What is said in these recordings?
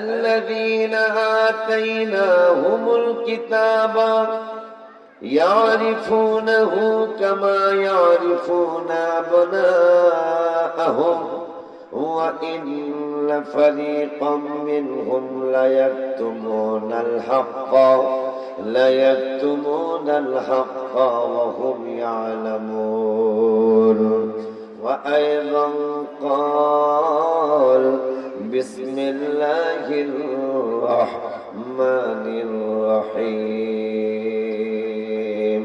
الذين آتيناهم الكتاب يعرفونه كما يعرفون أبناءهم وإن فريقا منهم ليكتمون الحق وهم يعلمون. وأيضا قال بسم الله الرحمن الرحيم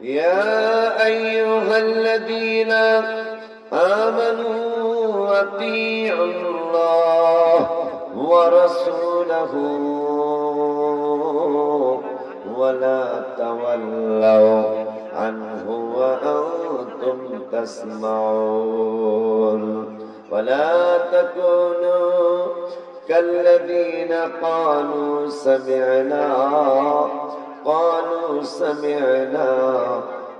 يا أيها الذين آمنوا أطيعوا الله ورسوله ولا تولوا عنه وأنتم تسمعون. ولا تكونوا كالذين قالوا سمعنا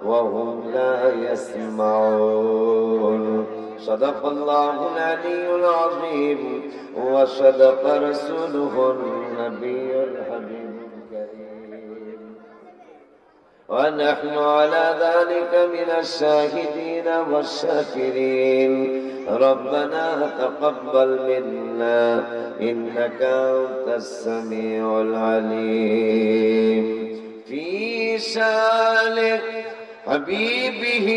وهم لا يسمعون. صدق الله العلي العظيم وصدق رسوله النبي الحبيب الكريم ونحن على ذلك من الشاهدين والشاكرين. ربنا تقبل منا إنك أنت السميع العليم. في شان حبيبه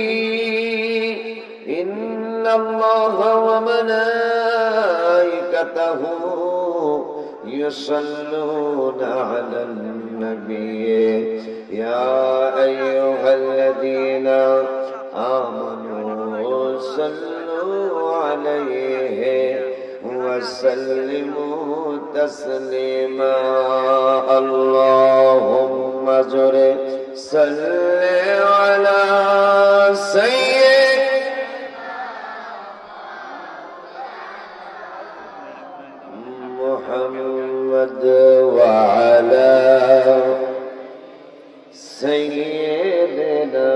إن الله وملائكته يصلون على النبي يا أيها الذين آمنوا صلوا عليه وسلموا تسليما. اللهم صل على محمد وعلى سيدنا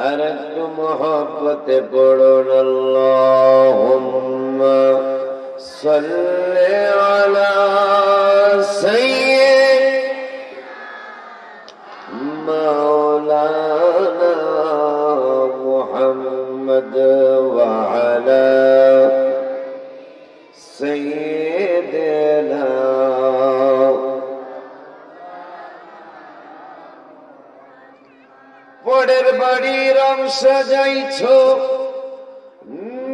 أردت محبت قرن اللهم صل على سيد مولانا محمد وعلى سيدنا. পরের বাড়ি রং সাজাইছো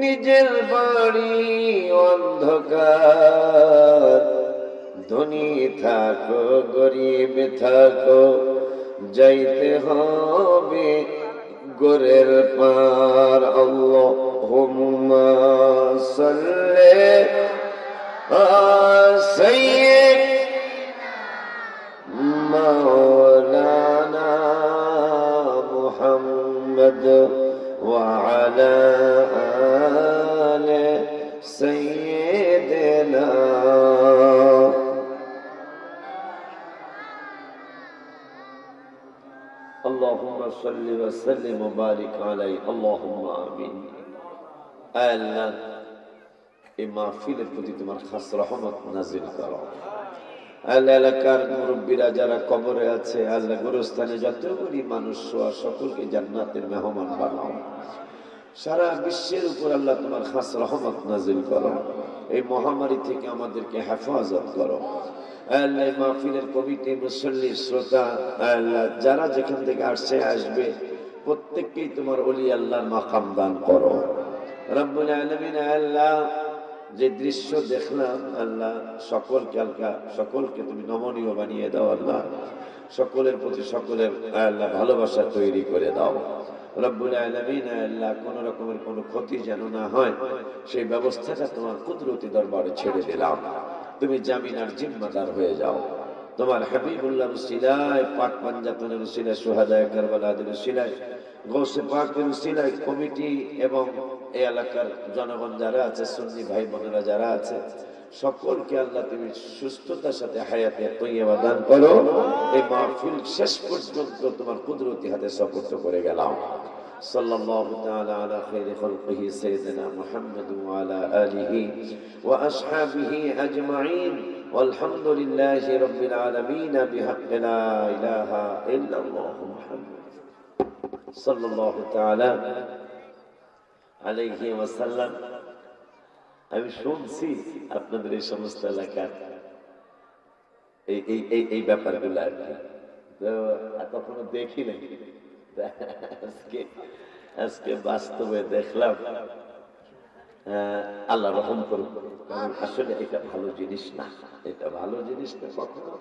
নিজের বাড়ি অন্ধকার। ধনী থাকো গরিব থাকো যাইতে হবে গোরের পার। আল্লাহুম্মা সাল্লি আলা সাইয়্যিদিনা মাওলানা মুহাম্মদ ওয়া আলা আলি সাইয়্যিদিনা। اللهم صل وسلم وبارك عليه اللهم آمين. আল্লাহ এই মাহফিলের প্রতি তোমার খাস রহমত নাযিল করো। আল্লাহ এলাকার মুরব্বীরা যারা কবরে আছে আল্লাহ গোরস্থানে যতগুলি মানুষ সকলকে জান্নাতের মেহমান বানাও। সারা বিশ্বের উপর আল্লাহ তোমার খাস রহমত নাযিল করো। এই মহামারী থেকে আমাদেরকে হেফাজত করো। আল্লাহ মাহফিলের কমিটি মুসল্লি শ্রোতা আল্লাহ যারা যেখান থেকে আসছে আসবে প্রত্যেককেই তোমার ওলি আল্লাহর মাকাম দান করো রব্বুল আলামিন। আল্লাহ যে দৃশ্য দেখলাম আল্লাহ সকলকে তুমি নমনীয় বানিয়ে দাও আল্লাহ। সকলের প্রতি সকলের আল্লাহ ভালোবাসা তৈরি করে দাও রব্বুল আলামিন। আল্লাহ কোন রকমের কোনো ক্ষতি যেন না হয় সেই ব্যবস্থাটা তোমার কুদরতি দরবারে ছেড়ে দিলাম। তুমি জামিন আর জিম্মাদার হয়ে যাও। তোমার হাবিবুল্লাহ উসিলায় পাক পাঞ্জাতনের উসিলায় শুহাদায়ে কারবালাদের উসিলায় গৌসে পাকের উসিলায় কমিটি এবং এই এলাকার জনগণ যারা আছে সুন্নি ভাই বোনেরা যারা আছে সকলকে আল্লাহ তুমি সুস্থতার সাথে হায়াতে তৈয়বা দান করো। এই মাহফিল শেষ পর্যন্ত তোমার কুদরতি হাতে সুপর্দ করে গেলাম। সাল্লাল্লাহু তাআলা আলা খাইরি খালকিহি সাইয়্যিদিনা মুহাম্মদ ওয়া আলা আলিহি ওয়া আসহাবিহি আজমাইন ওয়ালহামদুলিল্লাহি রাব্বিল আলামিন বিহাক্কি লা ইলাহা ইল্লাল্লাহু মুহাম্মদ সাল্লাল্লাহু তাআলা আলাইহি ওয়াসাল্লাম। আমি শুনছি আপনাদের এই সমস্ত এলাকার এই ব্যাপারগুলো আর কি, তো কখনো দেখি নাই, আজকে বাস্তবে দেখলাম। আল্লাহ রহম করুন। আসলে এটা ভালো জিনিস না, এটা ভালো জিনিস না। কখনো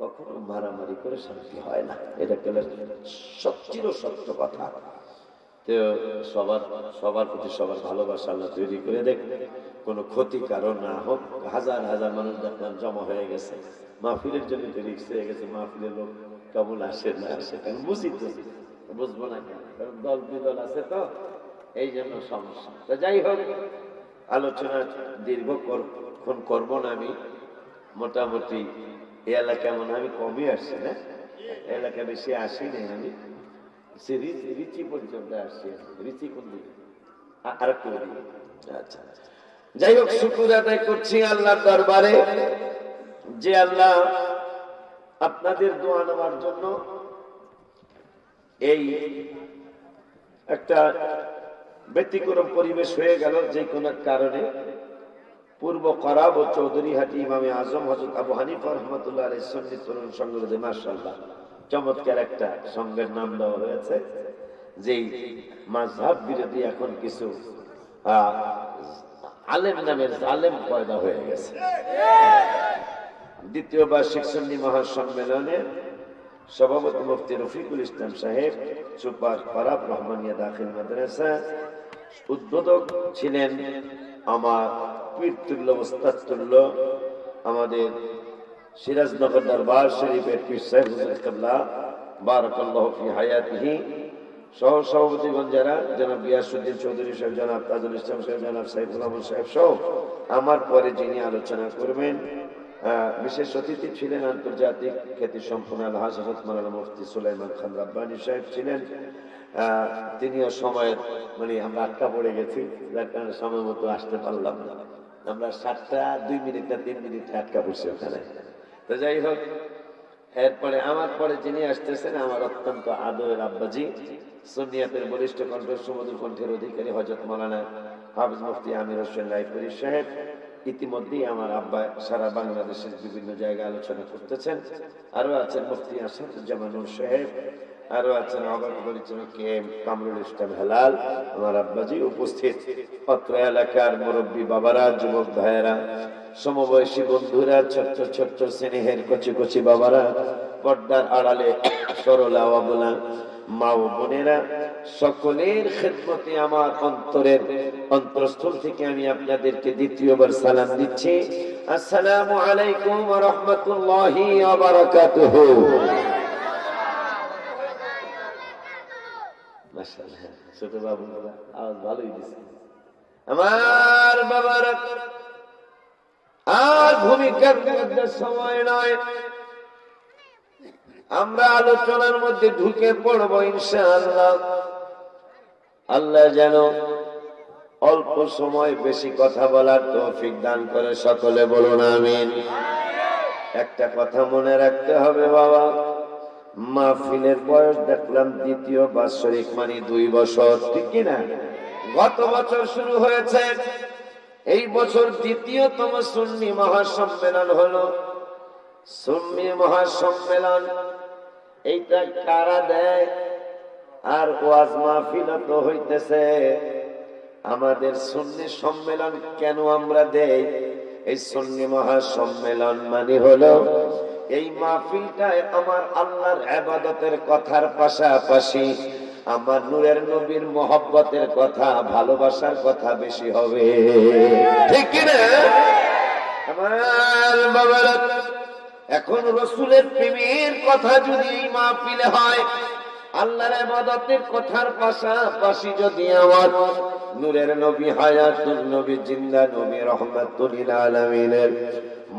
কখনো মারামারি করে শান্তি হয় না, এটা কেন সত্যিও সত্য কথা। তো সবার প্রতি সবার ভালোবাসা আল্লাহ তৈরি করে দেখ, কোনো ক্ষতি কারণ না হোক। হাজার হাজার মানুষ দেখলাম জমা হয়ে গেছে, মাহফিলের জন্য রিক্স হয়ে গেছে। মাহফিলের লোক কেমন আসে না আসে কেন বুঝি তো, বুঝবো না কেন, কারণ দল বিদল আছে তো, এই জন্য সমস্যা। তো যাই হোক, আলোচনা দীর্ঘক্ষণ করবো না আমি। মোটামুটি এই এলাকায় মনে আমি কমই আসছি না, এলাকা বেশি আসি নাই আমি। রিচি পর্যন্ত আসছি। রিচি কোন দিকে? আরেকটু আচ্ছা। যাই হোক, শুকর আদায় করছি আল্লাহর দরবারে যে আল্লাহ আপনাদের দোয়া নেওয়ার জন্য এই একটা ব্যতিক্রম পরিবেশ হয়ে গেল যে কোনো কারণে। পূর্ব করাব ও চৌধুরীহাটি ইমামে আজম হযরত আবু হানিফা রাহমাতুল্লাহ আলাইহির সুন্নি তরুণ সংঘে মাশাআল্লাহ চমৎকার একটা সংঘের নাম দেওয়া হয়েছে। যেই মাযহাব বিরোধী এখন কিছু আলেম নামের জালেম পয়দা হয়ে গেছে। দ্বিতীয় বার্ষিক সুন্নি মহাসম্মেলনে সভাপতি মুফতি রফিকুল ইসলাম সাহেব, সুপার পারাব রহমানিয়া দাখিল মাদ্রাসা। উদ্বোধক ছিলেন আমার পীরতুল্য ওস্তাদতুল্য আমাদের সিরাজনগর দরবার শরীফের পীর সাহেব হুজুর কিবলা বারাকাল্লাহু ফি হায়াতিহি। সহ সভাপতিগণ যারা জনাব গিয়াসউদ্দিন চৌধুরী সাহেব, জনাব তাজুল ইসলাম সাহেব, জনাব সাইফুল রহমান সাহেব সহ আমার পরে যিনি আলোচনা করবেন, বিশেষ অতিথি ছিলেন আন্তর্জাতিক খ্যাতি সম্পন্ন আলহাজ হযরত মাওলানা মুফতি সুলাইমান খান রাব্বানী সাহেব ছিলেন। তিনিও সময়ের আমরা আটকা পড়ে গেছি, যার কারণে সময় মতো আসতে পারলাম না। আমরা 7টা 2 মিনিট না 3 মিনিট আটকা পড়ছি ওখানে। তো যাই হোক, এরপরে আমার পরে যিনি আসতেছেন আমার অত্যন্ত আদরের আব্বাজি, সুন্নিয়াতের বলিষ্ঠ কণ্ঠ, সুমধুর কণ্ঠের অধিকারী হযরত মাওলানা হাফেজ মুফতি আমির হোসেন রায়পুরী সাহেব। ইতিমধ্যেই আমার আব্বা সারা বাংলাদেশের বিভিন্ন জায়গায় আলোচনা করতেছেন। আরো আছেন মুফতি আসাদুজ্জামানুর সাহেব, আরো আছেন অবাক পরিচালক কে এম কামরুল ইসলাম হেলাল, আমার আব্বাজি উপস্থিত। অত্র এলাকার মুরব্বী বাবারা, যুবক ভাইয়েরা, সমবয়সী বন্ধুরা, ছোট্ট ছোট্ট স্নেহের কচি কচি বাবারা, পর্দার আড়ালে সরলা অবলা মা ও বোনেরা, সকলের খেদমতে আমার অন্তরের অন্তরস্থল থেকে আমি আপনাদেরকে দ্বিতীয়বার সালাম দিচ্ছি। আসসালামু আলাইকুম ওয়া রাহমাতুল্লাহি ওয়া বারাকাতুহু। মাশাআল্লাহ, ছোট বাবু আওয়াজ ভালোই দিছে। আমার বাবারা, আর ভূমিকার মধ্যে সময় নয়, আমরা আলোচনার মধ্যে ঢুকে পড়বো ইনশাআল্লাহ। আল্লাহ যেন অল্প সময় বেশি কথা বলার তৌফিক দান করে, সকলে বলুন আমিন। একটা কথা মনে রাখতে হবে বাবা, মাহফিলের বয়স দেখলাম দ্বিতীয় বাৎসরিক, 2 বছর, ঠিক কিনা? গত বছর শুরু হয়েছে, এই বছর দ্বিতীয়তম সুন্নি মহাসম্মেলন হলো। সুন্নি মহাসম্মেলন এইটা কারা দেয়? আর ওয়াজ মাহফিল তো হইতেছে। আমাদের সুন্নি সম্মেলন কেন আমরা দেই? এই সুন্নি মহাসম্মেলন মানে হলো এই মাহফিলটায় আমার আল্লাহর ইবাদতের কথার পাশাপাশি আমার নূরের নবীর মহব্বতের কথা, ভালোবাসার কথা বেশি হবে, ঠিক কি না? আমার বাবারা, এখন রাসূলের প্রেমের কথা যদি এই মাহফিলে হয়, আল্লাহর ইবাদতের কথার পাশাপাশি যদি আমার নূরের নবী, হায়াতুন নবী, জিন্দা নবী, রাহমাতুল লিল আলামিনের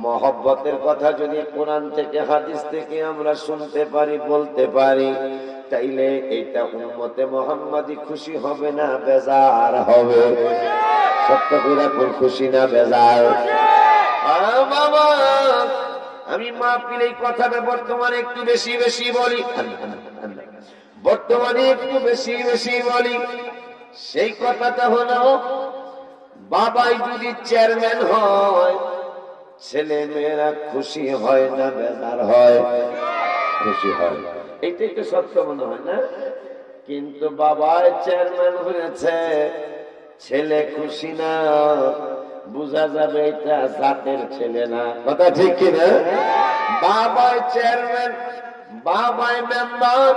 মহব্বতের কথা যদি কোরআন থেকে হাদিস থেকে আমরা শুনতে পারি, বলতে পারি, তাইলে এটা উম্মতে মুহাম্মাদি খুশি হবে না বেজার হবে? সত্য করে কোন খুশি না বেজার? বাবা আমি মাহফিলে এই কথাটা বর্তমানে একটু বেশি বেশি বলি, বর্তমানে একটু বেশি বেশি বলি। সেই কথাটা হলো, বাবাই যদি চেয়ারম্যান হয় ছেলে মেয়েরা খুশি হয় না বেজার হয়? খুশি হয়। এইটা একটু সত্য মনে হয় না? কিন্তু বাবাই চেয়ারম্যান হয়েছে ছেলে খুশি না, বুঝা যাবে এটা জাতের ছেলে না। কথা ঠিক কিনা? বাবাই চেয়ারম্যান, বাবাই মেম্বার,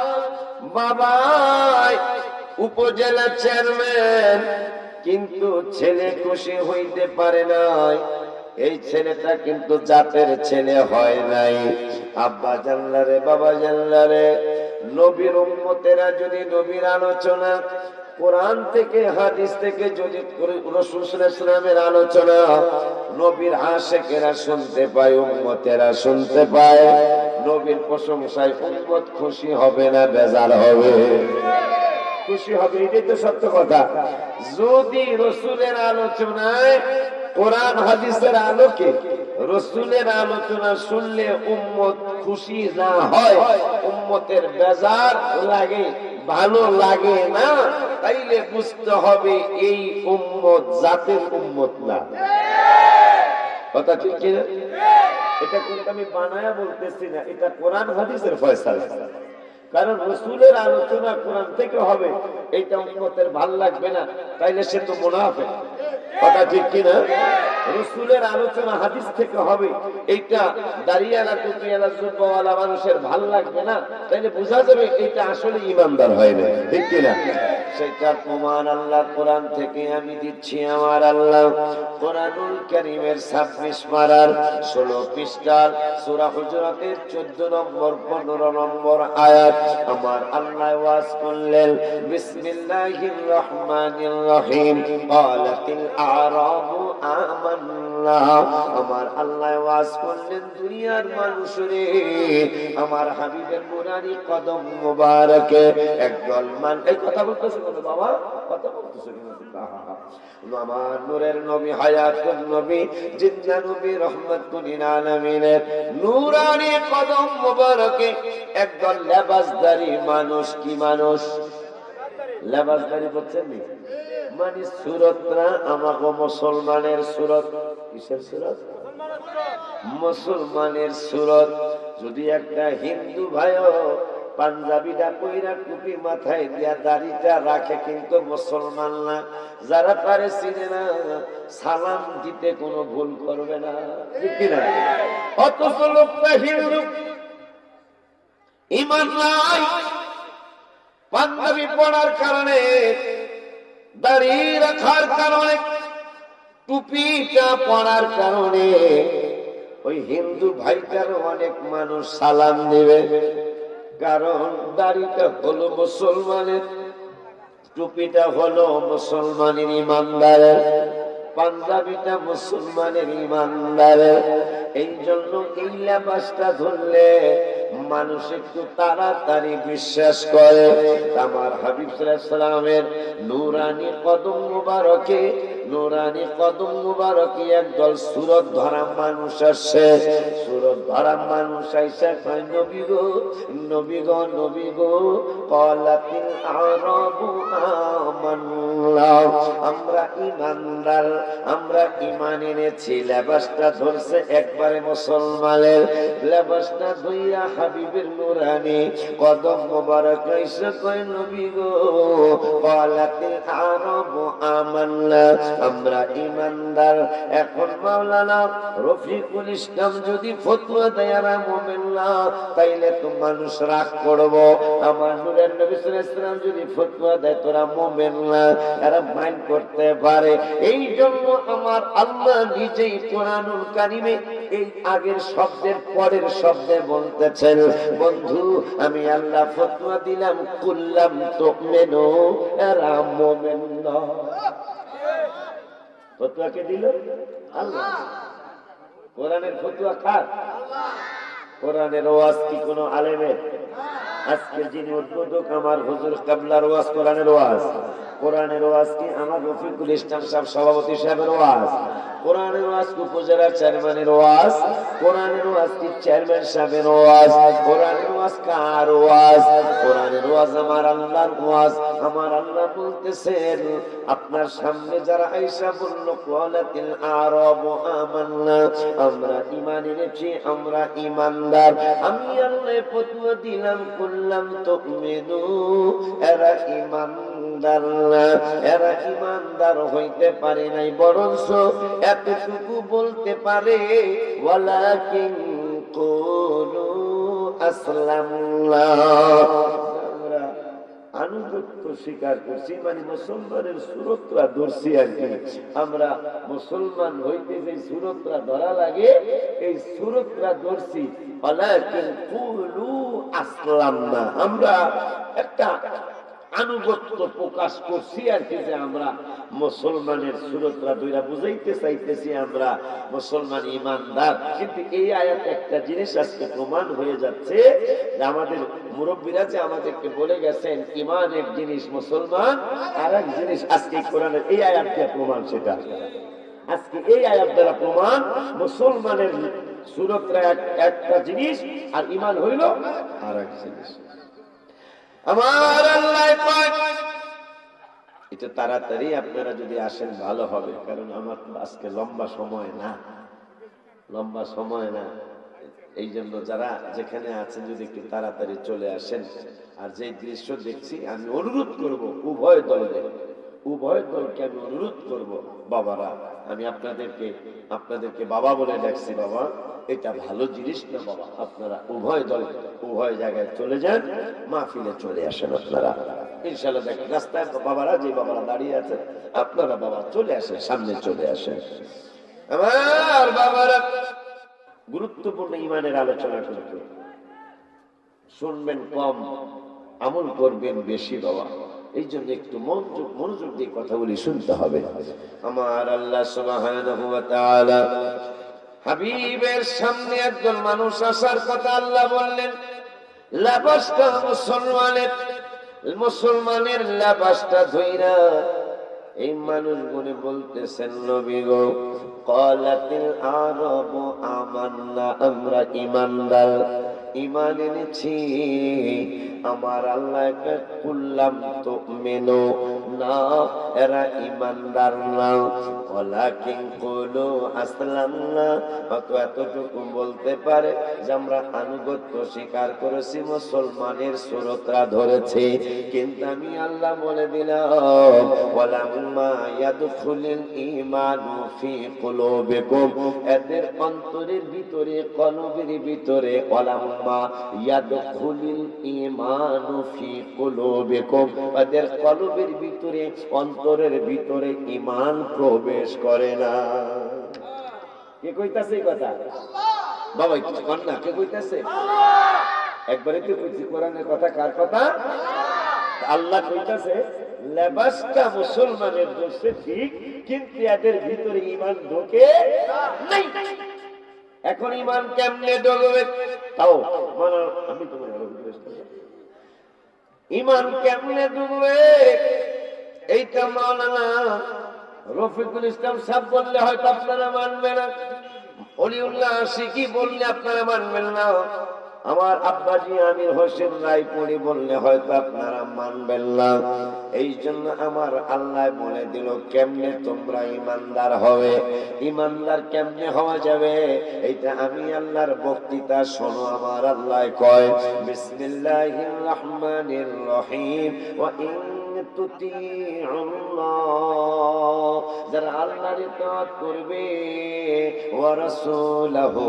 বাবাই উপজেলা চেয়ারম্যান, কিন্তু ছেলে খুশি হইতে পারে নাই, এই ছেলেটা কিন্তু জাতের ছেলে হয় নাই। আব্বা জানলারে, বাবা জানলারে, নবীর উম্মতেরা যদি নবীর আলোচনা কোরআন থেকে হাদিস থেকে যদি রাসূল সাল্লাল্লাহু আলাইহি ওয়াসাল্লামের আলোচনা নবীর আশিকেরা শুনতে পায়, উম্মতেরা শুনতে পায়, নবীর প্রশংসায় উম্মত খুশি হবে না বেজার হবে? খুশি হবে। এটাই তো সত্য কথা। যদি রাসূলের আলোচনায় কোরআন হাদিসের আলোকে রাসূলের আলোচনা শুনলে উম্মত খুশি না হয়, উম্মতের বেজার লাগে, ভালো লাগে না, তাইলে বুঝতে হবে এই উম্মত জাতের উম্মত না। কথা ঠিক কি না? এটা কিন্তু আমি বানায়া বলতেছি না, এটা কোরআন হাদিসের ফয়সালা। কারণ রাসূলের আলোচনা কোরআন থেকে হবে, এটা উম্মতের ভাল লাগবে না, তাইলে সে তো মুনাফিক। কথা ঠিক কি না? রাসূলের আলোচনা হাদিস থেকে হবে, এইটা দাড়িওয়ালা টুপিওয়ালা জুব্বাওয়ালা মানুষের ভাল লাগবে না, তাইলে বোঝা যাবে এটা আসলে ঈমানদার হয় না। ঠিক কি না? সেটার প্রমাণ আল্লাহ কোরআন থেকে আমি দিচ্ছি। আমার আল্লাহ কোরআনুল কারীমের 26 পারার 16 পৃষ্ঠার সূরা হুজুরাতের 14 নম্বর 15 নম্বর আয়াত আমার আল্লাহ ওয়াজ করলেন, বিসমিল্লাহির রহমানির রহিম, ক্বালাতিল আ'রাবু আমান্না। আমার আল্লাহ ওয়াজ করলেন, দুনিয়ার মানুষরে আমার হাবিবের নুরানি কদম মোবারকে একদল মান, এই কথা বলতেছে কেন বাবা? কথা বলতেছে কেন? আমার নূরের নবী, হায়াতুন নবী, জিন্দা নবী, রহমাতুল লিল আলামিনের নুরানি কদম মোবারকে একদল লেবাসদারি মানুষ। কি মানুষ? লেবাসদারি বলছেন নি? মানে সুরত না, আমাকে মুসলমানের সুরত। কিসের সুরত? মুসলমানের সুরত। যদি একটা হিন্দু ভাইও পাঞ্জাবিটা পইরা টুপি মাথায় দিয়া দাড়িটা রাখে, কিন্তু মুসলমান না, যারা তারে চিনে না সালাম দিতে কোনো ভুল করবে না। ঠিক কিনা? অথচ লোকটা হিন্দু, ঈমান নাই, পাঞ্জাবি পড়ার কারণে, দাড়ি রাখার কারণে, টুপিটা পড়ার কারণে ওই হিন্দু ভাইটার অনেক মানুষ সালাম দিবে। কারণ দাড়িটা হলো মুসলমানের, টুপিটা হলো মুসলমানের, ইমানদারের, পাঞ্জাবিটা মুসলমানের, ইমানদারের। এই জন্য এই লেবাসটা ধরলে মানুষ একটু তাড়াতাড়ি বিশ্বাস করে। আমার হাবিব সাল্লাল্লাহু আলাইহি সাল্লামের নূরানি কদম মুবারকে, নূরানি কদম মুবারকে একদল সুরত ধরা মানুষ আসছে। সুরত ধরা মানুষ আইসা কয়, নবী গো, নবী গো, নবী গো, ক্বালাতিল আ'রাবু আমান্না, আমরা ঈমানদার, আমরা ঈমান এনেছি। লেবাসটা ধরছে একবারে মুসলমানের, লেবাসটা ধইয়া হাবিবের নূরানি কদম মোবারক আইসা কয়, নবী গো, ক্বালাতিল আ'রাবু আমান্না, আমরা ঈমানদার। এখন মাওলানা রফিকুল ইসলাম যদি ফতোয়া দেয় আমরা মুমিন না, তাইলে তো মানুষ রাগ করব। আমার নূরের নবী সাল্লাল্লাহু আলাইহি ওয়াসাল্লাম যদি ফতোয়া দেয় তোরা মুমিন না, এরা মাইন্ড করতে পারে। এই জন্য আমার আল্লাহ নিজেই কোরআনুল কারীমে এই আগের শব্দের পরের শব্দে বলতেছেন, বন্ধু আমি আল্লাহ ফতোয়া দিলাম, কুল্লাম তুমিনু, এরা মুমিন না। ফতোয়া কে দিল? আল্লাহ। কোরআনের ফতোয়া কার? কোরআনের ওয়াজ কি কোনো আলেমের? আজকে যিনি উদ্বোধক আমার হুজুর কাবলার ওয়াজ, কোরআনের ওয়াজ। কোরআনের ওয়াজ কি আমার রফিকুল ইসলাম সাহেব সভাপতি সাহেবের ওয়াজ। কোরআনের ওয়াজ কি উপজেলা চেয়ারম্যানের ওয়াজ। কোরআনের ওয়াজ কি চেয়ারম্যান সাহেবের ওয়াজ। কোরআনের ওয়াজ কার ওয়াজ? কোরআনের ওয়াজ আমার আল্লাহর ওয়াজ। আমার আল্লাহ বলতেছেন আপনার সামনে যারা আয়েশা বলল ক্বালাতিল আরাবু আমান্না, আমরা ঈমান এনেছি, আমরা ঈমানদার, আমি আল্লাহ ফতোয়া দিলাম কুল্লাম তুমিনু, এরা ঈমানদার না, এরা ঈমানদার হইতে পারে নাই, বরঞ্চ এতটুকু বলতে পারে ওয়ালাকিন কুলু আসলামনা, আমরা আনুগত্য স্বীকার করছি, মানে মুসলমানের সুরতরা ধরছি আর কি। আমরা মুসলমান হইতে যে সুরতরা ধরা লাগে এই সুরতরা ধরছি। ওয়ালাকিন কুলু আসলামনা, আমরা একটা আনুগত্য প্রকাশ করছি আর কি, যে আমরা মুসলমানের সুরতরা দুইরা বুঝাইতে চাইতেছি আমরা মুসলমান ঈমানদার। কিন্তু এই আয়াতে একটা জিনিস আজকে প্রমাণ হয়ে যাচ্ছে যে আমাদের মুরব্বীরা যে আমাদেরকে বলে গেছেন ঈমান এক জিনিস, মুসলমান আর এক জিনিস, আজকে কোরআনের এই আয়াত দিয়ে প্রমাণ। সেটা আজকে এই আয়াত দ্বারা প্রমাণ, মুসলমানের সুরতরা একটা জিনিস আর ঈমান হইল আর এক জিনিস। আমার আল্লাহ এটা তাড়াতাড়ি আপনারা যদি আসেন ভালো হবে, কারণ আমার আজকে লম্বা সময় না, লম্বা সময় না। এই জন্য যারা যেখানে আছেন যদি একটু তাড়াতাড়ি চলে আসেন। আর যে দৃশ্য দেখছি আমি অনুরোধ করব উভয় দলকে, উভয় দলকে আমি অনুরোধ করব, বাবারা আমি আপনাদেরকে বাবা বলে ডাকছি, বাবা এটা ভালো জিনিস না বাবা, আপনারা উভয় দল উভয় জায়গায় চলে যান, মাহফিলে চলে আসেন আপনারা ইনশাআল্লাহ। দেখেন রাস্তায় বাবারা, যে বাবারা দাঁড়িয়ে আছেন আপনারা বাবা চলে আসেন, সামনে চলে আসেন। আমার বাবারা গুরুত্বপূর্ণ ঈমানের আলোচনা করতে শুনবেন কম, আমল করবেন বেশি বাবা। এই জন্য একটু মনোযোগ দিয়ে কথাগুলি শুনতে হবে। আমার আল্লাহ সুবহানাহু ওয়া তাআলা হাবিবের সামনে একজন মানুষ আসার কথা আল্লাহ বললেন, লাবাসটা মুসলমানের লাবাসটা ধইরা এই মানুষ গুলো বলতেছেন নবী গো, ক্বালাতিল আরাবু আমান্না, আমরা ঈমানদার, ঈমান এনেছি। আমার আল্লাহকে কুল্লাম তুমিনু, না এরা ঈমানদার না, ওয়ালাকিন কুলু আসলামনা, এতটুকু বলতে পারে যে আমরা আনুগত্য স্বীকার করেছি, মুসলমানের সুরতরা ধরেছি। কিন্তু আমি আল্লাহ বলে দিলাম ওয়ালাম্মা ইয়াদখুলুল ঈমানু ফি কুলুবিকুম, এদের অন্তরের ভিতরে, কলবের ভিতরে, ওয়ালাম্মা ইয়াদখুলুল ঈমানু ফি কুলুবিকুম, এদের কলবের ভিতরে, অন্তরের ভিতরে ঈমান প্রবেশ করে না। কে কইতাছে এই কথা? বাবা কিছু কর না, কে কইতাছে? একবারে তো কইছি কোরআনের কথা, কার কথা? আল্লাহ কইতাছে লেবাসটা মুসলমানের দোষে ঠিক, কিন্তু এদের ভিতরে ঈমান ঢোকে নাই। এখন ঈমান কেমনে ঢোকবে? তাও মানে আমি তোমার ঈমান কেমনে ঢুকবে এইটা মাওলানা রফিকুল ইসলাম সাহেব বললে হয়তো আপনারা মানবেন না, ওলিউল্লাহ আশিকি বললে আপনারা মানবেন না, আমার আব্বাজি আমির হোসেন রায়পুরি বললে হয়তো আপনারা মানবেন না। এই জন্য আমার আল্লাহ বলে দিল কেমনে তোমরা ঈমানদার হবে, ঈমানদার কেমনে হওয়া যাবে, এইটা আমি আল্লাহর বক্তৃতা শোনো। আমার আল্লাহ কয় বিসমিল্লাহির রহমানির রহিম, ওয়া ইন তুতিউল্লাহ, যারা আল্লাহর ইতাআত করবে, ওয়া রাসূলহু,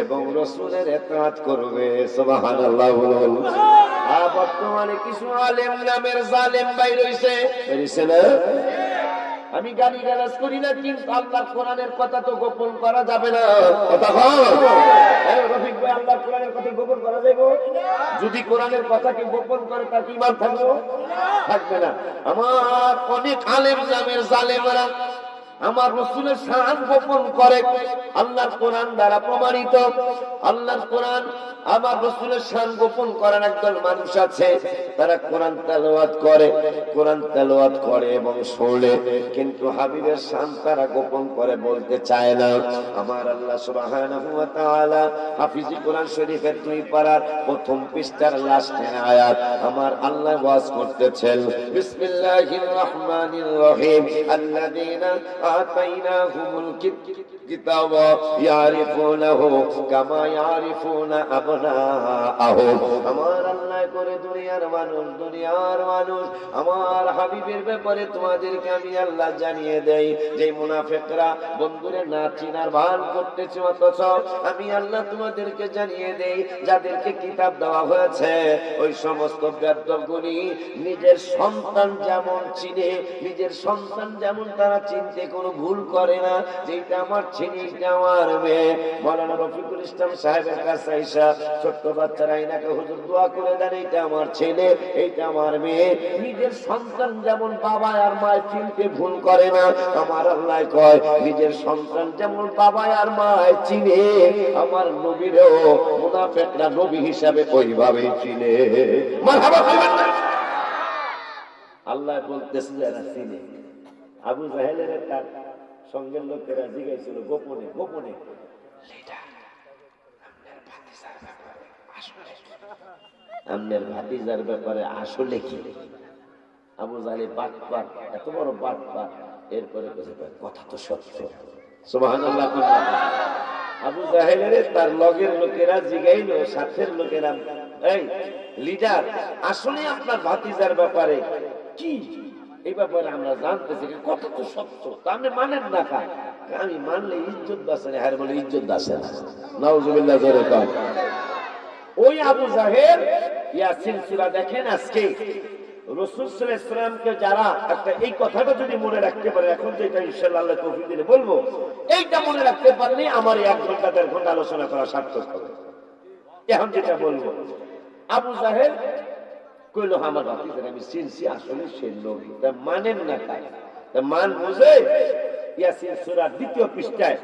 এবং রাসূলের ইতাআত করবে, সুবহানাল্লাহ বলুন। বর্তমানে কিছু আলেম নামের জালেম বাইর হইছে, না আমি গালি গালাজ করি না, কিন্তু আল্লাহর কোরআনের কথা তো গোপন করা যাবে না। কথা রফিক ভাই, আল্লাহর কোরআনের কথা গোপন করা যাবে? যদি কোরআনের কথাকে গোপন করে তার কি ঈমান থাকবে? থাকবে না। আমার অনেক আলেম নামের জালেমরা আমার রাসূলের শান গোপন করে, আল্লাহর কোরআন দ্বারা প্রমাণিত। আল্লাহর কোরআন আমার রাসূলের শান গোপন করার একদল মানুষ আছে, তারা কোরআন তেলাওয়াত করে এবং শোনে, কিন্তু হাবিবের শান তারা গোপন করে বলতে চায় না। আমার আল্লাহ সুবহানাহু ওয়া তাআলা হাফিজি কোরআন শরীফের 2 পারার প্রথম পৃষ্ঠার লাস্টের আয়াত আমার আল্লাহ ওয়াজ করতেছেন, বিসমিল্লাহির রহমানির রহিম, আল্লাযীনা আতাইনাহুমুল কিতাবা ইয়ারিফুনাহু কামা ইয়ারিফুনা আবনাআহুম। আমার আল্লাহ করে দুনিয়ার মানুষ আমার হাবিবের ব্যাপারে তোমাদেরকে আমি আল্লাহ জানিয়ে দেই, যে মুনাফিকরা বন্ধুরে না চিনার ভান করতেছে, অথচ আমি আল্লাহ তোমাদেরকে জানিয়ে দেই যাদেরকে কিতাব দেওয়া হয়েছে ওই সমস্ত বেদগুলি নিজের সন্তান যেমন চিনে, নিজের সন্তান যেমন তারা চিনতে কোনো ভুল করে না, যেটা আমার ছেলে এটা আমার মেয়ে। মাওলানা রফিকুল ইসলাম সাহেবের কাছে আইসা ছোট্ট বাচ্চারা এনাকে হুজুর দোয়া করে দেন, এইটা আমার ছেলে, এইটা আমার মেয়ে। নিজের সন্তান যেমন বাবা আর মা চিনতে ভুল করে না, আমার আল্লাহ কয় নিজের সন্তান যেমন বাবা আর মা চিনে, আমার নবীরেও মুনাফিকরা নবী হিসাবে ওইভাবেই চিনে। মারহাবা কইবেন না? আল্লাহ বলতেছে যারা চিনে। আবু জাহেলের তার সঙ্গের লোকেরা জিজ্ঞাসিল গোপনে গোপনে, আমনের ভাতিজার ব্যাপারে আসলে কি? আবু জাহেল বাটপার, এত বড় বাটপার, এরপরে কথা তো সত্য। সুবহানাল্লাহ। আবু জাহেলের তার লগের লোকেরা জিগাইল, সাথের লোকেরা, এই লিডার আসলে আপনার ভাতিজার ব্যাপারে কি? এই ব্যাপারে আমরা জানতেছি, কথা তো সত্য, আপনি মানেন না কা? আমি মানলে ইজ্জত বাঁচে না, হার বলে ইজ্জত বাঁচে না। নাউজুবিল্লাহ জোরে কর। ওই আবু জাহেল ইয়াসিন সূরা দেখেন, আজকে রাসূল সাল্লাল্লাহু আলাইহি ওয়াসাল্লামকে যারা একটা এই কথাটা যদি মনে রাখতে পারে, এখন যেটা ইনশাআল্লাহ আল্লাহ তৌফিক দিলে বলবো, এইটা মনে রাখতে পারলে আমার 1 ঘন্টা 1.5 ঘন্টা আলোচনা করা সার্থক হবে। এখন যেটা বলবো, আবু জাহেল কইলো আমার ভাতিজার আমি চিনছি, আসলে সে নবী, তা মানেন না তাই? তা মান বুঝে ইয়াসিন সূরার 2য় পৃষ্ঠায়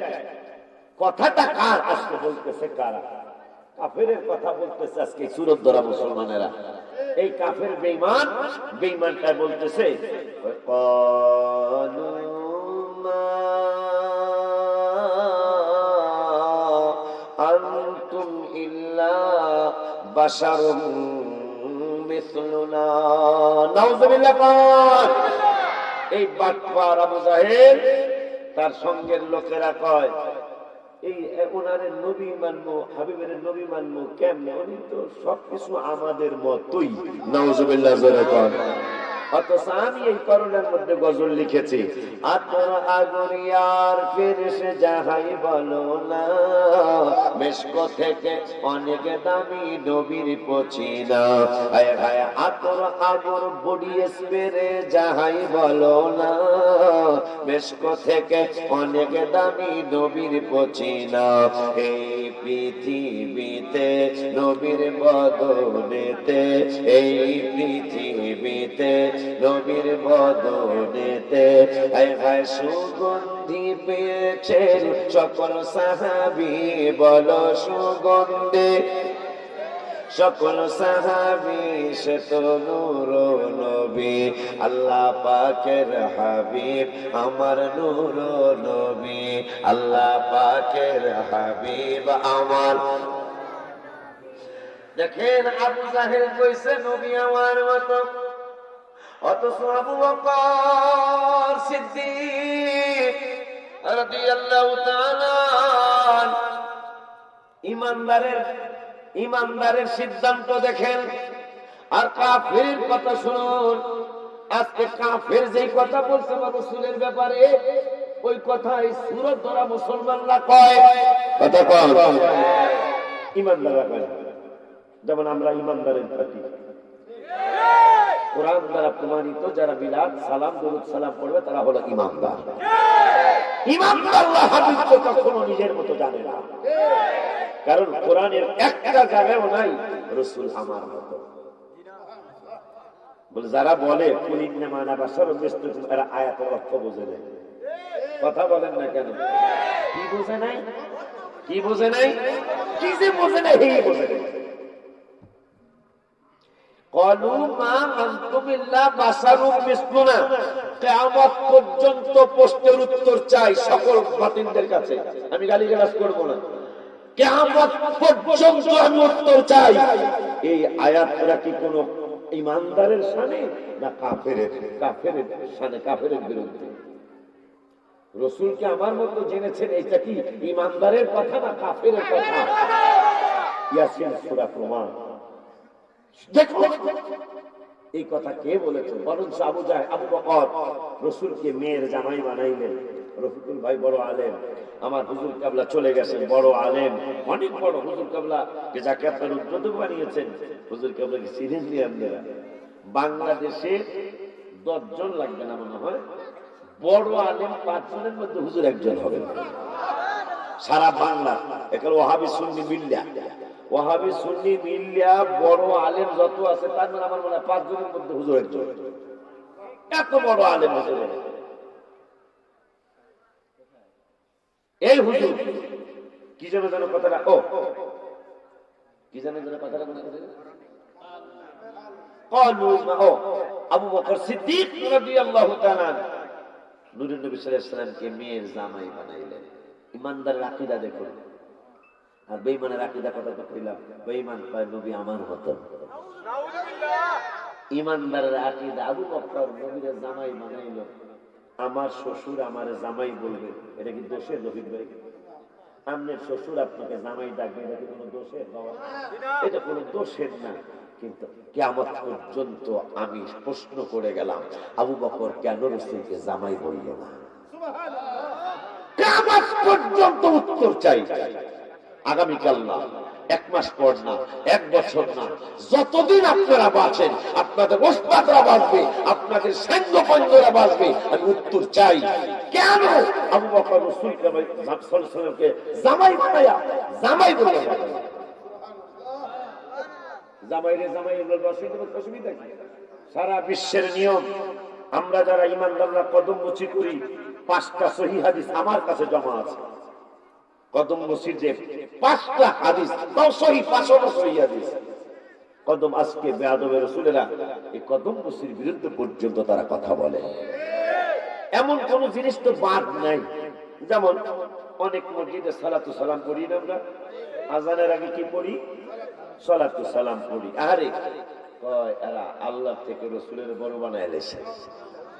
কথাটা কার আসলে বলতেছে, কারা কাফেরের কথা বলতেছে আজকে সূরত ধরা মুসলমানেরা। এই কাফের বেঈমান, বেঈমানটা বলতেছে ক্বালু মা আনতুম ইল্লা বাশারুম মিসলুনা। নাউযুবিল্লাহ। এই বাটপার আবু জাহেল তার সঙ্গের লোকেরা কয় এই ওনারে নবী মানবো, হাবিবের নবী মানবো কেমনে? উনি তো সবকিছু আমাদের মতই। নাউজুবিল্লাহ জোরে কর। অথচ আমি এই করোনার মধ্যে গজল লিখেছি, আতর আগরিয়ার ফিরসে যাহাই বলো না, মেশক থেকে অনেক দামি নবীর পচিনা। হায় হায় আতর আগর বডি স্প্রে যাহাই বলো না, মেশক থেকে অনেক দামি নবীর পচিনা। এই পৃথিবীতে নবীর বদনেতে, এই পৃথিবীতে নবীর বদনেতে হায় হায় সুগন্ধি পেয়েছেন সকল সাহাবী, বলো সুগন্ধে সকল সাহাবী, সে তো নূর নবী, আল্লাহ পাকের হাবিব আমার নূর নবী, আল্লাহ পাকের হাবিব আমার। দেখেন আবু জাহেল কইছে নবী আমার মতো, অথচ আবু বকর সিদ্দিক রাদিয়াল্লাহু তাআলা ইমানদারের সিদ্ধান্ত দেখেন আর কাফিরের কথা শুনুন। আজকে কাফির যেই কথা বলছে রাসূলের ব্যাপারে, ওই কথাই সূরত ধরা মুসলমানরা কয়। কথা কয় ইমানদাররা কয়, যেমন আমরা ইমানদারের পার্টি, কোরআন দ্বারা প্রমাণিত যারা মিলাদ সালাম দরুদ সালাম পড়বে তারা হলো ইমানদার। ইমানদার আল্লাহ হাবিব তো কখনো নিজের মতো জানে না, কারণ কোরআনের একটা জায়গায়ও নাই রাসূল আমার মতো। বলে যারা বলে কুলিন্না মানা বাশারুম মিসলুকুম, এরা আয়াতের অর্থ বোঝে না। কথা বলেন না কেন? কি বোঝে নাই? কি বোঝে নাই? কি যে বোঝে নাই এই বোঝে নাই। ক্বালু মা আনতুম ইল্লা বাশারুম মিসলুনা। কিয়ামত পর্যন্ত প্রশ্নের উত্তর চাই সকল বাতিলদের কাছে। আমি গালিগালাজ করব না। কিয়ামত পর্যন্ত আমি উত্তর চাই। এই আয়াতটা কি কোন ঈমানদারের শানে না কাফেরের? কাফেরের শানে, কাফেরের বিরুদ্ধে। রাসূলকে আমার মতো জেনেছেন এটা কি ঈমানদারের কথা না কাফেরের কথা? ইয়াসিন সূরা প্রমাণ। দেখো এই কথা কে বলেছে? বরঞ্চ আবু বকর রাসূলকে মেয়ের জামাই বানাইলেন। রফিকুল ভাই বড় আলেম, আমার হুজুর কাবলা চলে গেছেন, বড় আলেম, অনেক বড় হুজুর কাবলা, যাকে আপনার উদ্বোধক বানিয়েছেন। হুজুর কাবলাকে সিরিয়াসলি আপনারা বাংলাদেশে 10 জন লাগবে না মনে হয়, বড় আলেম 5 জনের মধ্যে হুজুর একজন হবেন সারা বাংলা। এখানে ওয়াহাবি সুন্নি মিল্লা, ওয়াহাবি সুন্নি মিল্লা বড় আলেম যত আছে তার মানে আমার মনে হয় 5 জনের মধ্যে হুজুর একজন। এত বড় আলেম হুজুর। এই হুজুর কি যেন যেন কথাটা, ও কি যেন যেন কথাটা আবু বকর সিদ্দিক রাদিয়াল্লাহু তাআলা নূরের নবী সাল্লাল্লাহু আলাইহি ওয়াসাল্লামকে মেয়ের জামাই বানাইলেন। ঈমানদারের আকীদা দেখুন। আর বেঈমানের আকীদা কথা তো কইলাম, বেঈমান কয় নবী আমার মত। নাউযুবিল্লাহ। ঈমানদারের আকীদা আবু বকর নবীর জামাই বানাইলো, আমার শ্বশুর আমারে জামাই বলবে, এটা কি দোষের? রফিক ভাই, আপনার শ্বশুর আপনাকে জামাই ডাকবে, এটা কি কোনো দোষের? এটা কোনো দোষের না। কিন্তু কিয়ামত পর্যন্ত আমি প্রশ্ন করে গেলাম, আবু বকর কেন রাসূলকে জামাই বলল না? কিয়ামত পর্যন্ত উত্তর চাই। আগামীকাল না, 1 মাস পর না, 1 বছর না, যতদিন আপনারা বাঁচেন, আপনাদের ওস্তাদরা বাঁচবে, আপনাদের সাঙ্গপাঙ্গরা বাঁচবে, আমি উত্তর চাই কেন আবু বকর রাসূলকে সাল্লাল্লাহু আলাইহি ওয়াসাল্লামকে জামাই বানায়া জামাই বলে? জামাইরে জামাই বলবো, অসুবিধা কি? সারা বিশ্বের নিয়ম, আমরা যারা ঈমানদাররা কদম মুচি করি, 5টা সহিহ হাদিস আমার কাছে জমা আছে। কদম মসজিদে 5টা হাদিস, তাও সহিহ, 5টা সহিহ হাদিস। কদম আজকে বেয়াদবে রাসূলেরা এই কদম মসজিদের বিরুদ্ধে পর্যন্ত তারা কথা বলে। এমন কোন জিনিস তো বাদ নাই। যেমন অনেক মসজিদে সালাতু সালাম পড়ি না আমরা, আজানের আগে কি পড়ি? সালাতু সালাম পড়ি। আরে কয় এরা আল্লাহ থেকে রাসূলের বড় বানায় লেছে,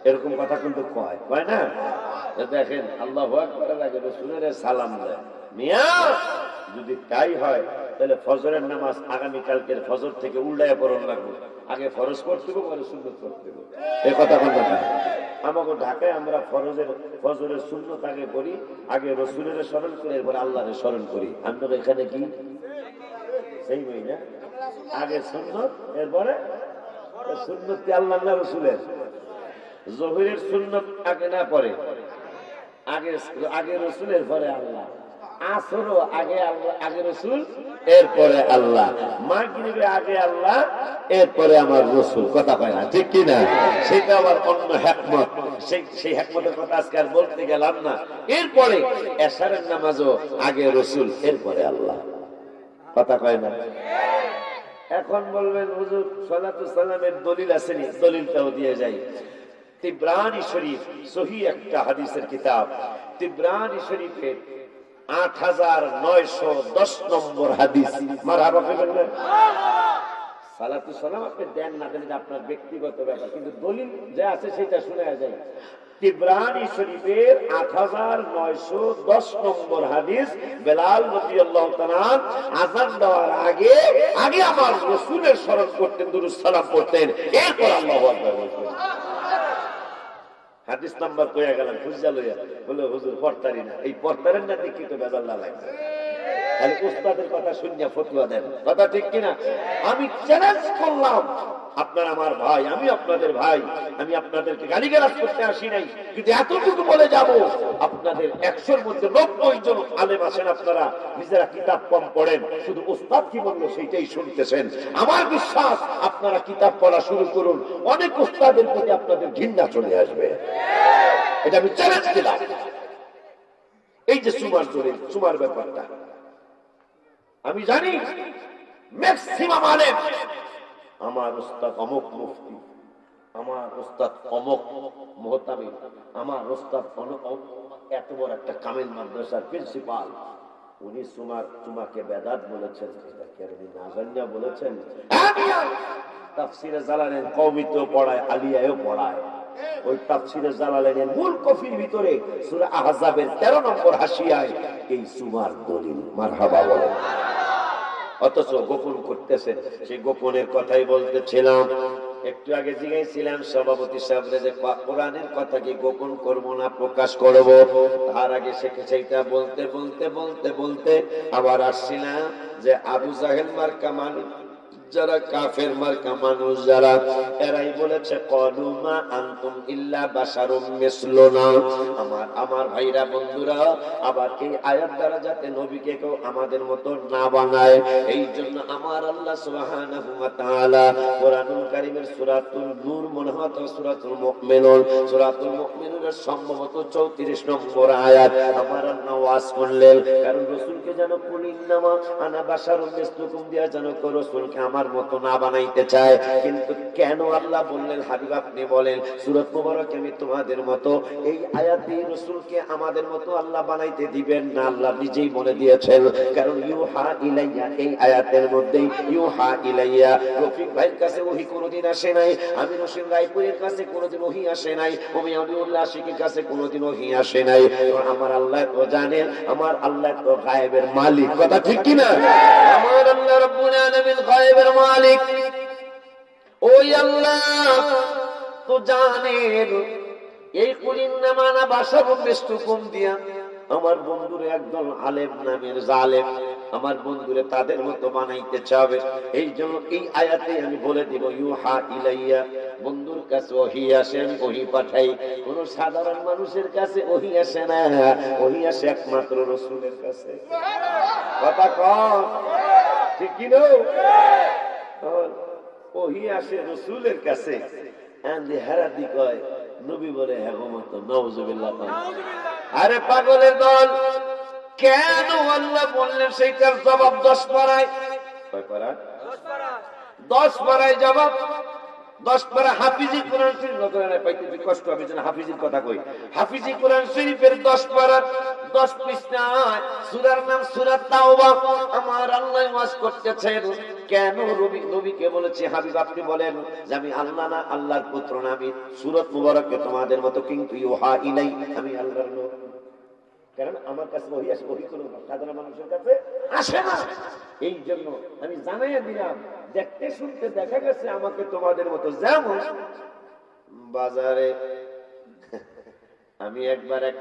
এরকম কথা কিন্তু কয় কয় না? দেখেন আল্লাহু আকবার আগে রাসূলের সালাম দেয়। মিয়া যদি তাই হয় তাহলে ফজরের নামাজ আগামী কালকের ফজর থেকে উল্টায়া পড়ন লাগবে। আগে ফরজ পড়তে হবে, পরে সুন্নাত পড়তে হবে। এই কথা কোন কথা? আমাকে ঢাকায় আমরা ফজরের সুন্নাত আগে পড়ি, আগে রাসূলের স্মরণ করি, এরপর আল্লাহর স্মরণ করি। আমরা এখানে কি সেই বই না? আগে সুন্নাত, এরপরে সুন্নাত কি আল্লাহ না রাসূলের? যোহরের সুন্নাত আগে না পড়ে, আগে রাসূলের পরে আল্লাহ। আসরও আগে আল্লাহ, আগে রাসূল, এরপরে আল্লাহ। মাগরিবে আগে আল্লাহ, এরপরে আমার রাসূল। কথা কয় না, ঠিক কি না? সেটা আবার অন্য হিকমত, সেই হিকমতের কথা আজকে আর বলতে গেলাম না। এরপরে এশারের নামাজও আগে রাসূল, এরপরে আল্লাহ। কথা কয় না? এখন বলবেন হুজুর সালাতু সালামের দলিল আসেনি, দলিলটাও দিয়ে যাই। তিবরানি শরীফ সহিহ একটা হাদিসের কিতাব, তিবরানি শরীফের 8910 নম্বর হাদিস। মারহাবা বলবেন। সালাতু সালাম আপনি দেন না দেন আপনার ব্যক্তিগত ব্যাপার, কিন্তু দলিল যা আছে সেটা শুনে যায়। তিবরানি শরীফের 8910 নম্বর হাদিস, বেলাল রাদিয়াল্লাহু তাআলা আযান দেওয়ার আগে আগে আমার রাসূলের স্মরণ করতেন, দুরূদ সালাম পড়তেন, এরপর আল্লাহু আকবার বলতেন। হাদিস নাম্বার কইয়া গেলাম, খুঁজা লইয়া বলে হুজুর পড়তারি না। এই পড়তারেন না দেখি তো বেজাল না লাগবে, খালি উস্তাদের কথা শুনিয়া ফতোয়া দেন। কথা ঠিক কিনা? আমি চ্যালেঞ্জ করলাম, আপনার আমার ভাই, আমি আপনাদের ভাই, আমি আপনাদেরকে গালিগালাজ করতে আসি নাই, কিন্তু এতটুকু বলে যাব, আপনাদের 100-র মধ্যে 90 জন আলেম আছেন, আপনারা নিজেরা কিতাব কম পড়েন, শুধু উস্তাদ কি বললো সেইটাই শুনতেছেন। আমার বিশ্বাস আপনারা কিতাব পড়া শুরু করুন, অনেক উস্তাদের প্রতি আপনাদের ঘৃণা চলে আসবে। এটা আমি চ্যালেঞ্জ দিলাম। এই যে সুমার দলিল, সুমার ব্যাপারটা আমি জানি ম্যাক্সিমাম আলেম, আমার উস্তাদ অমুক মুফতি, আমার উস্তাদ অমুক মুহতামিম, আমার উস্তাদ এত বড় একটা কামিল মাদ্রাসার প্রিন্সিপাল, উনি তোমাকে বেদাত বলেছেন, উনি না জানিয়া বলেছেন। তাফসিরে জালালাইন কওমিতেও পড়ায়, আলিয়ায়ও পড়ায়। ওই তাফসিরে জালালাইনের মূল কফির ভিতরে সূরা আহজাবের 13 নম্বর হাসিয়ায় এই সুমার দলিল। মারহাবা বলেন। অথচ গোপন করতেছেন। সেই গোপনের কথাই বলতেছিলাম। একটু আগে জিজ্ঞাসিলাম সভাপতি সাহেবরে যে কোরআনের কথা কি গোপন করব না প্রকাশ করব, তার আগে সেইটা বলতে বলতে বলতে বলতে আবার আসছিলাম যে আবু জাহেল মার্কা মানুষ যারা, কাফের মার্কা মানুষ যারা, এরাই বলেছে কলুমা আনতুম ইল্লা বাশারুম মিসলুনা। আমার ভাইরা বন্ধুরা, আবার এই আয়াত দ্বারা যাতে নবীকে কেউ আমাদের মতো না বানায়, এই জন্য আমার আল্লাহ সুবহানাহু ওয়া তাআলা কোরআনুল কারীমের সূরাতুল নূর মনে হয় তো সূরাতুল মুমিনুন, সূরাতুল মুমিনুনের সম্ভবত 34 নম্বর আয়াত আমার আল্লাহ ওয়াজ করলেন। কারণ রাসূলকে যেন কুলিন্নামা আনা বাশারুম মিসলুকুম দিয়া যেন রাসূলকে আমার মতো না বানাইতে চায়। কিন্তু কেন আল্লাহ বললেন হাবিব আপনি বলেন সূরা মুবারকে আমি তোমাদের মতো, এই আয়াতে রাসূলকে আমাদের মতো আল্লাহ বানাইতে দিবেন না, আল্লাহ নিজেই বলে দিয়েছেন। কারণ ইউহা ইলাইয়া, এই আয়াতের মধ্যে ইউহা ইলাইয়া, রফিক ভাইয়ের কাছে ওহী কোনোদিন আসে নাই, আমির হোসেন রায়পুরের কাছে কোনোদিন ওহী আসে নাই, ওমি আউলিউল্লাহ আশিকের কাছে কোনোদিন ওহী আসে নাই। আমার আল্লাহ তো জানেন, আমার আল্লাহ তো গায়েবের মালিক, কথা ঠিক কি না? আমার আল্লাহ রাব্বুল আলামিন গায়েবের মালিক। ওই আল্লাহ তো জানেন এই কুলিন্নামা আনা বাশারুম মিসলুকুম দিয়া আমার বন্ধুরে একদল আলেম নামের জালেম আমার বন্ধুরে তাদের মতো বানাইতে চাবে। এই জন্য এই আয়াতে আমি বলে দিব ইউহা ইলাইয়া, বন্ধুর কাছে ওহী আসে, আমি ওহী পাঠাই। কোন সাধারণ মানুষের কাছে ওহী আসে না, ওহী আসে একমাত্র রাসূলের কাছে। কথা কম ঠিক কি না? ওহী আসে রাসূলের কাছে। আন্দি হারাদি কয় নবী বলে হ্যাঁ মতো, নাউজুবিল্লাহ। আরে পাগলের দল, কেন আল্লাহ বললেন সেইটার জবাব 10 পারায়। কয় পারা? 10 পারায় জবাব। 10 পারা হাফিজি কোরআন শরীফ নকরে না, পাইতে কষ্ট হবে যেন হাফিজির কথা কই। হাফিজি কোরআন শরীফের 10 পারা 10 পৃষ্ঠায় সূরার নাম সূরা তাওবা। আমার আল্লাহ ওয়াজ করতেছেন কেন নবীকে বলেছে হাবিব আপনি বলেন যে আমি আল্লাহ না, আল্লাহর পুত্র না, আমি সূরত মুবারকে তোমাদের মতো কিন্তু ইউহা ইলাই, আমি আল্লাহর নূর। কারণ আমার কাছে ওহী আসে, ওহী কোনো সাধারণ মানুষের কাছে আসে না। এই জন্য আমি জানাইয়া দিলাম, দেখতে শুনতে দেখা গেছে আমাকে তোমাদের মতো। যেমন বাজারে আমি একবার এক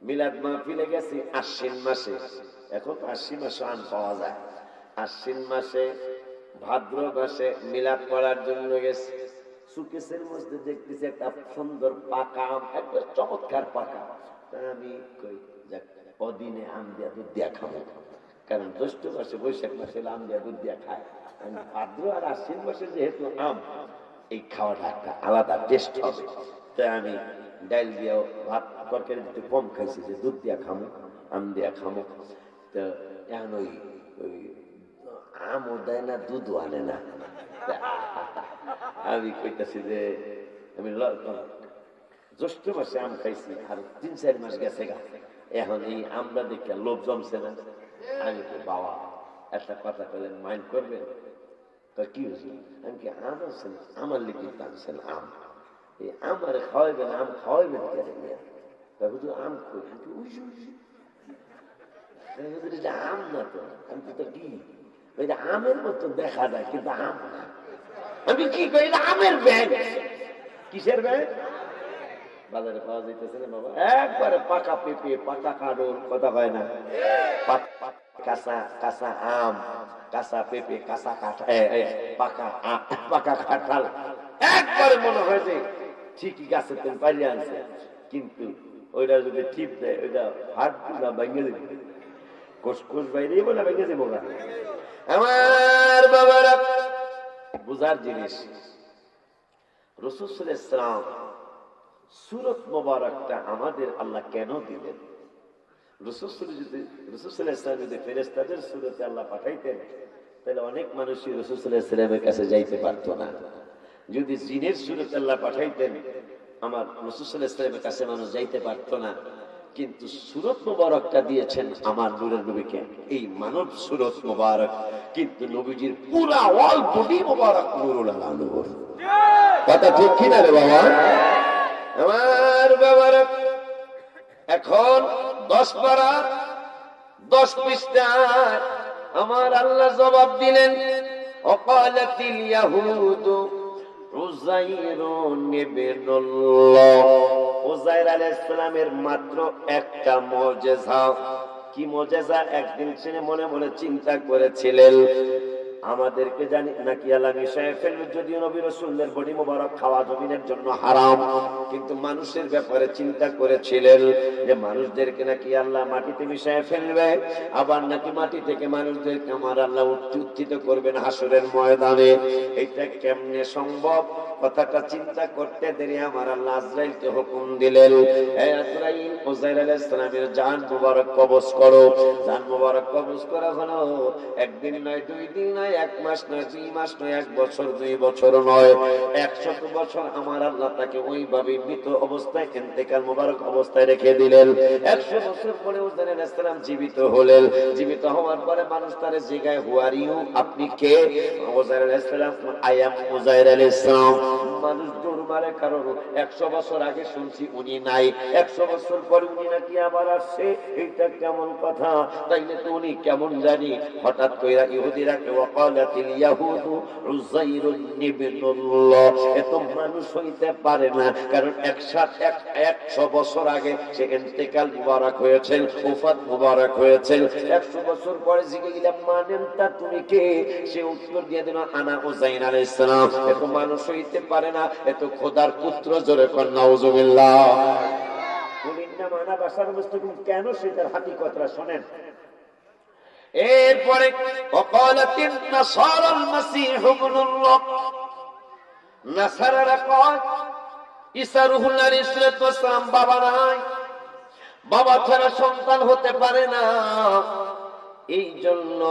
মিলাদ মাহফিলে গেছি আশ্বিন মাসে, এখন আশ্বিন মাসে আম পাওয়া যায়। আশ্বিন মাসে ভাদ্র মাসে মিলাদ পড়ার জন্য গেছি। সুকেসের মধ্যে দেখতেছি একটা সুন্দর পাকা আম, একবার চমৎকার পাকা। আমি কই যাক অদিনে আম দিয়া দুধ দিয়া খাবো, কারণ জ্যৈষ্ঠ মাসে বৈশাখ মাসে আম দিয়া দুধ দিয়া খায়। ভাদ্র আর আশ্বিন মাসে যেহেতু আম, এই খাওয়াটা একটা আলাদা টেস্ট হবে। তাই আমি ডাইল দিয়েও ভাত তরকারি একটু কম খাইছি, যে দুধ দিয়া খামো, আম দিয়া খামো। তো এখন ওই আমও দেয় না, দুধও আনে না। আমি কইতাছি যে আমি জ্যৈষ্ঠ মাসে আম খাইছি, আর 3-4 মাস গেছে গা, এখন এই আমরা দেখে লোভ জমছে না। আমি তো বাবা একটা কথা বললেন, মাইন্ড করবেন? কি হয়েছে? আমি কি আম আনছেন? আমার লিখে আনছেন আম, এই আমার খাওয়াইবেন, আম খাওয়াইবেন কেন? হুজুর আম কই? আম না তো। আমি তো কি আমের মতো দেখা যায় কিন্তু আম না। আমি কি করি? আমের ব্যাগ। কিসের ব্যাগ? বাজারে পাওয়া যাইতেছে না বাবা, একবারে পাকা পেঁপে, পাকা কাঁড়ল, কথা হয় না, কাঁচা কাঁচা আম, কাঁচা পেঁপে, কাঁচা কাঁঠাল, পাকা কাঁঠাল, একবারে মনে হয় যে ঠিকই গাছের তেল পাইলে আনছে। কিন্তু ওইটা যদি ঠিক দেয়, ওইটা হাত না ভেঙে দেবে, কোষ বাইরে বলে ভেঙে দেবো না। আমার বাবারা বুঝার জিনিস, রাসূল সাল্লাল্লাহু আলাইহি ওয়াসাল্লাম সূরত মুবারকটা আমাদের আল্লাহ কেন দিলেন? রাসূল যদি রাসূল সাল্লাল্লাহু আলাইহি ওয়াসাল্লাম যদি ফেরেশতাদের সুরতে আল্লাহ পাঠাইতেন তাহলে অনেক মানুষই রাসূল সাল্লাল্লাহু আলাইহি ওয়াসাল্লামের কাছে যাইতে পারত না। যদি জিনের সুরতে আল্লাহ পাঠাইতেন আমার রাসূল সাল্লাল্লাহু আলাইহি ওয়াসাল্লামের কাছে মানুষ যাইতে পারত না। কিন্তু সুরত মুবারকটা দিয়েছেন আমার নূরের নবীকে, এই মানব সুরত মুবারক, কিন্তু নবীজির পুরা অল বডি মুবারক নূরুল আলা নূর। কথা ঠিক কি না রে বাবা? আমার বাবার এখন 10 পারা 10 পৃষ্ঠায় আমার আল্লাহ জবাব দিলেন, ওয়াকালাতিল ইয়াহুদু উযাইরুন ইবনুল্লাহ। উযাইর আলাইহিস সালামের মাত্র একটা মুজিজা। কি মুজিজা? একদিন তিনি মনে মনে চিন্তা করেছিলেন, আমাদেরকে জানি নাকি আল্লাহ মিশায়ে ফেলবে, যদিও নবী রাসূলদের বডি মোবারক খাওয়া জমিনের জন্য হারাম, কিন্তু মানুষের ব্যাপারে চিন্তা করেছিলেন যে মানুষদেরকে নাকি আল্লাহ মাটিতে মিশায়ে ফেলবে, আবার নাকি মাটি থেকে মানুষদেরকে আমার আল্লাহ উত্থিত করবেন হাসরের ময়দানে। এটা কেমনে সম্ভব? কথাটা চিন্তা করতে দেরি আমার আল্লাহ আজরাইলকে হুকুম দিলেন, হে আজরাইল, উযাইর আলাইহিস সালামের জান মুবারক কবজ করো। জান মুবারক কবজ করা হলো। একদিন নয়, 2 দিন নয়, 1 মাস নয়, 2 মাস নয়, 1 বছর 2 বছর নয়, 100 বছর আমার আল্লাহ তাকে ওইভাবে মৃত অবস্থায় ইন্তেকাল মুবারক অবস্থায় রেখে দিলেন। 100 বছর পরে উযাইর আলাইহিস সালাম জীবিত হলেন। জীবিত হওয়ার পরে মানুষ তারে জিজ্ঞাসা, হু আর ইউ, আপনি কে? উযাইর আলাইহিস সালাম, আই এম উযাইর আলাইহিস সালাম। মানুষ দৌড় মারে, কারণ 100 বছর আগে শুনছি উনি নাই, 100 বছর পরে উনি নাকি আবার আসছে। এটা কেমন কথা? তাইলে তো উনি কেমন জানি। হঠাৎ কইরা ইহুদিরা কে ওয়াকালাতিল ইয়াহুদু উযাইরুন ইবনুল্লাহ, এত মানুষ হইতে পারে না, কারণ একসাথে 100 বছর আগে সে ইন্তেকাল মুবারক হয়েছিল, ওফাত মুবারক হয়েছিল। 100 বছর পরে জিজ্ঞেস করলাম, মানেন তা তুমি কে? সে উত্তর দিয়ে দিল, আনা উযাইর আলাইহিস সালাম। এত মানুষ হইতে পারে না, এত খোদার পুত্র। জোরে কর নাউজুবিল্লাহ। কুলিন্না মানা বাশার মুসলিম, কেন সেটার হাকিকতটা শুনেন। এরপরে ওয়াকালাতিন নাসারাল মাসীহ ইবনুল্লাহ, নাসারারা কয় ঈসা রূহুল আলাইহিস সালাম বাবা নাই, বাবা ছাড়া সন্তান হতে পারে না। এই জন্য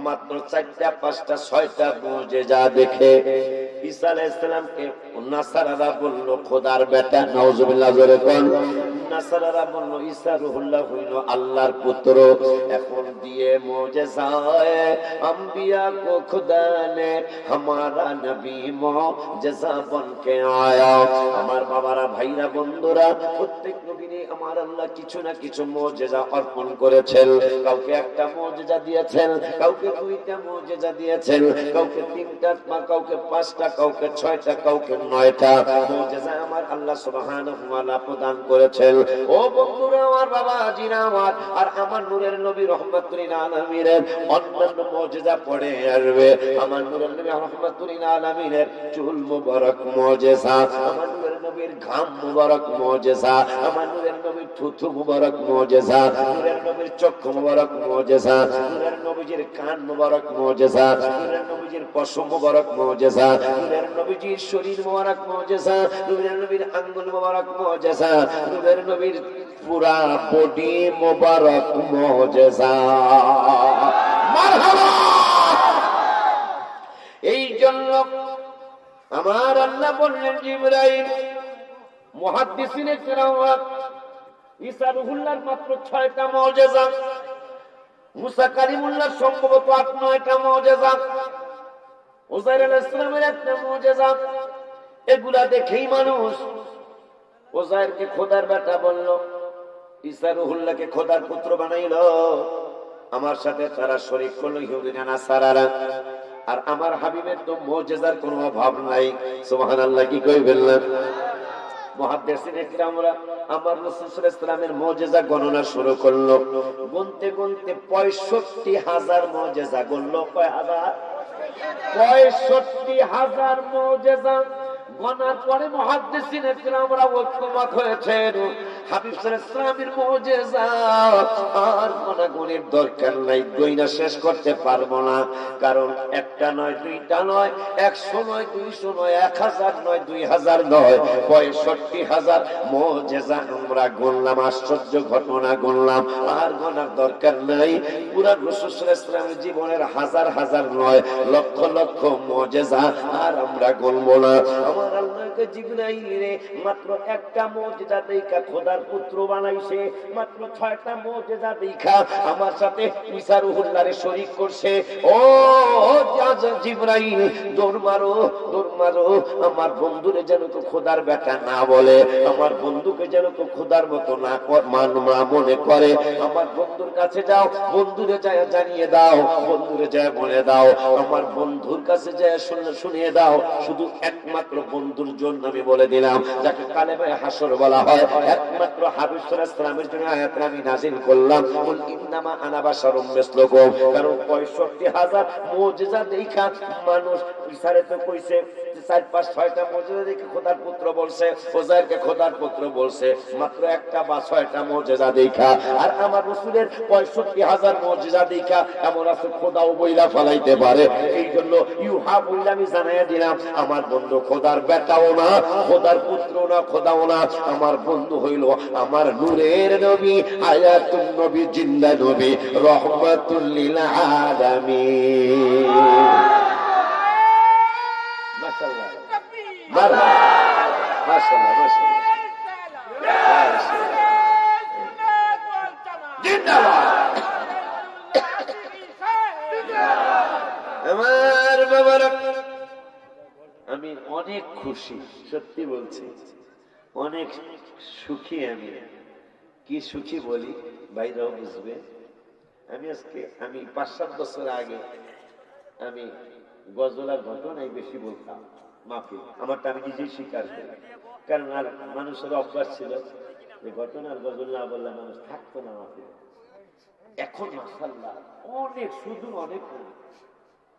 মাত্র 4টা 5টা 6টা মুজিজা দেখে ঈসা আলাইহিস সালামকে নাসারারা বলল খোদার বেটা। নাউজুবিল্লাহ। জোরে কোন। নাসারারা বলল ঈসা রূহুল্লাহ হইল আল্লাহর পুত্র। এখন দিয়ে মুজিজায়ে अंबिया को खुदा ने हमारा नबी मुजिजा बनके आया। আমার বাবারা, ভাইরা, বন্ধুরা, প্রত্যেক নবীরে আমার আল্লাহ কিছু না কিছু মুজিজা অর্পণ করেছেন। কাউকে একটা মুজিজা দিয়েছেন, কাউকে 2টা মুজিজা দিয়েছেন, কাউকে 3টা, কাউকে 5টা, কাউকে 6টা, কাউকে 9টা মুজিজা আমার আল্লাহ সুবহানাহু ওয়া তাআলা প্রদান করেছেন। ও বন্ধুরা আমার, বাবাজিরা আমার, আর আমার নূরের নবী রাহমাতুল লিল আলামিনের অন্যান্য মুজিজা পড়ে আসবে। আমার নূরের নবী রাহমাতুল লিল আলামিনের চুল মুবারক মুজিজা, আমার নূরের নবীর ঘাম মুবারক মুজিজা, আমার নূরের নবীর থুথু মুবারক মুজিজা, নূরের নবীর চক্ষু মুবারক মুজিজা, নূরের নবীজির কান মুবারক মুজিজা, নূরের নবীজির পশম মুবারক মুজিজা, নূরের নবীজির শরীর মুবারক মুজিজা, নূরের নবীর আঙ্গুল মুবারক মুজিজা, নূরের নবীর পুরা বডি মুবারক মুজিজা। মারহাবা। এই জন্য আমার আল্লাহ বললেন, জিবরাইল, মুহাদ্দিসিনে কেরাম ঈসা রূহুল্লাহর মাত্র 6টা মুজিজা, মুসা কালিমুল্লাহ সম্ভবত 8-9টা মুজিজা, উযাইর আলাইহিস সালামের একটা মুজিজা। এগুলা দেখেই মানুষ উযাইরকে খোদার বেটা বলল, ঈসা রূহুল্লাহকে খোদার পুত্র বানাইলো। আমার সাথে তারা শরীক করলো ইহুদিরা নাসারারা। আর আমার হাবিবের তো মুজিজার কোনো অভাব নাই। সুবহানাল্লাহ। কি কই বললেন মুহাদ্দিসিনে কিরামরা আমার রাসূল সাল্লাল্লাহু আলাইহি ওয়াসাল্লামের মুজিজা গণনা শুরু করলো। গুনতে গুনতে 65,000 মুজিজা গুনলো। কয় হাজার? 65,000 মুজিজা গনার পরে মুহাদ্দিসিনে কিরামরা ঐক্যমত হয়েছেন হাবিব সাল্লাল্লাহু আলাইহি ওয়াসাল্লামের মুজিজা আর গনাগুনির দরকার নাই, গইনা শেষ করতে পারবো না। কারণ একটা নয়, দুইটা নয়, 100 নয়, 200 নয়, 1000 নয়, 2000 নয়, 65,000 মুজিজা আমরা গুনলাম, আশ্চর্য ঘটনা গুনলাম। আর গোনার দরকার নাই। পুরা রাসূল সাল্লাল্লাহু আলাইহি ওয়াসাল্লামের জীবনের হাজার হাজার নয়, লক্ষ লক্ষ মুজিজা আর আমরা গুনবো না। আমার আল্লাহকে জিবরাইল রে মাত্র একটা মুজিজা দেখা খোদার পুত্র বানাইছে, মাত্র 6টা মুজিজা দেখা আমার সাথে ঈসা রূহুল্লাহরে শরীক করছে। ও জিবরাইল, দৌড় মারো, দৌড় মারো, আমার বন্ধুরে যেন তো খোদার বেটা না বলে, আমার বন্ধুকে যেন তো খোদার মতো না মনে করে। আমার বন্ধুর কাছে যাও, বন্ধুরে যায় জানিয়ে দাও, বন্ধুরে যায় বলে দাও, আমার বন্ধুর কাছে যায় শুনিয়ে দাও। শুধু একমাত্র বন্ধুর জন্য আমি বলে দিলাম, যাকে কালেমায়ে হাসর বলা হয়, একমাত্র হাবিব সাল্লাল্লাহু আলাইহি ওয়াসাল্লামের জন্য আয়াতটা আমি নাযিল করলাম, কুল ইন্নামা আনা বাশারুম মিসলুকুম। কারণ 65,000 মুজিজা দেখা মানুষ ইশারে তো কইছে 4-5-6টা মুজিজা দেখে খোদার পুত্র বলছে, ওজাইরকে খোদার পুত্র বলছে, মাত্র একটা বা 6টা মুজিজা দেখা। আর আমার রাসূলের 65,000 মুজিজা দেখা এমন আছে খোদাও বইলা ফলাইতে পারে। এই জন্য ইউহা বইলা আমি জানাইয়া দিলাম, আমার বন্ধু খোদার বেটাও না, খোদার পুত্র না, খোদাও না, আমার বন্ধু হইল আমার নূরের নবী, আয়াতুন নবী, জিন্দা নবী, রহমাতুল লিল আলামিন। মাশাআল্লাহ, মারহাবা, মাশাআল্লাহ, মাশাআল্লাহ, জিন্দাবাদ। আমার বাবারা, আমি অনেক খুশি, সত্যি বলছি, অনেক সুখী। আমি কি সুখী বলি ভাইরাও বুঝবে। আমি 5-7 বছর আগে আমি গজলার ঘটনাই বেশি বলতাম মাহফিল, আমারটা আমি নিজেই স্বীকার করি। কারণ আর মানুষের অভ্যাস ছিল যে ঘটনার গজল না বললে মানুষ থাকতো না মাহফিল। এখন মাশাআল্লাহ অনেক, শুধু অনেক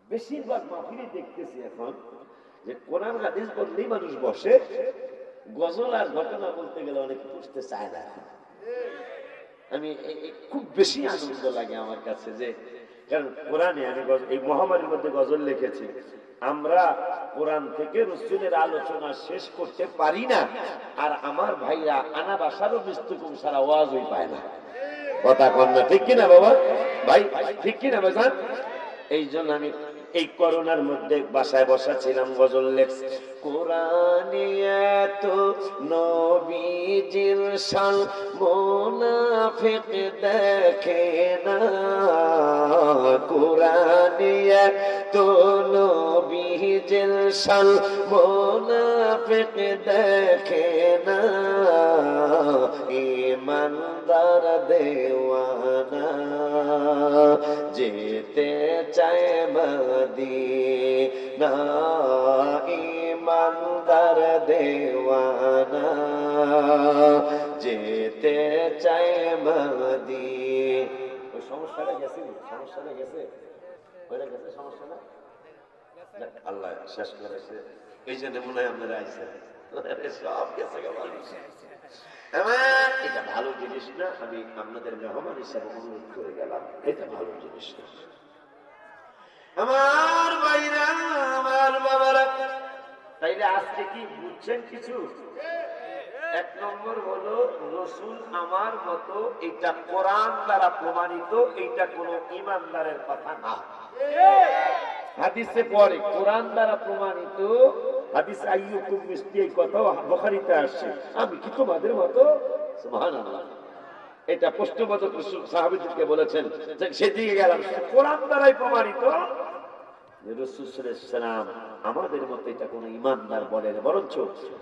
বেশিরভাগ মাহফিলে দেখতেছি এখন যে কোরআন হাদিস বললেই মানুষ বসে, গজল আর ঘটনা বলতে গেলে অনেক বুঝতে চায় না। আমি খুব বেশি আনন্দ লাগে আমার কাছে, যে কারণ কোরআনে আমি এই মহামারীর মধ্যে গজল লিখেছি, আমরা কোরআন থেকে রাসূলের আলোচনা শেষ করতে পারি না, আর আমার ভাইরা আনা বাসারও মিস্তুকুম সারা ওয়াজই পায় না। কথা কন না, ঠিক কিনা বাবা ভাই, ঠিক কিনা ভাইজান? এই জন্য আমি এই করোনার মধ্যে বাসায় বসা ছিলাম, গজল লেখছি। কোরআনে এত নবীজির শান মুনাফিক দেখে না, কোরআনে এত নবীজির শান মুনাফিক দেখে না, ইমানদার দেওয়ানা যেতে চায় মদিনা, ইমানদার দেওয়ানা যেতে চায় মদিনা। ওই সমস্যাটা গেছে, সমস্যাটা গেছে, ওইটা গেছে সমস্যাটা, আল্লাহ শেষ করেছে। এই জন্য মনে হয় আপনারা আইসেন, সব গেছে। এটা ভালো জিনিস না, আমি আপনাদের মেহমান হিসাবে অনুরোধ করে গেলাম, এটা ভালো জিনিস না। আমার ভাইরা, আমার বাবারা, তাইলে আজকে কি বুঝছেন কিছু? 1 নম্বর হলো রাসূল আমার মতো, এটা কোরআন দ্বারা প্রমাণিত, এইটা কোন ঈমানদারের কথা না। হাদিসে পড়ে কোরআন দ্বারা প্রমাণিত, হাদিস আইয়ুকুম মিসলি, এই কথা বুখারীতে আসছে। আমি কি তোমাদের মতো? সুবহানাল্লাহ। এটা প্রশ্নবোধক রাসূল সাহাবীদেরকে বলেছেন, সেদিকে গেলাম, কোরআন দ্বারাই প্রমাণিত। রাসূল সাল্লাল্লাহু আলাইহি ওয়াসাল্লাম আমাদের মতো এটা কোন ঈমানদার বলেন, বরঞ্চ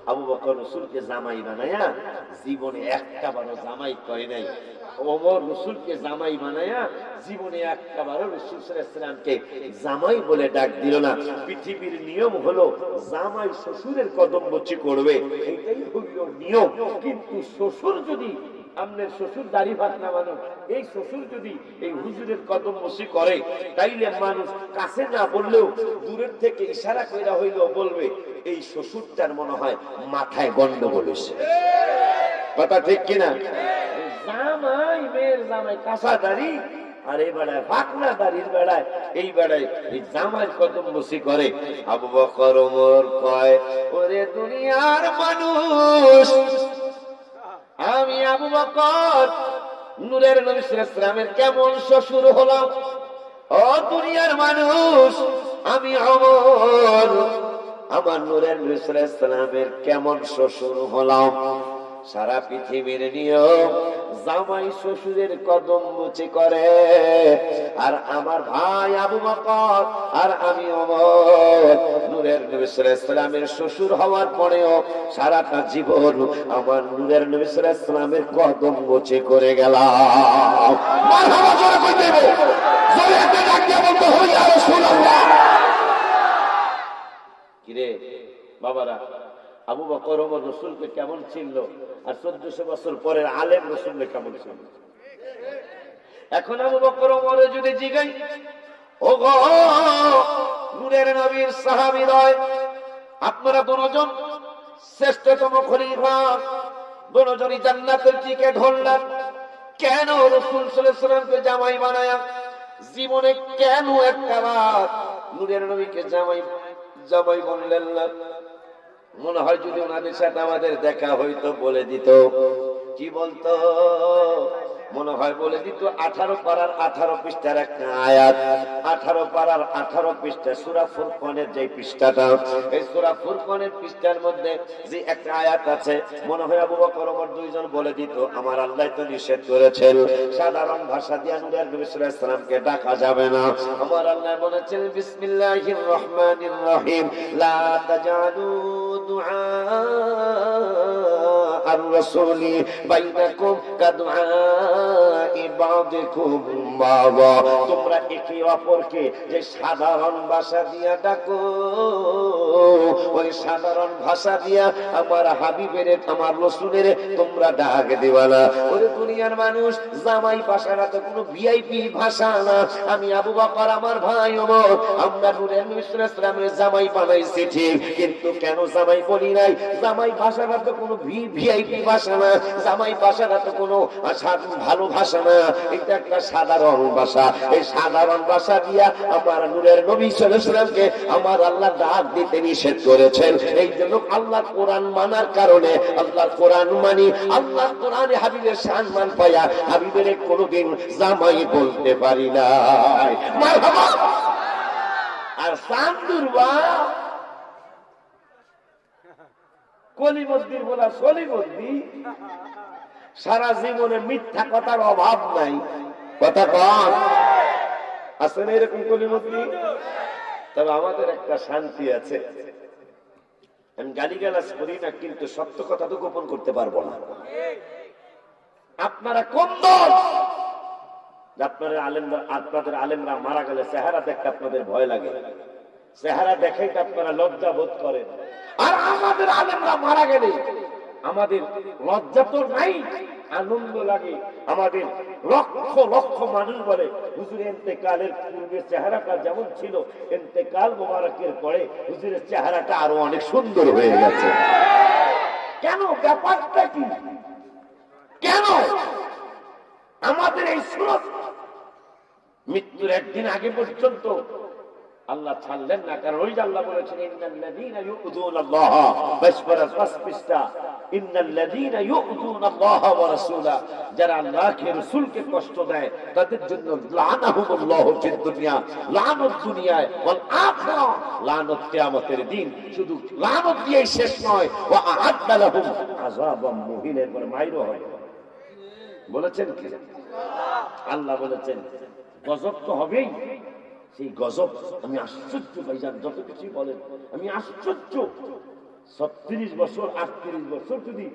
আবু বকর রাসূলকে জামাই বানায়া জীবনে একটাবারও জামাই করে নাই, ওমর রাসূলকে জামাই বানায়া জীবনে একটাবারও রাসূল সাল্লাল্লাহু আলাইহি ওয়াসাল্লামকে জামাই বলে ডাক দিল না। পৃথিবীর নিয়ম হলো জামাই শ্বশুরের কদম বচি করবে, এটাই হলো নিয়ম। কিন্তু শ্বশুর যদি আপনার শ্বশুর দাড়ি ভাত না মানুষ, এই শ্বশুর যদি এই হুজুরের কদম বসি করে, তাইলে মানুষ কাছে না বললেও দূরের থেকে ইশারা কইরা হইলেও বলবে এই শ্বশুরটার মনে হয় মাথায় গন্ডগোল হয়েছে। কথা ঠিক কিনা? জামাই, মেয়ের জামাই কাঁচা দাড়ি, আর এই বেড়ায় পাকনা দাড়ির বেড়ায়, এই বেড়ায় এই জামাইয়ের কদম বসি করে। আবু বকর ওমর কয়, ওরে দুনিয়ার মানুষ, আমি আবু বকর নূরের নবী সাল্লাল্লাহু আলাইহি ওয়াসাল্লামের কেমন শ্বশুর হলাম। ও দুনিয়ার মানুষ, আমি ওমর আমার নূরের নবী সাল্লাল্লাহু আলাইহি ওয়াসাল্লামের কেমন শ্বশুর হলাম। সারা পৃথিবীর নিয়ম, জামাই শ্বশুরের কদম মুচি করে, আর আমার ভাই আবু বকর আর আমি ওমর নূরের নবী সাল্লাল্লাহু আলাইহি ওয়াসাল্লামের শ্বশুর হওয়ার পরেও সারাটা জীবন আমার নূরের নবী সাল্লাল্লাহু আলাইহি ওয়াসাল্লামের কদম মুচি করে গেলাম। মারহাবা জোরে কই দেব, জোরে একটা ডাক দিয়ে বলতে হয় ইয়া রাসূলুল্লাহ। কি রে বাবারা, আবু বকর ওমর রাসূলকে কেমন চিনল, আর 1400 বছর পরের আলেম রাসূলকে কেমন চিনল। এখন আবু বকর ওমরে যদি জিগাই, ও গো নূরের নবীর সাহাবীরা, আপনারা দুজন শ্রেষ্ঠতম খলিফা, দুজনই জান্নাতের দিকে ঢললেন, কেন রাসূল সাল্লাল্লাহু আলাইহি ওয়াসাল্লামকে জামাই বানায়া জীবনে কেন একবার নূরের নবীকে জামাই বললেন না? মনে হয় যদি ওনাদের সাথে আমাদের দেখা হইতো বলে দিত। কি বলতো? মনে হয় বলে দিত 18 পারার 18 পৃষ্ঠার একটা আয়াত, 18 পারার 18 পৃষ্ঠা সূরা ফুরকানের যে পৃষ্ঠাটা, এই সূরা ফুরকানের পৃষ্ঠার মধ্যে যে একটা আয়াত আছে, মনে হয় আবু বকর ওমর দুইজন বলে দিত, আমার আল্লাহ তো নিষেধ করেছেন সাধারণ ভাষা দিয়ে নূরের নবী সাল্লাল্লাহু আলাইহি ওয়াসাল্লামকে ডাকা যাবে না। আমার আল্লাহ বলেছেন বিসমিল্লাহির রহমানির রহিম, লা তাজালু দুআ আর রাসূলি বাইনাকুম কাদুআ ইবাদিকুম বাবা। তোমরা একে অপরকে যে সাধারণ ভাষা দিয়া ডাকো, ওই সাধারণ ভাষা দিয়া আমার হাবিবের, আমার রাসূলের তোমরা ডাক দিবা না। ওরে দুনিয়ার মানুষ, জামাই ভাষাটা তো কোনো ভিআইপি ভাষা না। আমি আবু বকর, আমার ভাই ওমর, আমরা নূরের নবী সাল্লাল্লাহু আলাইহি ওয়াসাল্লামের জামাই বানাইছি ঠিক, কিন্তু কেন জামাই বলি নাই? জামাই ভাষাটা তো কোনো ভিআইপি ভাষা না, জামাই ভাষাটা তো কোনো ভালো ভাষা না, এটা একটা সাধারণ ভাষা। এই সাধারণ ভাষা দিয়া আমার নূরের নবী সাল্লাল্লাহু আলাইহি ওয়াসাল্লামকে আমার আল্লাহ ডাক দিতে নিষেধ করেছেন। এই জন্য আল্লাহ কোরআন মানার কারণে, আল্লাহ কোরআন মানি, আল্লাহ কোরআনে হাবিবের সম্মান পায়া হাবিবের কোনোদিন জামাই বলতে পারি নাই। মারহাবা। আর সান্দুরবা কলিমদ্দির বলা সলিমদ্দি, সারা জীবনে মিথ্যা কথার অভাব নাই। কথা কম আছে না এরকম কলিমদ্দি? তবে আমাদের একটা শান্তি আছে, আমি গালিগালাজ করি না, কিন্তু সত্য কথা তো গোপন করতে পারবো না। আপনারা কোন দল? আপনাদের আলেমরা মারা গেলে চেহারা দেখতে আপনাদের ভয় লাগে, চেহারা দেখাইতে আপনারা লজ্জা বোধ করেন। আর আমাদের আলেমরা মারা গেলে আমাদের লজ্জা তো নাই, আনন্দ লাগে। আমাদের লক্ষ লক্ষ মানুষ বলে হুজুর ইন্তেকালের পূর্বে চেহারাটা যেমন ছিল, ইন্তেকাল মোবারকের পরে হুজুরের চেহারাটা আরো অনেক সুন্দর হয়ে গেছে। কেন? ব্যাপারটা কি? কেন আমাদের এই সুরত মৃত্যুর একদিন আগে পর্যন্ত আল্লাহ ছাড়লেন না? কারণ ওই যে আল্লাহ বলেছেন ইন্নাল্লাযীনা ইউযুনাল্লাহ ফাসবিস্তা, ইন্নাল্লাযীনা ইউযুনাল্লাহ ওয়া রাসূলা, যারা আল্লাহকে রাসূলকে কষ্ট দেয় তাদের জন্য লানাহুমুল্লাহু ফিদ দুনিয়া, লানত দুনিয়ায়, ওয়াল আখিরা, লানত কিয়ামতের দিন। শুধু লানত দিয়েই শেষ নয়, ওয়া আ'আদ্দা লাহুম আযাবাম মুহিনের, পর মাইরও হয়। বলেছেন কি আল্লাহ? বলেছেন গজব তো হবেই। সেই গজব আমি আশ্চর্য ভাইজান, যত কিছুই বলেন আমি আশ্চর্য। 36 বছর 38 বছর যদি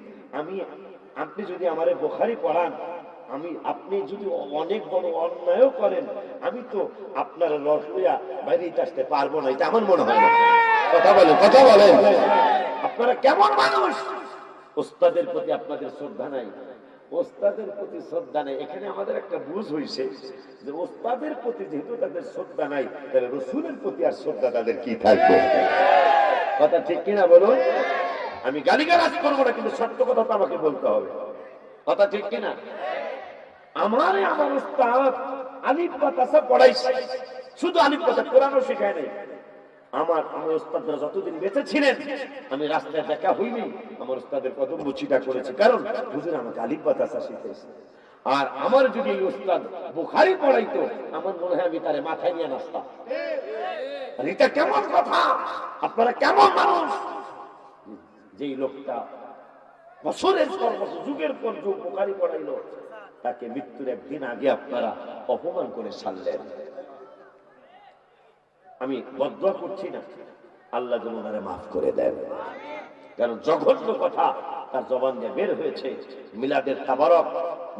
আপনি যদি আমারে বুখারী পড়ান, আপনি যদি অনেক বড় অন্যায় করেন, আমি তো আপনার রস লইয়া বাইরে আসতে পারবো না, এটা আমার মনে হয় না। কথা বলেন, কথা বলেন। আপনারা কেমন মানুষ? উস্তাদের প্রতি আপনাদের শ্রদ্ধা নাই, ওস্তাদের প্রতি শ্রদ্ধা নেই। এখানে আমাদের একটা বুঝ হয়েছে যে ওস্তাদের প্রতি যেহেতু তাদের শ্রদ্ধা নাই, তাহলে রসুলের প্রতি আর শ্রদ্ধা তাদের কি থাকবে? কথা ঠিক কিনা বলুন? আমি গালিগালাজ করবো না, কিন্তু সত্য কথা তো আমাকে বলতে হবে। কথা ঠিক কিনা? আমার উস্তাদ আলিফ বা তাসা পড়াইছে, শুধু আলিফ কথা, কোরআনও শেখায় নাই। আমার উস্তাদরা যতদিন বেঁচে ছিলেন, আমি রাস্তায় দেখা হইনি, আমার উস্তাদের কদম মুচিটা করেছি, কারণ হুজুর আমাকে আলিফ বা তাসা শিখাইছে। আর আমার যদি এই উস্তাদ বুখারী পড়াইতো, আমার মনে হয় আমি তারে মাথায় নিয়ে নাচতাম। আর এটা কেমন কথা? আপনারা কেমন মানুষ? যেই লোকটা বছরের পর বছর, যুগের পর যুগ বুখারী পড়াইলো, তাকে মৃত্যুর একদিন আগে আপনারা অপমান করে ছাড়লেন। আমি বদদোয়া করছি না, আল্লাহ যেন ওনারে মাফ করে দেন, কারণ জঘন্য কথা তার জবান দিয়ে বের হয়েছে। মিলাদের তাবারক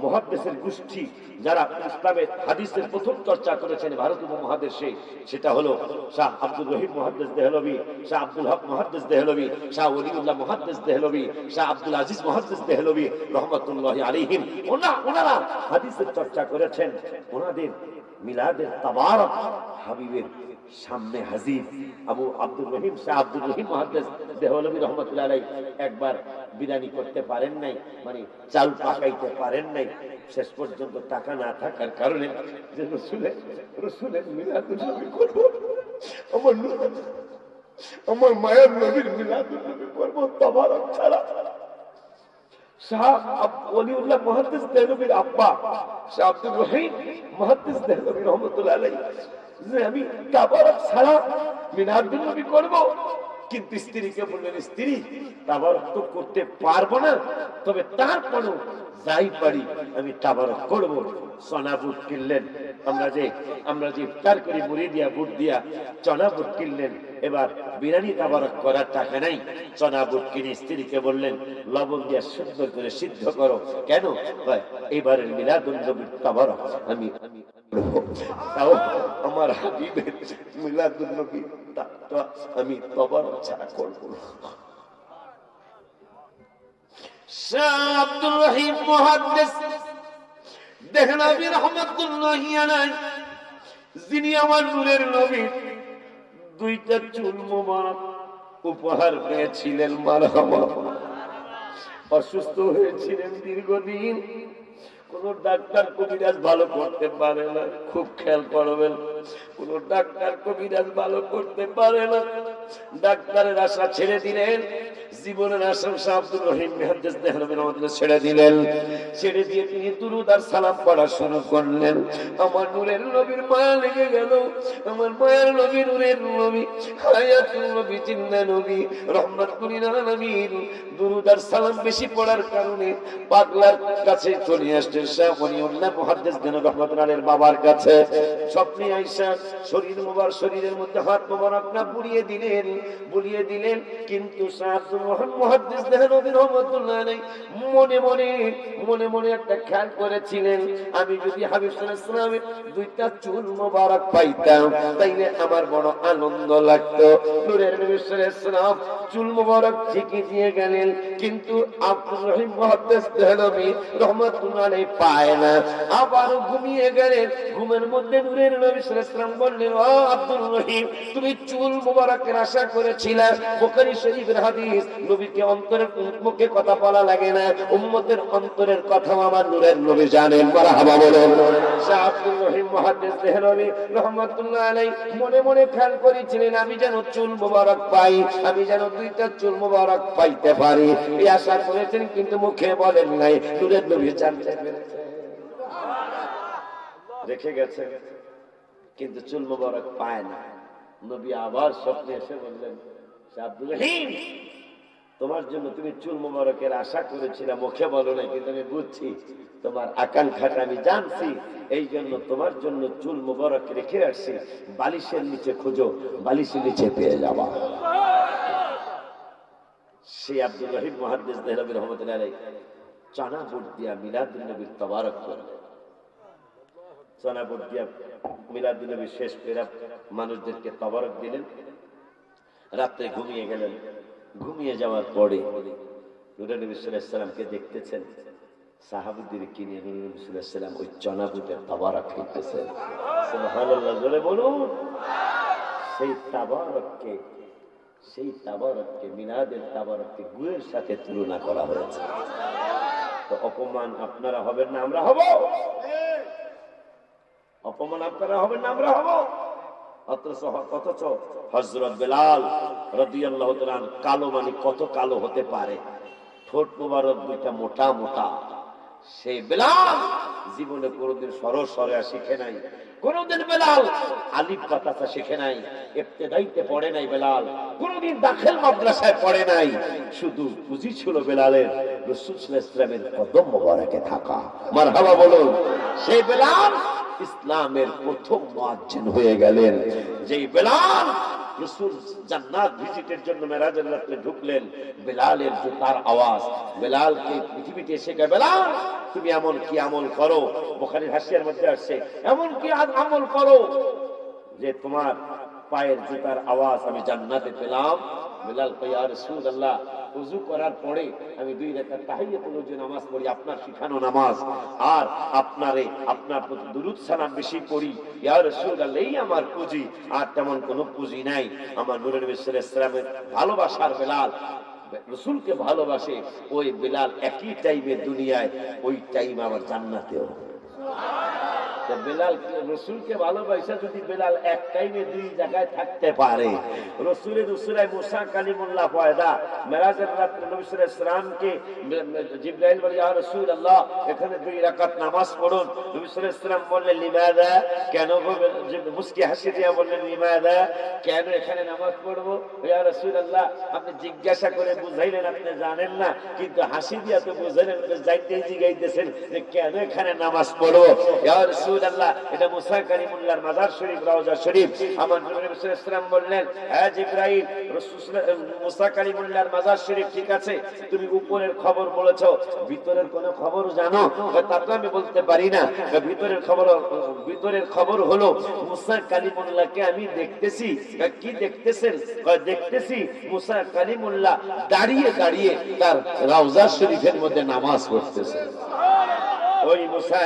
মুহাদ্দিসের গোষ্ঠী যারা ইসলামের হাদিসের প্রথম চর্চা করেছেন ভারতীয় উপমহাদেশে, সেটা হলো শাহ আব্দুর রহিম মুহাদ্দিস দেহলভী, শাহ আব্দুল হক মুহাদ্দিস দেহলভী, শাহ ওলিউল্লাহ মুহাদ্দিস দেহলভী, শাহ আব্দুল আজিজ মুহাদ্দিস দেহলভী রহমাতুল্লাহি আলাইহিম। ওনারা হাদিসের চর্চা করেছেন। ওনাদের মিলাদের তাবারক হাবিবের সামনে হাজির আবু আব্দুর রহিম, শাহ আব্দুর রহিম মুহাদ্দিস দেহলভী রহমাতুল্লাহি আলাইহি একবার বিরানি করতে পারেন নাই, মানে চাল পাকাইতে পারেন নাই। শেষ পর্যন্ত টাকা না থাকার কারণে যে রসুলের মিলাদুন নবী করব, আমার মায়ের নবীর মিলাদুন নবী করব, তাবারক ছাড়া শাহ ওলিউল্লাহ মুহাদ্দিস দেহলভীর আব্বা শাহ আব্দুর রহিম মুহাদ্দিস দেহলভী রহমাতুল্লাহি আলাইহি যে আমি তাবারক ছাড়া মিলাদুন নবী করব। কিন্তু স্ত্রীকে বললেন, স্ত্রী তাবারক তো করতে পারবো না, তবে তারপরও যাই পারি আমি তাবারক করব। চনা বুট কিনলেন, আমরা যে ইফতার করি মুড়ি দিয়া বুট দিয়া, চনা বুট কিনলেন। এবার বিরিয়ানি তাবারক করার টাকা নাই, চনা বুট কিনে স্ত্রীকে বললেন লবণ দিয়া সুন্দর করে সিদ্ধ করো। কেন? এবারের মিলাদুন নবীর তাবারক আমি তাও আমার হাবিবের মিলাদুন নবী আমি তাবারক ছাড়া করব না। শাহ আব্দুর রহিম মুহাদ্দিস দেহলভী রাহমাতুল্লাহি আলাইহি, যিনি আমার নূরের নবী দুইটা চুল মোবারক উপহার পেয়েছিলেন, মারহাবা। অসুস্থ হয়েছিলেন দীর্ঘদিন, কোন ডাক্তার কবিরাজ ভালো করতে পারে না, খুব খেয়াল করবেন, কোন ডাক্তার কবিরাজ ভালো করতে পারে না। ডাক্তারের আশা ছেড়ে দিলেন, জীবনের আশা শাহ আব্দুর রহিম মুহাদ্দিস দেহলভী রহমাতুল্লাহ ছেড়ে দিলেন। ছেড়ে দিয়ে তিনি দুরূদ আর সালাম পড়া শুরু করলেন। আমার নূরের নবীর মায়া লেগে গেল। আমার মায়ের নবী, নূরের নবী, হায়াতুল নবী, জিন্দা নবী, রহমাতুল আলামিন দুরূদ আর সালাম বেশি পড়ার কারণে পাগলার কাছে চলে আসছেন শাহ ওলিউল্লাহ মুহাদ্দিস দেহলভী রহমাতুল্লাহ আলাইহির বাবার কাছে। স্বপ্নে আয়েশা শরীরের মধ্যে হাত মোবারক না বুলিয়ে দিলেন, কিন্তু শাহ আব্দুল মুহাদ্দিস দেহলভী রহমাতুল্লাহ আলাইহি মনে মনে একটা খেয়াল করেছিলেন, আমি যদি হাবিব সাল্লাল্লাহু আলাইহি ওয়াসাল্লামের দুইটা চুল মোবারক পাইতাম তাইলে আমার বড় আনন্দ লাগতো। নূরের নবী সাল্লাল্লাহু আলাইহি ওয়াসাল্লাম চুল মোবারক ঠিকই দিয়ে গেলেন, কিন্তু আব্দুর রহিম মুহাদ্দিস দেহলভী রহমাতুল্লাহ আলাইহি পায় না। আবার ঘুমিয়ে গেলেন। ঘুমের মধ্যে নূরের নবী সাল্লাল্লাহু আলাইহি ওয়াসাল্লাম বললেন, ও আব্দুর রহিম, তুমি চুল মোবারকের আশা করেছিলে। বুখারী শরীফের হাদিস, নবীকে অন্তরের মুখে কথা বলা লাগে না, উম্মতের অন্তরের কথা আমার নূরের নবী জানেন। মারহাবা বলেন। শাহ আব্দুর রহিম মুহাদ্দিস দেহলভী রহমাতুল্লাহ আলাইহি মনে মনে খেয়াল করেছিলেন, আমি যেন চুল মোবারক পাই, আমি যেন দুইটা চুল মোবারক পাইতে পারি, এই আশা করেছেন, কিন্তু মুখে বলেন নাই। নূরের নবী জানতে পেরেছেন, রেখে গেছে, কিন্তু চুল মোবারক পায় না। নবী আবার স্বপ্নে এসে বললেন, শাহ আব্দুর রহিম, তোমার জন্য তুমি চুল মোবারকের আশা করেছিলে, মুখে বলো না, কিন্তু আমি বুঝছি তোমার আকাঙ্ক্ষাটা আমি জানছি, এই জন্য তোমার জন্য চুল মোবারক রেখে আসছি, বালিশের নিচে খোঁজো, বালিশের নিচে পেয়ে যাবা। সেই আব্দুর রহিম মুহাদ্দিস দেহলভী রহমাতুল্লাহ আলাইহি চানা বুট দিয়া মিলাদুন নবীর তাবারক করলেন। চানা বুট দিয়া মিলাদুন নবী শেষ করে মানুষদেরকে তাবারক দিলেন। রাত্রে ঘুমিয়ে গেলেন। ঘুমিয়ে যাওয়ার পরে নূরের নবী সাল্লাল্লাহু আলাইহি ওয়াসাল্লামকে দেখতেছেন, সাহাবীদের কিনে নবী সাল্লাল্লাহু আলাইহি ওয়াসাল্লাম ওই জনাবুটের তাবারক খাইতেছেন। সুবহানাল্লাহ, জোরে বলুন। সেই তাবারককে মিলাদের তাবারককে গুয়ের সাথে তুলনা করা হয়েছে। তো অপমান আপনারা হবেন না, আমরা হব। অপমান আপনারা হবেন না, আমরা হব। অথচ হযরত বেলাল রাদিয়াল্লাহু তাআলা কালো মানে কত কালো হতে পারে, ঠোঁট মোবারক দুইটা মোটা মোটা। সেই বেলাল জীবনে কোনোদিন সরসরিয়া শিখে নাই, কোনোদিন বেলাল আলিফ বাতাসা শিখে নাই, ইবতেদাইতে পড়ে নাই, বেলাল কোনোদিন দাখিল মাদ্রাসায় পড়ে নাই। শুধু পুঁজি ছিল বেলালের রাসূল সাল্লাল্লাহু আলাইহি ওয়াসাল্লামের কদম মোবারকে থাকা। মারহাবা বলুন। সেই বেলাল ইসলামের প্রথম মুয়াজ্জিন হয়ে গেলেন। যেই বেলাল রাসূল জান্নাত ভিজিটের জন্য মেরাজের রাতে ঢুকলেন, বেলালের জুতার আওয়াজ বেলালকে পৃথিবীতে এসে গে, বেলাল তুমি এমন কি আমল করো, বুখারীর হাসিয়ার মধ্যে আসছে, এমন কি আমল করো যে তোমার পায়ের জুতার আওয়াজ আমি জান্নাতে পেলাম। বেলাল কয়, ইয়া রাসূলুল্লাহ, ওযু করার পরে আমি 2 রাকাত তাহিয়াতুল ওযু নামাজ পড়ি, আপনার শিখানো নামাজ, আর আপনার প্রতি দুরূদ সালাম বেশি পড়ি। ইয়া রাসূলুল্লাহ, এই আমার পুঁজি, আর তেমন কোনো পুঁজি নাই। আমার নূরের নবী সাল্লাল্লাহু আলাইহি ওয়াসাল্লামের ভালোবাসার বেলাল রাসূলকে ভালোবাসে, ওই বেলাল একই টাইমে দুনিয়ায়, ওই টাইম আবার জান্নাতেও। বেলাল রসুলকে ভালোবাসা যদি বেলাল এক টাইমে 2 জায়গায় থাকতে পারে, রসুলের উসরায় মুসা কালিমুল্লাহ পয়দা মেরাজের রাতে নবী সাল্লাল্লাহু আলাইহি ওয়াসাল্লামকে জিবরাইল বলে, ইয়া রাসূলুল্লাহ, এখানে 2 রাকাত নামাজ পড়ুন। নবী সাল্লাল্লাহু আলাইহি ওয়াসাল্লাম বললেন, লিমাযা, কেন? মুস্কি হাসি দিয়া বললেন, লিমাযা, কেন এখানে নামাজ পড়বো? ইয়া রাসূলুল্লাহ, আপনি জিজ্ঞাসা করে বুঝাইলেন আপনি জানেন না, কিন্তু হাসি দিয়া তো বুঝাইলেন, যাইতেই জিগাইতেছেন যে কেন এখানে নামাজ পড়বো। ইয়া রাসূলুল্লাহ, এটা মুসা কালিমুল্লাহর মাজার শরীফ, রওজা শরীফ। আমার নবী সাল্লাল্লাহু আলাইহি ওয়াসাল্লাম বললেন, হ্যাঁ জিবরাইল, মুসা কালিমুল্লাহর মাজার শরীফ ঠিক আছে, তুমি উপরের খবর বলেছো, ভিতরের কোন খবর জানো? তা তো আমি বলতে পারি না। ভিতরের খবর হলো মুসা কালিমুল্লাহকে আমি দেখতেছি। কি দেখতেছেন? দেখতেছি মুসা কালিমুল্লাহ দাঁড়িয়ে দাঁড়িয়ে তার রওজা শরীফের মধ্যে নামাজ পড়তেছে। ওই মুসা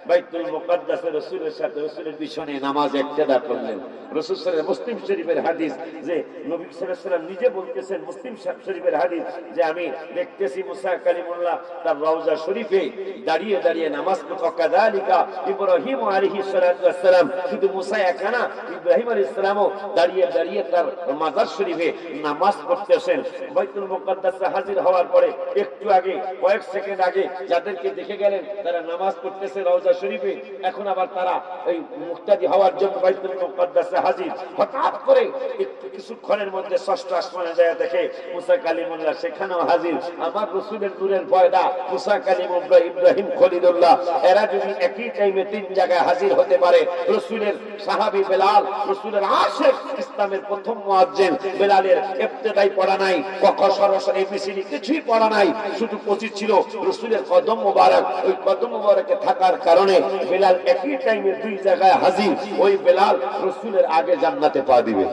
বাইতুল মুকাদ্দাসে রাসূলের সাথে রাসূলের পিছনে নামাজ ইক্তেদা করলেন। রাসূল সাল্লাল্লাহু মুসলিম শরীফের হাদিস, যে নবী সাল্লাল্লাহু আলাইহি ওয়াসাল্লাম নিজে বলতেছেন, মুসলিম শরীফের হাদিস, যে আমি দেখতেছি মুসা কালিমুল্লাহ তার রওজা শরীফে দাঁড়িয়ে দাঁড়িয়ে নামাজ পড়ছে। কাযালিকা ইব্রাহিম আলাইহিস সালাতু ওয়াস সালাম, শুধু মুসা একা না, ইব্রাহিম আলাইহিস সালামও দাঁড়িয়ে দাঁড়িয়ে তার মাজার শরীফে নামাজ পড়তেছেন। বাইতুল মুকাদ্দাসে হাজির হওয়ার পরে একটু আগে, কয়েক সেকেন্ড আগে যাদেরকে দেখে গেলেন তারা নামাজ পড়তেছে রওজা শরীফে, এখন আবার তারা এই মুক্তাদি হওয়ার জন্য বাইতুল মুকাদ্দাসে হাজির। হঠাৎ করে একটু কিছুক্ষণের মধ্যে ষষ্ঠ আসমানে যায় দেখে মুসা কালিমুল্লাহ সেখানেও হাজির। আমার রাসূলের নূরের পয়দা মুসা কালিমুল্লাহ, ইব্রাহিম খলিলুল্লাহ, এরা যদি একই টাইমে 3 জায়গায় হাজির হতে পারে, রাসূলের সাহাবী বেলাল, রাসূলের আশিক, ইসলামের প্রথম মুয়াজ্জিন বেলালের ইবতিদাই পড়া নাই, ক সরাসরি এবিসিডি কিছুই পড়া নাই, শুধু পৌঁছে ছিল রাসূলের কদম মোবারক। ওই কদম মোবারকে থাকার কারণে বেলাল একই টাইমে 2 জায়গায় হাজির। ওই বেলাল রাসূলের আগে জান্নাতে পা দিবে।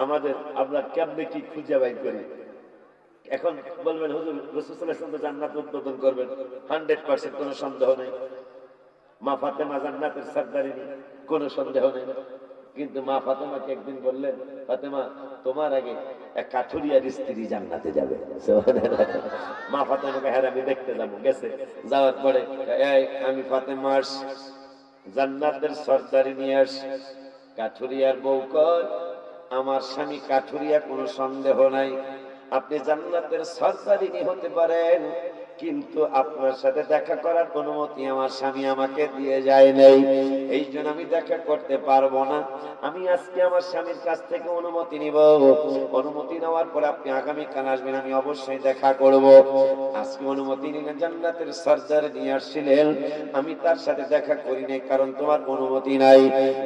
আমাদের আমরা কেমনে কি খুঁজে বাইর করি? এখন বলবেন হুজুর রাসূল সাল্লাল্লাহু আলাইহি ওয়াসাল্লাম জান্নাত উদ্বোধন করবেন, 100% কোনো সন্দেহ নেই। মা ফাতেমা জান্নাতের সরদারিনী, কোনো সন্দেহ নেই। কিন্তু মা ফাতেমাকে একদিন বললেন, ফাতেমা তোমার আগে এক কাঠুরিয়ার স্ত্রী জান্নাতে যাবে। মা ফাতেমাকে, হ্যাঁ আমি দেখতে যাবো। গেছে, যাওয়ার পরে আমি ফাতেমা জান্নাতের সরদারি নিয়ে আস। কাঠুরিয়ার বউ কয়, আমার স্বামী কাঠুরিয়া, কোনো সন্দেহ নাই, আপনি জান্নাতের সরদারিনী হতে পারেন, কিন্তু আপনার সাথে দেখা করার অনুমতি আমার স্বামী আমাকে দিয়ে যায় নাই, এই জন্য আমি দেখা করতে পারবো না। আমি আজকে আমার স্বামীর কাছ থেকে অনুমতি নিব, অনুমতি নেওয়ার পরে আপনি আগামীকাল আসবেন, আমি অবশ্যই দেখা করব। আজকে অনুমতি নিলেন, জান্নাতের সরদার নিয়ে আসছিলেন, আমি তার সাথে দেখা করি নাই, কারণ তোমার অনুমতি নাই।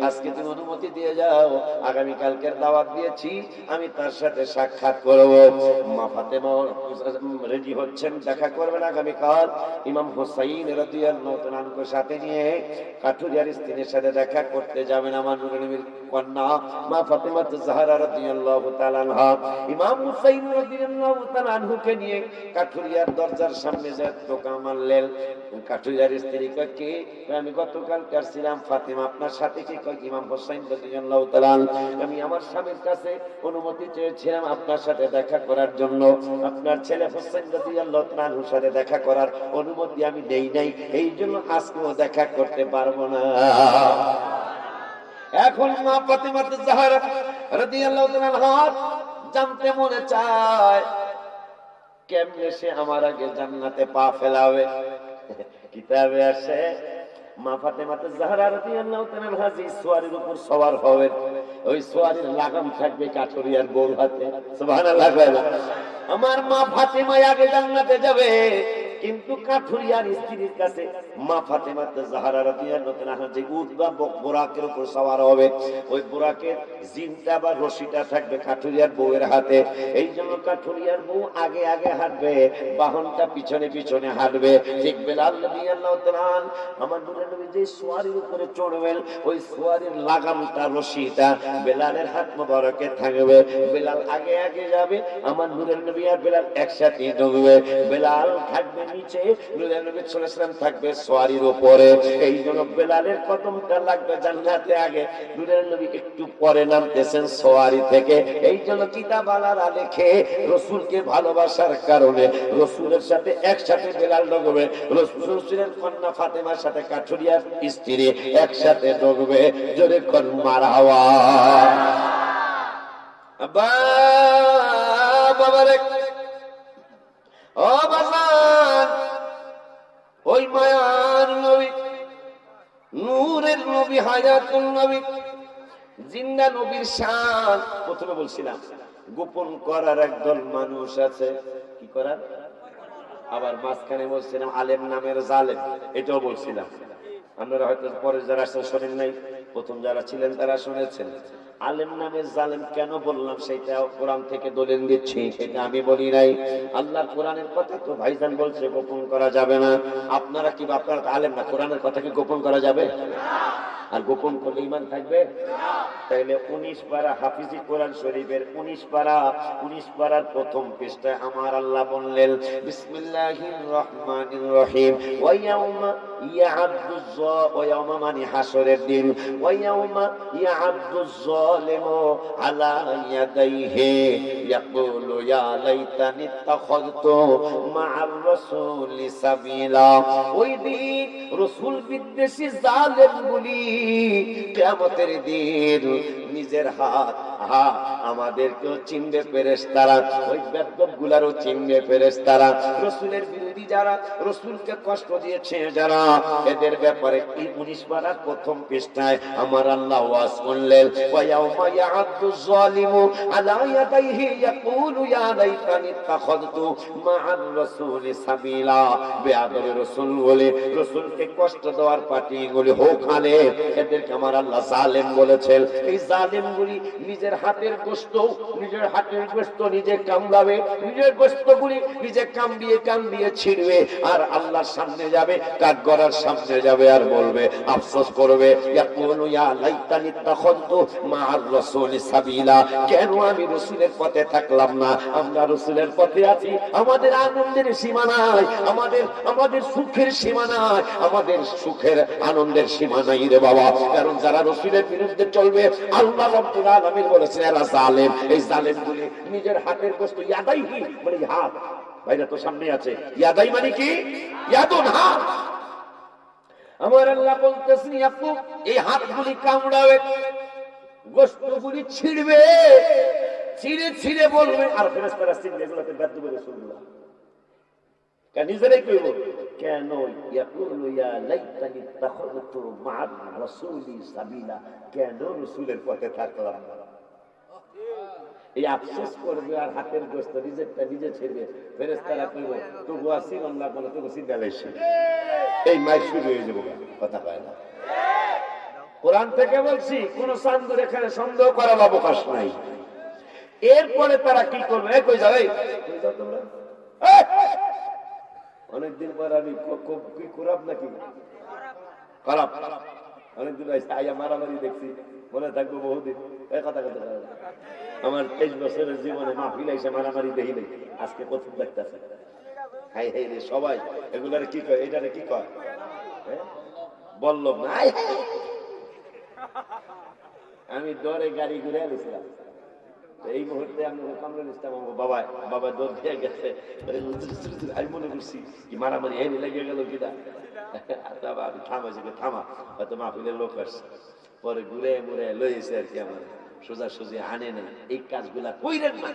আজকে তুমি অনুমতি দিয়ে যাও, আগামীকালকের দাওয়াত দিয়েছি, আমি তার সাথে সাক্ষাৎ করব। মা ফাতেমা রেডি হচ্ছেন, দেখা করবেন আগামীকাল। ইমাম হুসাইন রাদিয়াল্লাহু তাআলা আনহু সাথে নিয়ে কাঠুরিয়ার স্ত্রীর সাথে দেখা করতে যাবেন। আমার নূরের নবীর কন্যা মা ফাতেমা জাহরা রাদিয়াল্লাহু তাআলা আনহা ইমাম হুসাইন রাদিয়াল্লাহু তাআলা আনহুকে নিয়ে কাঠুরিয়ার দরজার সামনে যায় টোকা মারলেন। কাঠুরিয়ার স্ত্রী কয়, কে? আমি গতকাল কারছিলাম ফাতেমা, আপনার সাথে কি? কয় ইমাম হুসাইন রাদিয়াল্লাহু তাআলা। আমি আমার স্বামীর কাছে অনুমতি চেয়েছিলাম আপনার সাথে দেখা করার জন্য, আপনার ছেলে হুসাইন রাদিয়াল্লাহু তাআলা আনহুর সাথে দেখা করার অনুমতি আমি দেই নাই, এই জন্য আজকেও দেখা করতে পারবো না। এখন মা ফাতেমা জাহরা রাদিয়াল্লাহু তাআলা আনহা জানতে মনে চায় কেমনে সে আমার আগে জান্নাতে পা ফেলাবে। কিতাবে আসে মা ফাতেমা জাহরা রাদিয়াল্লাহু তাআলা আনহা যে সোয়ারির উপর সওয়ার হবেন, ওই সোয়ারির লাগাম থাকবে কাঠুরিয়ার বউর হাতে। সুবহানাল্লাহ। আমার মা ফাতেমা আগে জান্নাতে যাবে, কিন্তু কাঠুরিয়ার স্ত্রীর কাছে মা ফাতেমা জাহরা রাদিয়াল্লাহু তাআলা আনহা যে উট বা বুরাকের উপর সওয়ার হবে, ওই বুরাকের জিনটা বা রশিটা থাকবে কাঠুরিয়ার বউয়ের হাতে। এই জন্য কাঠুরিয়ার বউ আগে আগে হাঁটবে, বাহনটা পিছনে পিছনে হাঁটবে। ঠিক বেলাল রাদিয়াল্লাহু তাআলা আমার নূরের নবী যে সোয়ারির উপরে চড়বেন, ওই সোয়ারির লাগামটা রশিটা বেলালের হাত মোবারকে থাকবে। বেলাল আগে আগে যাবে, আমার নূরের নবী আর বেলাল একসাথে ঢুকবে। বেলাল থাকবে নিচে, নূরের নবী সাল্লাল্লাহু আলাইহি ওয়াসাল্লাম থাকবে সোয়ারির উপরে। এই জন্য বেলালের কদমটা লাগবে জান্নাতে আগে, নূরের নবী একটু পরে নামতেছেন সোয়ারি থেকে। এই জন্য কিতাবওয়ালারা লেখে রাসূলকে ভালোবাসার কারণে রাসূলের সাথে একসাথে বেলাল ঢুকবে, রাসূলের কন্যা ফাতেমার সাথে কাঠুরিয়ার স্ত্রী একসাথে ঢুকবে। জোরে কোন মারহাবা। আব্বা বাবারে, ও বাজান, ওই মায়ার নবী, নূরের নবী, হায়াতুল নবী, জিন্দা নবীর শান। প্রথমে বলছিলাম গোপন করার একদল মানুষ আছে, কি করার? আবার মাঝখানে বলছিলাম আলেম নামের জালেম, এটাও বলছিলাম। আপনারা হয়তো পরে যারা আসছেন শোনেন নাই, প্রথম যারা ছিলেন তারা শুনেছেন। আলেম নামের জালেম কেন বললাম সেটা কোরআন থেকে দলিল দিচ্ছি, এটা আমি বলি নাই। আল্লাহ কোরআনের কথা তো ভাইজান বলছে গোপন করা যাবে না। আপনারা কি আপনারা আলেম না, কোরআনের কথা কি গোপন করা যাবে? আর গোপন করলে ঈমান থাকবে? তাইলে 19 পারা হাফিজি কোরআন শরীফের 19 পারার প্রথম পৃষ্ঠায় আমার আল্লাহ বললেন, বিসমিল্লাহির রহমানির রহিম, ওয়া ইয়াউমা ইয়া'আবদুজ ওয়া ইয়াউমা মানে হাসরের দিন, ওয়া ইয়াউমা ইয়া'আবদুজ যালিমু আলা ইয়াদাইহি ইয়াকুলু ইয়া লাইতানি ইত্তাখাযতু মা'আর রাসূলি সাবিলা। ওই দিন রাসূল বিদ্বেষী জালেম বলি কিয়ামতের দিন নিজের হাত আমাদেরকেও চিনবে ফেরেশতারা, ওই বেদবগুলারও চিনবে ফেরেশতারা। রাসূলের বিরোধী যারা, রাসূলকে কষ্ট দিয়েছে যারা, এদের ব্যাপারে 19 পারার প্রথম পৃষ্ঠায় আমার আল্লাহ ওয়াজ করলেন, ওয়া ইয়াউমা ইয়া'আদুজ যালিমু আলা ইয়াদাইহি ইয়াকুলু ইয়া লাইতানি ইত্তাখাযতু মা'আর রাসূলি সাবিলা। বেয়াদব রাসূল বলে, রাসূলকে কষ্ট দেওয়ার পার্টিগুলি হোকখানে, এদেরকে আমার আল্লাহ জালেম বলেছেন। এই জালেমগুলি নিজের হাতের গোশত, নিজের হাতের গোশত নিজে কামড়াবে, নিজের গোশতগুলি নিজে কামড়িয়ে ছিঁড়বে, আর আল্লাহর সামনে যাবে, কাঠগড়ার সামনে যাবে, আর বলবে, আফসোস করবে, ইয়াকুলু ইয়া লাইতানি ইত্তাখাযতু মা'আর রাসূলি সাবিলা। কেন আমি রাসূলের পথে থাকলাম না? আমরা রাসূলের পথে আছি, আমাদের আনন্দের সীমা নাই, আমাদের সুখের সীমা নাই, আমাদের সুখের আনন্দের সীমা নাই রে বাবা। কারণ যারা রাসূলের বিরুদ্ধে চলবে, আল্লাহ রাব্বুল আলামিন বলেছেন এরা জালেম। এই জালেমগুলি নিজের হাতের গোশত, ইয়াদাইহি মানে হাত, ভাইরা তো সামনে আছে, ইয়াদাই মানে কি? ইয়াদুন, হাত। আমার আল্লাহ বলতেছেন আপু এই হাতগুলি কামড়াবে, গোশতগুলি ছিঁড়বে, ছিঁড়ে ছিঁড়ে বলবে, আর ফেরেশতারা ছিঁড়বে, এগুলোতে বাধ্য করে শুনবে নিজেরাই কইব, কেন? ইয়াকুলু ইয়া লাইতানি ইত্তাখাযতু মা'আর রাসূলি সাবিলা, কেন রাসূলের পথে থাকলাম না? এই আফসোস করবে, আর হাতের গোশত নিজেরটা নিজে ছিঁড়বে। ফেরেশতারা কইব, তবু আসিল আল্লাহ বলে, তবু চিন্তা লাইছে, এই মাইর শুরু হয়ে যাবে, কথা কয় না। কোরআন থেকে বলছি, কোন চান্দুর এখানে সন্দেহ করার অবকাশ নাই। এরপরে তারা কি করবে? কই যাও, এই কই যাও তোমরা? অনেকদিন পর আমি কি খারাপ নাকি খারাপ, অনেকদিন আইয়া মারামারি দেখছি, মনে থাকবো বহুদিন। এই কথা কথা আমার 23 বছরের জীবনে মাহফিল এসে মারামারি দেখি নাই, আজকে প্রথম দেখতেছে। হাই হাই রে সবাই এগুলারে কি কয়, এটারে কি কয় বললাম না। আমি ডরে গাড়ি ঘুরে আনিছিলাম। এই মুহূর্তে আমি কামরুল ইসলাম বাবা বাবা দৌড় দিয়ে গেছে। আমি মনে করছি কি মারামারি হেনে লেগে গেল কিনা। আমি থামাইছি, থামা হয়তো মাহফিলের লোক আসছে। পরে ঘুরে ঘুরে লইছে আর কি, আমার সোজা সুজি আনে নাই। এই কাজগুলা কইরেন না,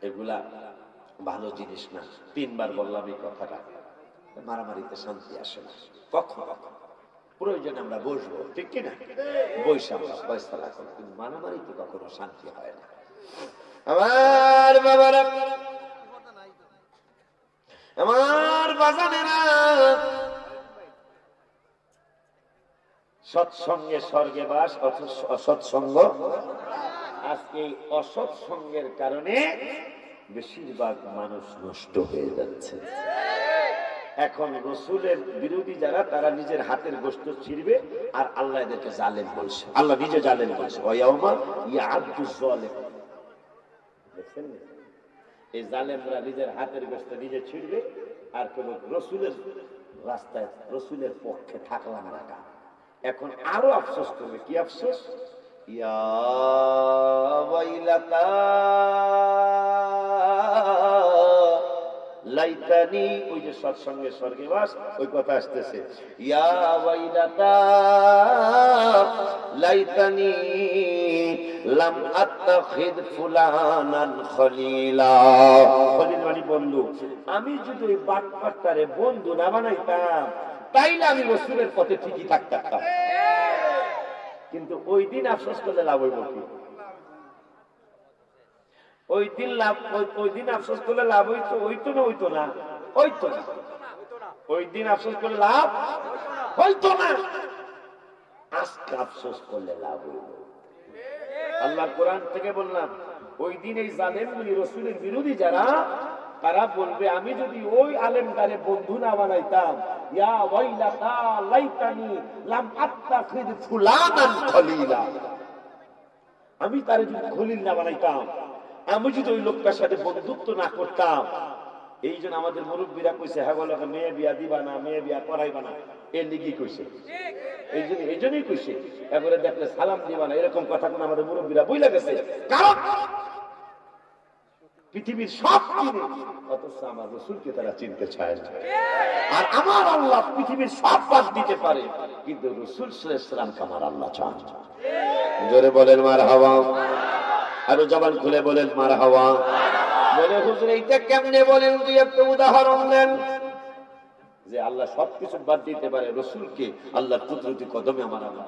এগুলা ভালো জিনিস না। 3 বার বললাম এই কথাটা। মারামারিতে শান্তি আসে না কখনো। প্রয়োজনে আমরা বসবো, ঠিক কিনা, বসে আমরা ফয়সালা করব, কিন্তু মারামারিতে কখনো শান্তি হয় না। আমার বাবারা, আমার বাজানেরা, সৎসঙ্গে স্বর্গে বাস, অসৎসঙ্গ। আজকে এই অসৎসঙ্গের কারণে বেশিরভাগ মানুষ নষ্ট হয়ে যাচ্ছে। এখন রসুলের বিরোধী যারা, তারা নিজের হাতের গোশত ছিঁড়বে, আর আল্লাহ এদেরকে জালেম বলছে। আল্লাহ নিজে জালেম বলছে, ওয়ায়াউমা ইয়া'আদ্দু যালিম। দেখছেন, এই জালেমরা নিজের হাতের গোশত নিজে ছিঁড়বে, আর কেউ রসুলের রাস্তায় রসুলের পক্ষে থাকলাম না। এখন আরো আফসোস করবে, কি আফসোস, ইয়া ওয়াইলাতা লাইতানি, ওই যে সৎসঙ্গে স্বর্গে বাস, ওই কথা আসতেছে। ইয়া ওয়াইলাতা লাইতানি লাম আত্তাখিদ ফুলানান খলিলা। খলিল মানে বন্ধু। আমি যদি ওই বাটপারটারে বন্ধু না বানাইতাম, তাইলে আমি রাসূলের পথে ঠিকই থাকতাম। কিন্তু ওই দিন আফসোস করলে লাভ হইব কি? ওই দিন আফসোস করলে লাভ হইতো না, হইতো না, হইতো না। ওই দিন আফসোস করলে লাভ হইতো না, আজকে আফসোস করলে লাভ হইল। আল্লাহ কোরআন থেকে বললাম, ওই দিন এই জালেমগুলি, রাসূলের বিরোধী যারা, তারা বলবে, আমি যদি ওই আলেমটারে বন্ধু না বানাইতাম, ইয়া ওয়াইলাতা লাইতানি লাম আত্তাখিদ ফুলানান খলিলা, আমি তারে যদি খলিল না বানাইতাম, আমি যদি ওই লোকটার সাথে বন্ধুত্ব না করতাম। এই জন্য আমাদের মুরব্বীরা কইছে, হ্যাঁ বলো, মেয়ে বিয়া দিবা না, মেয়ে বিয়া করাইবা না, এর লিগি কইছে। এই জন্যই কইছে, এবারে দেখলে সালাম দিবা না, এরকম কথা কোন আমাদের মুরব্বীরা বইলা গেছে। কারণ পৃথিবীর সব চিনে, অথচ আমার রাসূলকে তারা চিনতে চায় না। আর আমার আল্লাহ পৃথিবীর সব বাদ দিতে পারে, কিন্তু রাসূল সাল্লাল্লাহু আলাইহি ওয়াসাল্লামকে আমার আল্লাহ চান। জোরে বলেন মারহাবা, আরো জবান খুলে বলেন মারহাবা। বলে, হুজুর এইটা কেমনে বলেন, দুই একটা উদাহরণ দেন। যে আল্লাহ সবকিছু বাদ দিতে পারে, রাসূলকে আল্লাহর কুদরতি কদমে আমার আল্লাহ।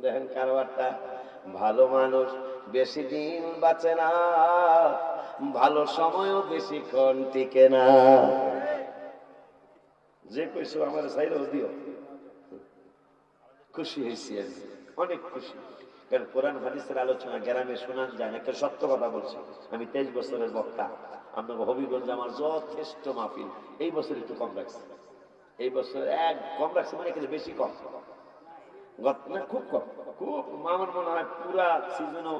দেখেন কারবারটা, ভালো মানুষ বেশি দিন বাঁচে না, ভালো সময়ও বেশিক্ষণ টিকে না। যে কইছো আমার চাইলেও দিও, খুশি হয়েছি আমি, অনেক খুশি। কারণ কোরআন হাদিসের আলোচনা গ্রামে শোনান যায়, একটা সত্য কথা বলছি। আমি 23 বছরের বক্তা, আপনাকে হবিগঞ্জ আমার যথেষ্ট মাহফিল। এই বছর একটু কম রাখছি, এই বছর এক কম রাখছি, মানে কিন্তু বেশি কম না, খুব কম, খুব। আমার মনে হয় পুরা সিজনও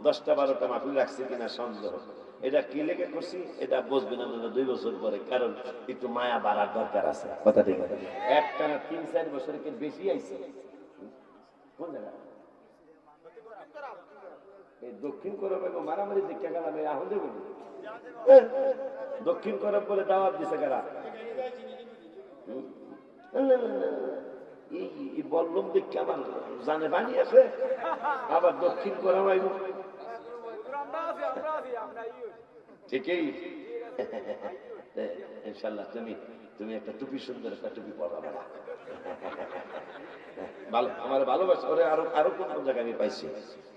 10টা-12টা মাহফিল রাখছি কিনা সন্দেহ। এটা কি লেগে করছি এটা বুঝবেন আপনারা 2 বছর পরে, কারণ একটু মায়া বাড়ার দরকার আছে। কথা ঠিক আছে, একটানা 3-4 বছর কি বেশি আইছে। কোন জায়গা? এই দক্ষিণ করব মারামারি দেখে গেলাম, এই আহলে বলি দক্ষিণ করব বলে দাওয়াত দিছে কারা? এই বললম দেখে আমার জানে বাণী আছে, আবার দক্ষিণ করব আইব ঠিকই। ইনশাআল্লাহ তুমি একটা টুপি, সুন্দর একটা টুপি পরাবে। ভালো, আমার ভালোবাসা ওরে আরো কোন কোন জায়গায় আমি পাইছি,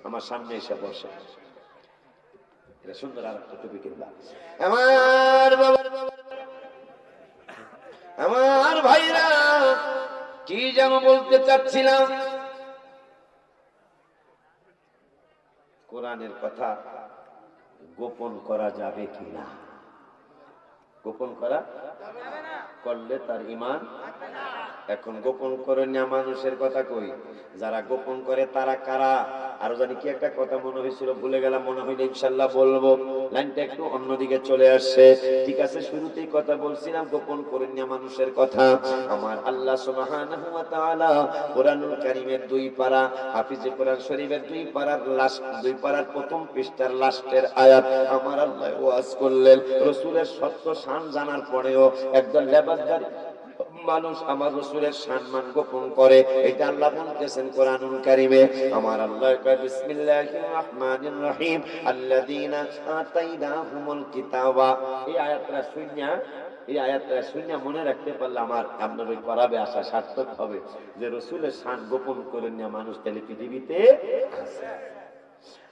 আমার সামনে এসে বসে সুন্দর আর একটা টুপি কিনবা। আমার ভাইরা, কি যেন বলতে চাচ্ছিলাম, কোরআনের কথা গোপন করা যাবে কিনা? গোপন করা করলে তার ঈমান এখন গোপন করে নেওয়া মানুষের কথা কই, যারা গোপন করে তারা কারা? আরো জানি কি একটা কথা মনে হয়েছিল, ভুলে গেলাম, মনে হইলে ইনশাল্লাহ বলবো। লাইনটা একটু অন্যদিকে চলে আসছে। ঠিক আছে, শুরুতেই কথা বলছিলাম গোপন করে নেওয়া মানুষের কথা। আমার আল্লাহ সুবহানাহু ওয়া তাআলা কোরআনুল কারীমের 2 পারা, হাফিজে কোরআন শরীফের 2 পারার লাস্ট 2 পারার প্রথম পৃষ্ঠার লাস্টের আয়াত আমার আল্লাহ ওয়াজ করলেন। রাসূলের সত্য শান জানার পরেও একজন লেবাসদারী মানুষ আমার রাসূলের সম্মান গোপন করে, এটা আল্লাহ বলতেছেন কোরআনুল কারীমে। আমার আল্লাহ কয় বিসমিল্লাহির রহমানির রহিম আল্লাযীনা আতাইনাহুমুল কিতাবা। এই আয়াতটা শুনে মনে রাখতে পারলে আমার আপনার ওই পড়াবে আসা সার্থক হবে যে রাসূলের শান গোপন করে নেওয়া মানুষ তাহলে পৃথিবীতে আছে।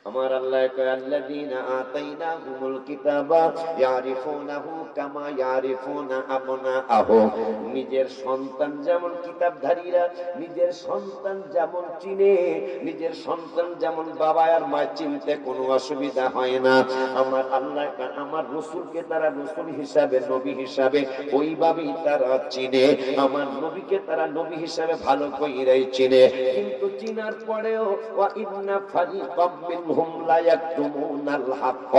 আমার আল্লাহ কয় আল্লাযীনা আতাইনাহুমুল কিতাবা ইয়ারিফুনাহু কামা ইয়ারিফুনা আবনাআহুম। নিজের সন্তান যেমন কিতাবধারীরা নিজের সন্তান যেমন চিনে, নিজের সন্তান যেমন বাবা আর মা চিনতে কোনো অসুবিধা হয় না, আমার আল্লাহ আমার রাসূলকে তারা রাসূল হিসাবে নবী হিসাবে ওইভাবেই তারা চিনে। আমার নবীকে তারা নবী হিসাবে ভালো কইরাই চিনে। কিন্তু চিনার পরেও ওয়া ইন্না ফারিকাম মিনহুম লা ইয়াকতুমুনাল হক,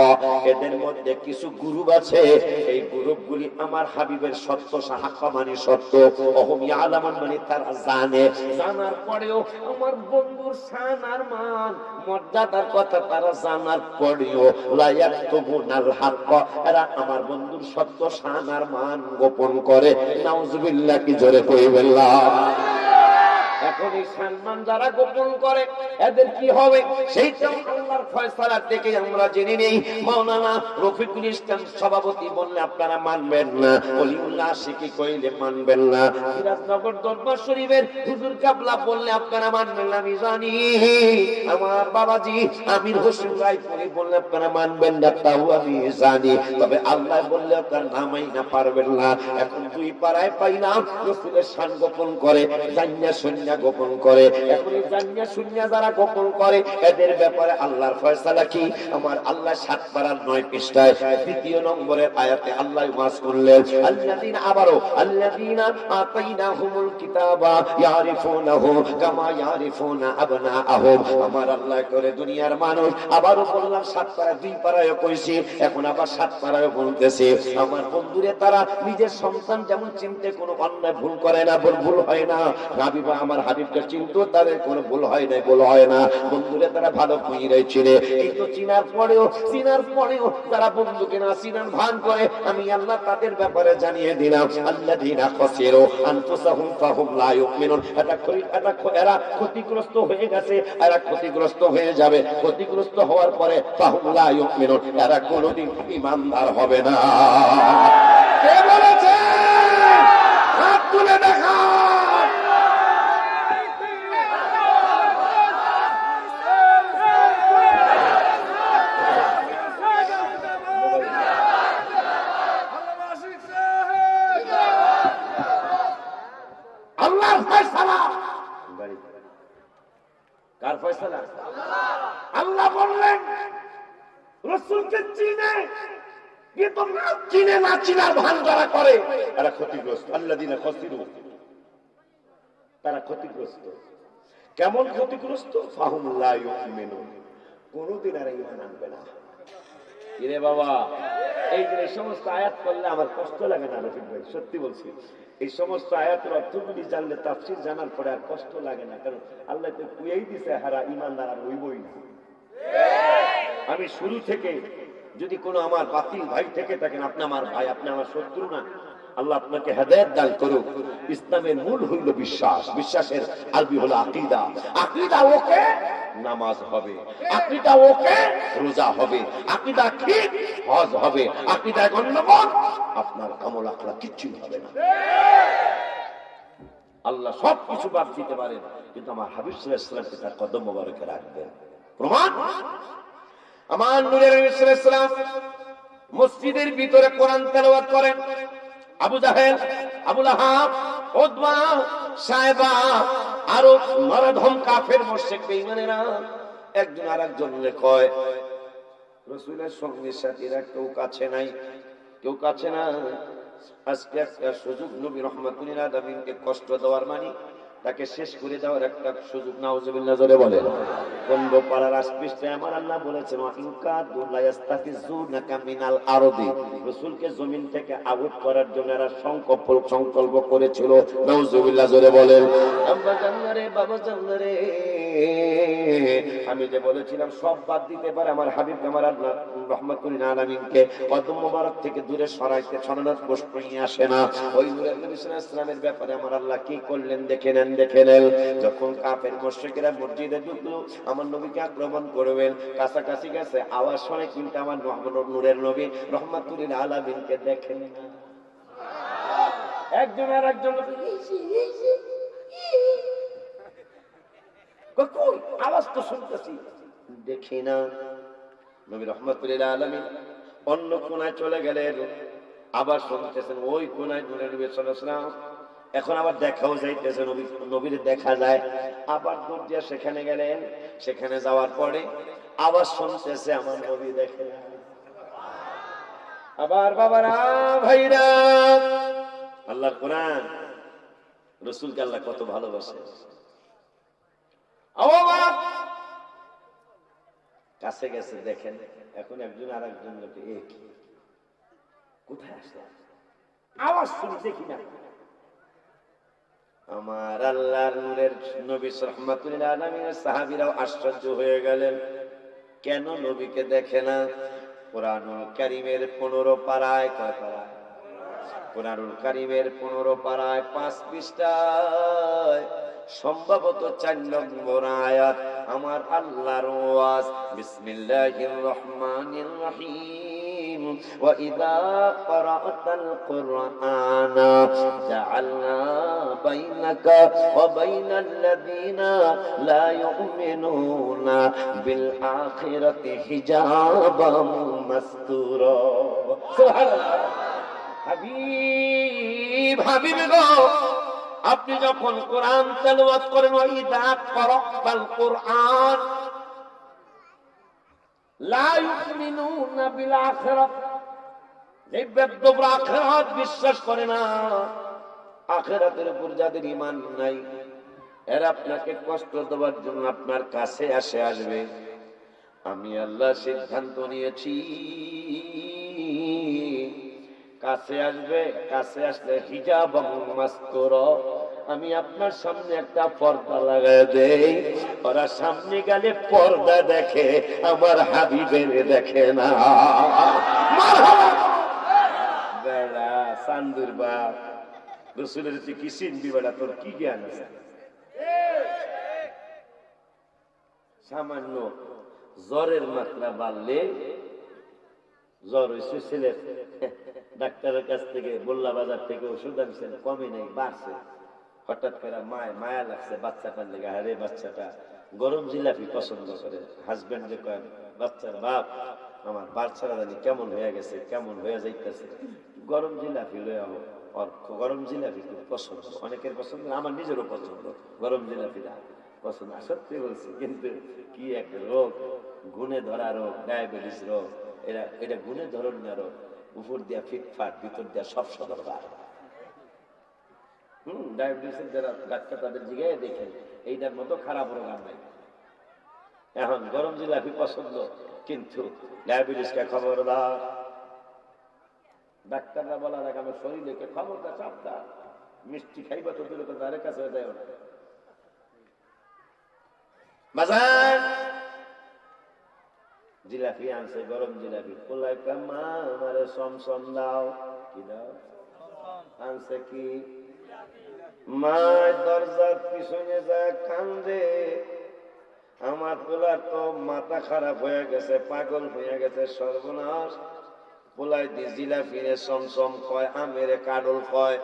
এদের মধ্যে কিছু গ্রুপ আছে, এই গ্রুপগুলি আমার হাবিবের সত্য সাহাক্ক মানে সত্য, ওহুম ইয়ালামুন মানে তারা জানে, জানার পরেও আমার বন্ধুর শান আর মান মর্যাদার কথা তারা জানার পরেও লা ইয়াকতুমুনাল হক, এরা আমার বন্ধুর সত্য শান আর মান গোপন করে। নাউজুবিল্লাহ, কি জোরে কইবেন না? এখন এই সম্মান যারা গোপন করে এদের কি হবে সেইটাও আল্লাহর ফয়সালা থেকে আমরা জেনে নেই। মাওলানা রফিকুল ইসলাম সভাপতি বললে আপনারা মানবেন না, ওলিউল্লাহ আশিকি কইলে মানবেন না, সিরাজনগর দরবার শরীফের হুজুর কাবলা বললে আপনারা মানবেন না, আমি জানি। আমার বাবাজি আমির হোসেন রায়পুরি বললে আপনারা মানবেন না, তাও আমি জানি। তবে আল্লাহ বললে তার নামাই না পারবেন না। এখন 2 পারায় পাইলাম রাসূলের শান গোপন করে, জান্নাত শূন্য গোপন করে। এখন এই জান্নাত শূন্য যারা গোপন করে এদের ব্যাপারে আল্লাহর ফয়সালা কি? আমার আল্লাহ 7 পারার 9 পৃষ্ঠায় 2 নম্বরের আয়াতে আল্লাহ ওয়াজ করলেন আল্লাযীনা আবারো আল্লাযীনা আতাইনাহুমুল কিতাবা ইয়ারিফুনাহু কামা ইয়ারিফুনা আবনাআহুম। আমার আল্লাহ করে দুনিয়ার মানুষ, আবারো বললাম 7 পারা 2 পারায় কইছি, এখন আবার 7 পারায় বলতেছে আমার বন্ধুরে তারা নিজের সন্তান যেমন চিনতে কোনো অন্যায় ভুল করে না, ভুল হয় না। হাবিব আমার হাবিবকে চিনতো, তাদের কোনো ভুল হয় না, ভুল হয় না। বন্ধুরে তারা ভালো কইরাই চিনে, কিন্তু চিনার পরেও তারা বন্ধুকে না চিনার ভান করে, আমি আল্লাহ তাদের ব্যাপারে জানিয়ে দিলাম আল্লাযীনা খাসিরু আনফুসাহুম ফাহুম লা ইউমিনুন। এরা ক্ষতিগ্রস্ত হয়ে গেছে, এরা ক্ষতিগ্রস্ত হয়ে যাবে, ক্ষতিগ্রস্ত হওয়ার পরে ফাহুম লা ইউমিনুন, এরা কোনোদিন ঈমানদার হবে না। কে বলেছে? হাত তুলে দেখা। আল্লাহর ফয়সালা। কার ফয়সালা? আল্লাহ বললেন রাসূলকে চিনে, কিন্তু না চিনে না চিনার ভান যারা করে এরা ক্ষতিগ্রস্ত। আল্লাযীনা খাসিরু, তারা ক্ষতিগ্রস্ত। কেমন ক্ষতিগ্রস্ত? ফাহুম লা ইউমিনুন, কোনদিন আর ঈমান আনবে না। ইরে বাবা, এই যে সমস্ত আয়াত পড়লে আমার কষ্ট লাগে না রফিক ভাই, সত্যি বলছি। এই সমস্ত আয়াতের অর্থগুলি জানলে, তাফসীর জানার পরে আর কষ্ট লাগে না, কারণ আল্লাহ তো কুয়েই দিছে হারা ঈমানদার আর হইবই না। আমি শুরু থেকে যদি কোনো আমার বাতিল ভাই থেকে থাকেন, আপনি আমার ভাই, আপনি আমার শত্রু না, আল্লাহ আপনাকে হেদায়েত দান করুক। ইসলামের মূল হইল বিশ্বাস, বিশ্বাসের আরবি হলো আকীদা। আকীদা ওকে নামাজ হবে, আকীদা ওকে রোজা হবে, আকীদা ঠিক হজ হবে, আকীদা গণ্ডগোল আপনার আমল আখলাক কিচ্ছু হবে না। আল্লাহ সব কিছু বাদ দিতে পারেন, কিন্তু আমার হাবিব সাল্লাল্লাহু আলাইহি ওয়াসাল্লামকে তার কদম মোবারকে রাখবেন। প্রমাণ আমার নূরের নবী সাল্লাল্লাহু আলাইহি ওয়াসাল্লাম মসজিদের ভিতরে কোরআন তেলাওয়াত করেন। আবু জাহেল, আবু লাহাব, উতবা, সায়বা আরো নরধম কাফের মুশরিক বেঈমানেরা একজন আরেকজনকে কয় রাসূলের সঙ্গে সাথীরা কেউ কাছে নাই, কেউ কাছে না, আজকে একটা সুযোগ নবী রাহমাতুল লিল আলামিনকে কষ্ট দেওয়ার মানে তাকে শেষ করে দেওয়ার একটা সুযোগ। নাউজুবিল্লাহ জোরে বলেন। 15 পারার 8 পৃষ্ঠায় আমার আল্লাহ বলেছেন ওয়া ইনকাদু লা ইস্তাফিজুনাকা মিনাল আরদি, রাসূলকে জমিন থেকে আউট করার জন্য এরা সংকল্প করেছিল। নাউজুবিল্লাহ জোরে বলেন। আব্বা জানরে, বাবা জানরে, আমি যে বলেছিলাম সব বাদ দিতে পারে আমার হাবিব আমার আল্লাহ রাহমাতুল লিল আলামিনকে কদম মোবারক থেকে দূরে সরানোর প্রশ্নই আসে না। ওই নূরের নবী সাল্লাল্লাহু আলাইহি ওয়াসাল্লামের ব্যাপারে আমার আল্লাহ কি করলেন দেখে নেন। যখন কাফের মুশরিকরা মসজিদে ঢুকলো আমার নবীকে আক্রমণ করবেন, কাছাকাছি গেছে, আওয়াজ শুনে কিন্তু আমার নূরের নবী রাহমাতুল লিল আলামিনকে দেখেন না। একজন আর একজন কই আওয়াজ তো শুনতেছি, দেখি না। নবী রাহমাতুল লিল আলামিন অন্য কোনায় চলে গেলেন, আবার শুনতেছেন ওই কোনায় নূরের নবী সাল্লাল্লাহু আলাইহি ওয়াসাল্লাম। এখন আবার দেখাও যাইতেছে, নবীর দেখা যায়। আবার দূর দিয়ে সেখানে গেলেন, সেখানে যাওয়ার পরে আবার শুনতেছে আমার নবী দেখে না। আবার বাবারা ভাইরা, আল্লাহর কোরআন, রাসূলকে আল্লাহ কত ভালোবাসে। কাছে গেছে দেখেন, এখন একজন আর একজন কোথায় আসে, আওয়াজ শুনি দেখি না। আমার আল্লাহর নূরের নবী রাহমাতুল লিল আলামিনের সাহাবীরাও আশ্চর্য হয়ে গেলেন, কেন নবীকে দেখে না? কুরআনুল কারীমের 15 পারায়, কয় পারায়? কুরআনুল কারীমের 15 পারায় 5 পৃষ্ঠায় সম্ভবত 4 নম্বর আয়াত আমার আল্লাহর ওয়াজ, বিসমিল্লাহির রহমানির রহিম, ওয়া ইযা ক্বারাআতাল কুরআনা জাআলনা বাইনাকা ওয়া বাইনাল লাযিনা লা ইউমিনুনা বিল আখিরাতি হিজাবাম মাসতুরা। সুবহানাল্লাহ। হাবিব গো, আপনি যখন কোরআন তেলাওয়াত করেন, ওয়া ইযা ক্বারাআতাল কুরআন লা ইউমিনুনা বিল আখিরাত, এই বেদবরা আখিরাত বিশ্বাস করে না, আখিরাতের উপর যাদের ঈমান নাই, এরা আপনাকে কষ্ট দেওয়ার জন্য আপনার কাছে আসবে। আমি আল্লাহ সিদ্ধান্ত নিয়েছি, কাছে আসবে, কাছে আসলে হিজাব মাসতুরা, আমি আপনার সামনে একটা পর্দা লাগাই দেই, ওরা সামনে গেলে পর্দা দেখে, আমার হাবিবের দেখে না। বেড়া সান্দুর বাপ, রাসূলের তুই কি চিনবি বেড়া? তোর কি জ্ঞান আছে? সামান্য জ্বরের মাত্রা বাড়লে, জ্বর হয়েছে ছেলে, ডাক্তারের কাছ থেকে বল্লা বাজার থেকে ওষুধ আনছেন, কমে নেই, বাড়ছে। হঠাৎ করে মায়া লাগছে বাচ্চাটার লেগে, আরে বাচ্চাটা গরম জিলাপি পছন্দ করে। হাজবেন্ড যে কয়, বাচ্চার বাপ আমার বাচ্চারা জানি কেমন হয়ে গেছে, কেমন হয়ে যাইতেছে, গরম জিলাপি লয়ে আও। গরম জিলাপি খুব পছন্দ, অনেকের পছন্দ, আমার নিজেরও পছন্দ গরম জিলাপিটা পছন্দ। সত্যি বলছি, কিন্তু কি এক রোগ, গুণে ধরা রোগ, ডায়াবেটিস রোগ, এটা গুণে ধরনের রোগ, উপর দিয়া ফিটফাট, ভিতর দিয়া সব সদরকার। ডায়াবেটিসের যারা ডাক্তার তাদের জিগায় দেখেন, এইটার মতো খারাপ রোগ আর নাই। এখন গরম জিলাপি পছন্দ, কিন্তু ডায়াবেটিসকে খবরদার। ডাক্তাররা বলার আগে আমার শরীরকে খবরটা চাপটা, মিষ্টি খাইবা তো দূরে, তাদের কাছে যায় না। বাজার জিলাপি আনছে, গরম জিলাপি, পোলায় কাম্মা আমারে সমসম দাও। কি দাও? আনছে কি? মা দরজার পিছনে যায় কান্দে, আমার পোলার তো মাথা খারাপ হয়ে গেছে, পাগল হয়ে গেছে, সর্বনাশ। পোলাই দিয়ে জিলাপিরে সমসম কয়, আমেরে কাডল কয়।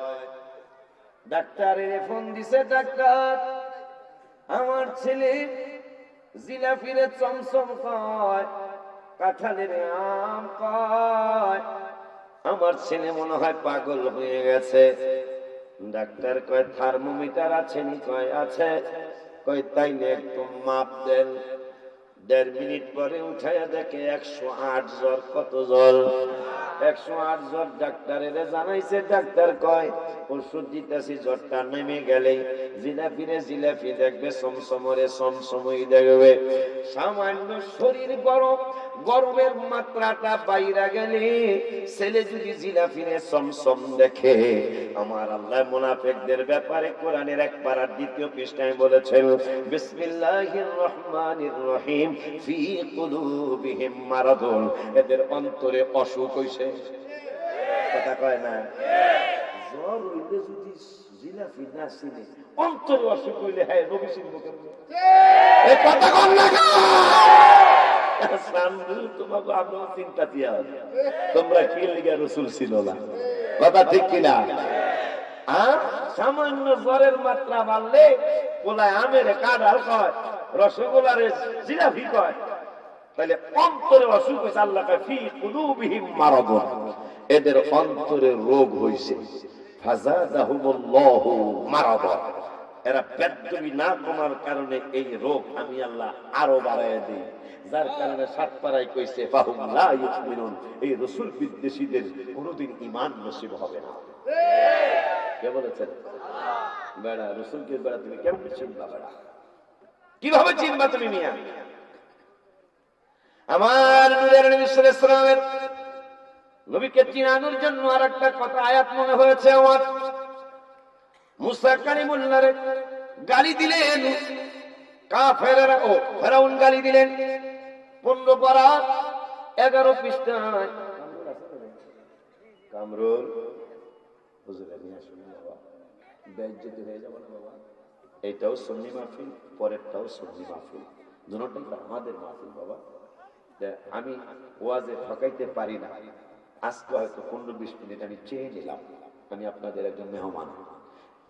ডাক্তারের ফোন দিছে, ডাক্তার আমার ছেলে জিলাপিরে চমচম কয়, কাঁঠালের আম কয়, আমার ছেলে মনে হয় পাগল হয়ে গেছে। ডাক্তার কয় থার্মোমিটার আছে নি? কয় আছে। কয় তাইলে একটু মাপ দেন। 1.5 মিনিট পরে উঠাইয়া দেখে 108 জ্বর। কত জ্বর? 108 জ্বর। ডাক্তারের জানাইছে, ডাক্তার কয় ওষুধ দিতেছি, জ্বরটা নেমে গেলেই জিলাপি দেখবে, সমসমরে সমসমই দেখবে। সামান্য শরীর গরম, গরমের মাত্রাটা বাইরে গেলে ছেলে যদি জিলাফিরে সমসম দেখে, আমার আল্লাহ মুনাফিকদের ব্যাপারে কোরআনের 1 পারার 2য় পৃষ্ঠায় বলেছেন, বিসমিল্লাহির রহমানির রহিম, ফি কুলুবিহিম মারাদুন, এদের অন্তরে অসুখ হইছে। কথা কয় না? জ্বর হইলে যদি জিলাফি না চিনে, অন্তরে অসুখ হইলে হ্যাঁ নবী চিনব কেমন? এই কথা কন না। তোমরা কি লিগা রসুল ছিল না? কথা ঠিক কিনা? সামান্য জ্বরের মাত্রা বাড়লে পোলায় আমের কাঁঠাল কয়, রসগোল্লার জিলাপি কয়, তাহলে অন্তরে অসুখ হয়েছে। আল্লাহ কয় ফি কুলুবিহিম মারাদুন, এদের অন্তরে রোগ হয়েছে। ফাযাদাহুমুল্লাহু মারাদা, এরা বেদবি না কমার কারণে এই রোগ আমি আল্লাহ আরো বাড়াইয়া দিই। যার কারণে 7 পারায় কইছে ফাহুম লা ইউমিনুন, এই রাসূল বিদ্বেষীদের কোনদিন ঈমান নসিব হবে না। কে বলেছেন? বেড়া রাসূলকে বেড়া তুমি কেমন চিনবা? বেড়া কিভাবে চিনবা তুমি মিয়া? আমার নূরের নবী সাল্লাল্লাহু আলাইহি ওয়াসাল্লামের নবীকে চিনানোর জন্য আরেকটা কথা আয়াত মনে হয়েছে আমার। মুসা কালিমুল্লাহরে গালি দিলেন কাফেররা, ও ফেরাউন গালি দিলেন। 15 পারা 11 পৃষ্ঠায় কামরুল হুজুরে নিয়ে আসুন বাবা, বেইজ্জতি হয়ে যাবে না বাবা। এইটাও সুন্নি মাহফিল, পরেরটাও সুন্নি মাহফিল, দুটোটাই আমাদের মাহফিল বাবা। আমি ওয়াজে ঠকাইতে পারি না, আজকে হয়তো 15-20 মিনিট আমি চেয়ে নিলাম, আমি আপনাদের একজন মেহমান।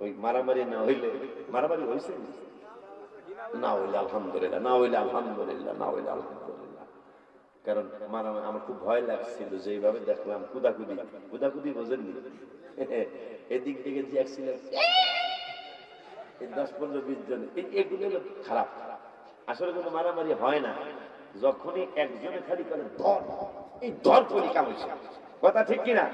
ওই মারামারি না হইলে, মারামারি হয়েছে না হইলে আলহামদুলিল্লাহ, না হইলে আলহামদুলিল্লাহ, না হইলে আলহামদুলিল্লাহ। কারণ মারামারি আমার খুব ভয় লাগছিল, যেভাবে দেখলাম কুদাকুদি বোঝেননি, এদিক থেকে যে অ্যাক্সিডেন্ট 10-15-20 জন, এগুলো হলো খারাপ। আসলে কোনো মারামারি হয় না, যখনই একজনে খালি করে ধর, এই ধর করি কামড়ছে। কথা ঠিক কিনা?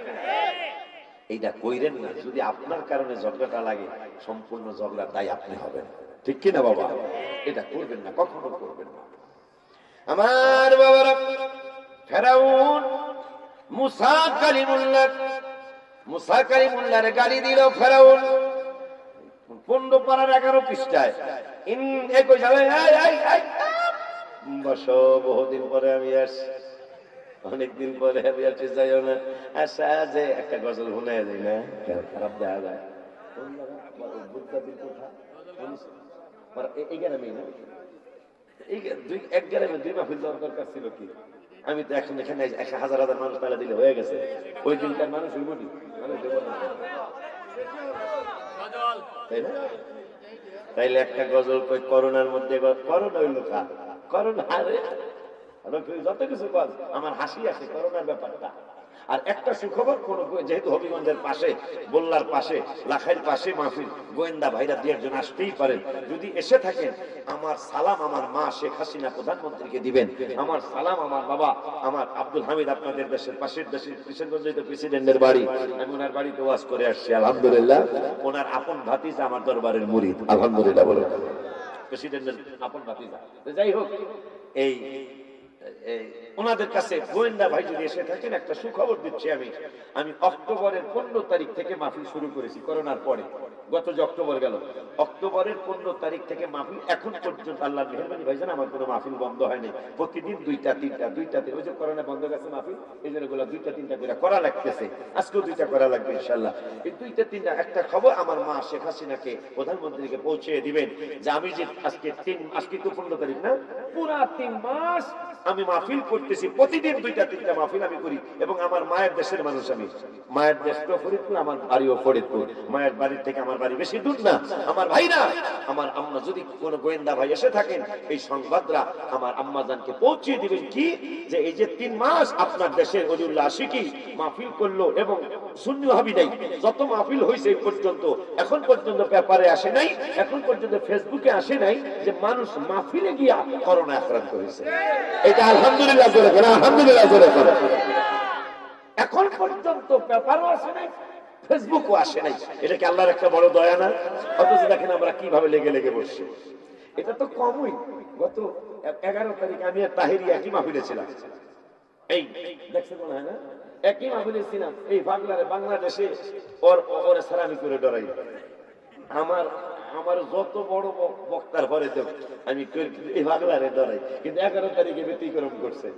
এইটা কইরেন না। যদি আপনার কারণে ঝগড়াটা লাগে, সম্পূর্ণ ঝগড়ার দায়ী আপনি হবেন। ঠিক কিনা বাবা? এটা করবেন না, কখনো করবেন না। আমার বাবারা, ফেরাউন মুসা কালিমুল্লাহর গালি দিল ফেরাউন। 15 পারার 11 পৃষ্ঠায় বসো, বহুদিন পরে আমি আসছি, অনেকদিন পরে আমি আসছি, যাইও না। আচ্ছা, যে একটা গজল শুনে যাই না, খারাপ দেখা যায়। এই গ্রামে না, এক গ্রামে 2 মাহফিল দেওয়ার দরকার ছিল কি? আমি তো এখন এখানে 1000 মানুষ তালা দিলে হয়ে গেছে। ওই দিনকার মানুষ হইব নি, মানুষ দেব না, তাই না? তাইলে একটা গজল কই, করোনার মধ্যে, করোনা হইল খা, করোনা যত কিছু কর, আমার হাসি আসে করোনার ব্যাপারটা। আর একটা সুখবর, কোন যেহেতু হবিগঞ্জের পাশে, বল্লার পাশে, লাখাইর পাশে মাহফিল, গোয়েন্দা ভাইরা 2-1 আসতেই পারেন। যদি এসে থাকেন, আমার সালাম আমার মা শেখ হাসিনা প্রধানমন্ত্রীকে দিবেন। আমার সালাম আমার বাবা, আমার আব্দুল হামিদ, আপনাদের দেশের পাশের দেশের কিশোরগঞ্জে তো প্রেসিডেন্টের বাড়ি, আমি ওনার বাড়িতে ওয়াজ করে আসছি আলহামদুলিল্লাহ। ওনার আপন ভাতিজা আমার দরবারের মুরিদ আলহামদুলিল্লাহ, বলে প্রেসিডেন্টের আপন ভাতিজা। যাই হোক, এই ওনাদের কাছে গোয়েন্দা ভাই যদি এসে থাকেন, একটা সুখবর দিচ্ছি আমি অক্টোবরের 15 তারিখ থেকে মাহফিল শুরু করেছি, করোনার পরে। গত যে অক্টোবর গেল, অক্টোবরের 15 তারিখ থেকে মাহফিল এখন পর্যন্ত আল্লাহর মেহেরবানি ভাইজান আমার কোনো মাহফিল বন্ধ হয়নি। প্রতিদিন 2টা-3টা, ওই যে করোনা বন্ধ গেছে মাহফিল, এই জন্য 2টা-3টা করে করা লাগতেছে। আজকেও 2টা করা লাগবে ইনশাআল্লাহ। এই 2টা-3টা একটা খবর আমার মা শেখ হাসিনাকে প্রধানমন্ত্রীকে পৌঁছে দিবেন যে আমি যে আজকে তো 15 তারিখ না, পুরা 3 মাস আমি মাহফিল করতেছি, প্রতিদিন 2টা-3টা মাহফিল আমি করি। এবং আমার মায়ের দেশের মানুষ, আমি মায়ের দেশ তো ফরিদপুর, আমার বাড়িও ফরিদপুর, মায়ের বাড়ির থেকে আমার বাড়ি বেশি দূর না। আমার ভাই না, আমার আম্মা, যদি কোন গোয়েন্দা ভাই এসে থাকেন, এই সংবাদরা আমার আম্মাজানকে পৌঁছে দিবেন কি, যে এই যে 3 মাস আপনার দেশের ওলিউল্লাহ আশিকি মাহফিল করলো, এবং সুন্নি ওয়াহাবিরাই যত মাহফিল হয়েছে এই পর্যন্ত, এখন পর্যন্ত পেপারে আসে নাই, এখন পর্যন্ত ফেসবুকে আসে নাই যে মানুষ মাহফিলে গিয়া করোনা আক্রান্ত হয়েছে। এটা আলহামদুলিল্লাহ করে কেন, আলহামদুলিল্লাহ করে করে। এখন পর্যন্ত পেপারও আসে নাই, ফেসবুকও আসে নাই। এটা কি আল্লাহর একটা বড় দয়া না? অথচ দেখেন আমরা কিভাবে লেগে লেগে বসছি। এটা তো কমই। গত 11 তারিখ আমি আর তাহেরি একই মাহফিলে ছিলাম। এই দেখছেন মনে হয় না, একই মাহফিলে ছিলাম। এই বাংলাদেশে ওরে সালামি করে ডরাই। আমার আমার যত বড় বক্তার পরে দেব আমি এই বাংলারে ডরাই, কিন্তু 11 তারিখে ব্যতিক্রম করছে।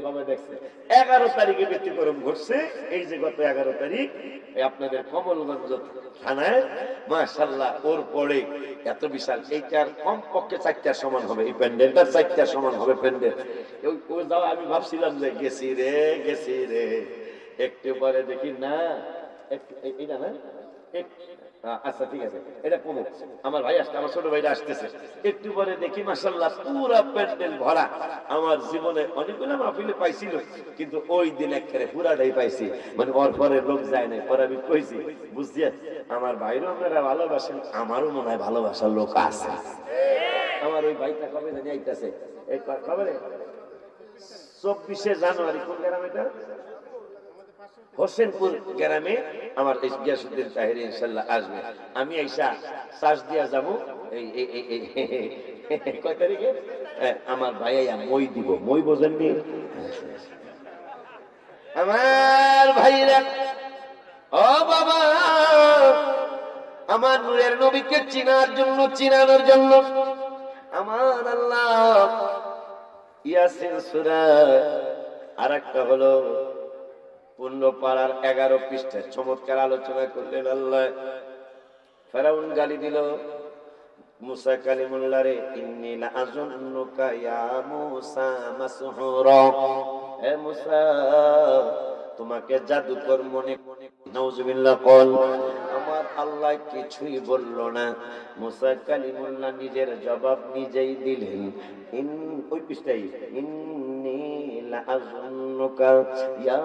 বাবা দেখছে 11 তারিখে ব্যতিক্রম ঘটছে। এই যে গত 11 তারিখ আপনাদের কমলগঞ্জ থানায় মাশাআল্লাহ ওর পরে এত বিশাল, এইটার কমপক্ষে 4টার সমান হবে, এই প্যান্ডেলটার 4টার সমান হবে প্যান্ডেল। ওই যাও আমি ভাবছিলাম যে গেছি রে, একটু পরে দেখি না এটা না। আচ্ছা ঠিক আছে, এটা কমো। আমার ভাই আসছে, আমার ছোট ভাইরা আসতেছে। একটু পরে দেখি মাশাআল্লাহ পুরা প্যান্ডেল ভরা। আমার জীবনে অনেকগুলো মাহফিলে পাইছিল, কিন্তু ওই দিন একেবারে পুরাটাই পাইছি। মানে ওর পরে লোক যায় নাই। পরে আমি কইছি, বুঝছেন আমার ভাইরও আপনারা ভালোবাসেন, আমারও মনে হয় ভালোবাসার লোক আছে। আমার ওই ভাইটা কবে জানি আইতাছে, এই কবে 24শে জানুয়ারি। কোন গ্রাম এটা? হোসেনপুর গ্রামে আমার গিয়াসউদ্দিন তাহেরি ইনশাআল্লাহ আসবে। আমি আইসা শ্বাস দিয়া যাবো। এই কয় তারিখে আমার ভাই আইয়া মই দিব। মই বোঝেননি আমার ভাইরা? ও বাবা, আমার নূরের নবীকে চিনানোর জন্য আমার আল্লাহ ইয়াসিন সূরা, আরেকটা হলো পূর্ণ পাড়ার 11 পৃষ্ঠায় চমৎকার আলোচনা করলেন আল্লাহ। ফেরাউন গালি দিল মুসা কালিমুল্লাহরে, ইন্নী লাআযুন্নুকা ইয়া মুসা মাসহুরা। হে মুসা, তোমাকে জাদুকর মনে মনে। নাউজুবিল্লাহ কল। আমার আল্লাহ কিছুই বলল না। মুসা কালিমুল্লাহ নিজের জবাব নিজেই দিলেন। ওই পৃষ্ঠায় ইন্নী লাআযুন্নুকা ইয়া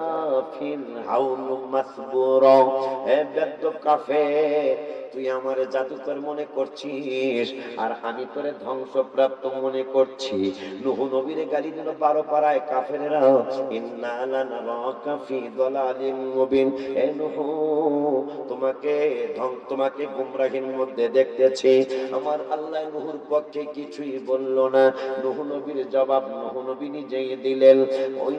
ফিরআউন মাসবুরা। হে বেদ্য কাফের, তুই আমার জাদুকর মনে করছিস, আর আমি তোরে ধ্বংসপ্রাপ্ত মনে করছি। নূহ নবীর গালি দিল 12 পারায় কাফেররা, ইন্না লানারাকা ফি দালালিন মুবিন। হে নূহ, তোমাকে গুমরাহির মধ্যে দেখতেছি। আমার আল্লাহ নূহুর পক্ষে কিছুই বলল না। নূহ নবীর জবাব নূহ নবী নিজেই দিলেন, ওই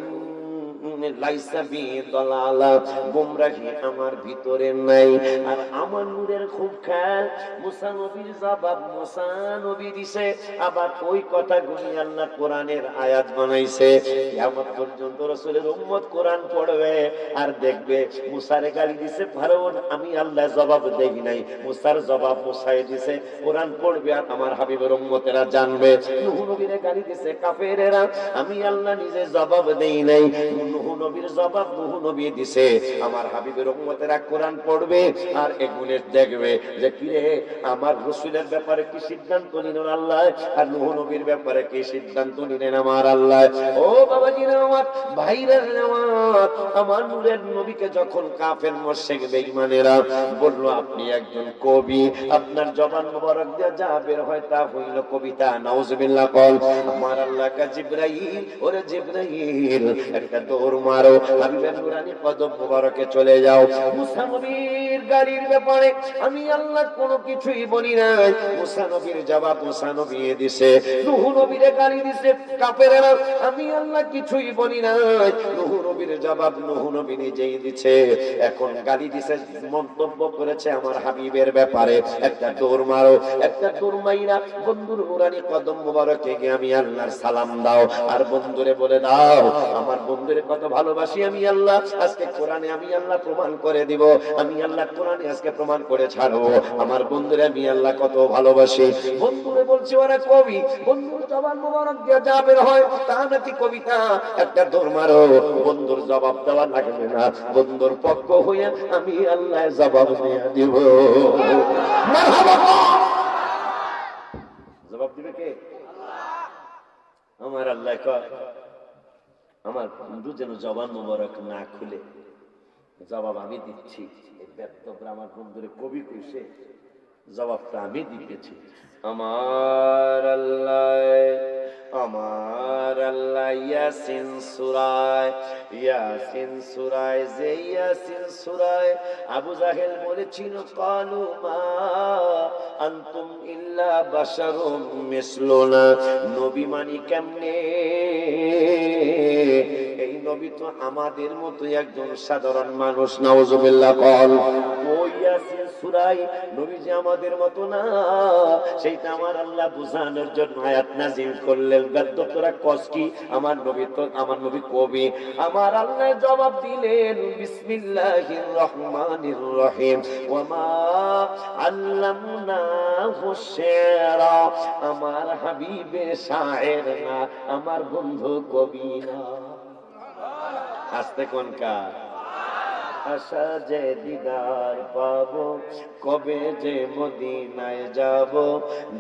লাইসা বি দালালা, গুমরাহি আমার ভিতরে নাই। আর আমার নূরের খুব খেয়াল। মুসা নবীর জবাব মুসা নবী দিছে, আবার ওই কথা গুনি আল্লাহ কোরআনের আয়াত বানাইছে। কিয়ামত পর্যন্ত রাসূলের উম্মত কোরআন পড়বে আর দেখবে মুসারে গালি দিছে ফেরাউন, আমি আল্লাহ জবাব দেই নাই। মুসার জবাব মুসাই দিছে, কোরআন পড়বে আর আমার হাবিবের উম্মতেরা জানবে। নূহ নবীরে গালি দিছে কাফেরেরা, আমি আল্লাহ নিজে জবাব দেই নাই। নূহ নবীর জবাব নূহ নবী দিছে, আমার হাবিবের উম্মতেরা কোরআন পড়বে আর এগুলো দেখবে যে কিরে আমার রাসূলের ব্যাপারে কি সিদ্ধান্ত নিলেন আল্লাহ, আর নূহ নবীর ব্যাপারে কি সিদ্ধান্ত নিলেন আমার আল্লাহ। ও বাবাজিরা আমার, ভাইরা আমার, আমার নূরের নবীকে যখন কাফের মুশরিক বেঈমানেরা বলল আপনি একজন কবি, আপনার জবান মোবারক দিয়ে যা বের হয় তা হইল কবিতা। নাউজুবিল্লাহ কল। আমার আল্লাহ কা জিবরাইল, ওরে জিবরাইল একটা দৌড় মারো, হাবিবের নুরানি কদম মোবারকে চলে যাও। মুসা নবীর গালির ব্যাপারে আমি আল্লাহ কোনো কিছুই বলি নাই। মুসা নবীর জবাব মুসা নবী দিছে। নূহ নবীরে গালি দিছে কাফেররা, আমি আল্লাহ কিছুই বলি নাই। নূহ নবীর জবাব নূহ নবী নিজেই দিছে। এখন গালি দিছে, মন্তব্য করেছে আমার হাবিবের ব্যাপারে, একটা দৌড় মারো। একটা দৌড় মাইরা বন্ধুর নুরানি কদম মোবারকে গিয়ে আমি আল্লাহর সালাম দাও, আর বন্ধুরে বলে দাও আমার বন্ধুরে কত ভালোবাসি আমি আল্লাহ। আজকে কোরআনে আমি আল্লাহ প্রমাণ করে দিব, আমি আল্লাহ কোরআনে আজকে প্রমাণ করে ছাড়বো আমার বন্ধুরে আমি আল্লাহ কত ভালোবাসি। বন্ধুরে বলছি ওরা কবি, বন্ধুর জবান মোবারক দিয়ে যা বের হয় তা নাকি কবিতা। একটা দৌড় মারো, বন্ধুর জবাব দেওয়া লাগবে না, বন্ধুর পক্ষ হইয়া আমি আল্লাহ জবাব দিয়ে দিব। জবাব দিবে কে? আমার আল্লাহ কয় আমার বন্ধু যেন জবান মোবারক না খুলে, জবাব আমি দিচ্ছি। আমার বন্ধুরে কবি কইছে, জবাবটা আমি দিতেছি। আমার আল্লাহ আমার আল্লাহ ইয়াসিন সূরায় যে ইয়াসিন সূরায় আবু জাহেল বলেছিল ক্বালু মা আনতুম ইল্লা বাশারুম মিসলুনা, নবী মানি কেমনে, এই নবী তো আমাদের মতো একজন সাধারণ মানুষ। নাউজুবিল্লাহ। কল ওই ইয়াসিন সূরায় নবী যে আমাদের মতো না, সেইটা আমার আল্লাহ বুঝানোর জন্য আয়াত নাযিল করলেন। বেদ্যতরা কস কি, আমার নবী কবি। আমার আল্লাহ জবাব দিলেন বিসমিল্লাহির রহমানির রহিম ওয়া মা আল্লামনাহু শি'রা, আমার হাবিবে শায়ের না, আমার বন্ধু কবি না। আস্তে কোনকা আশা যে দিদার পাবো, কবে যে মদিনায় যাব,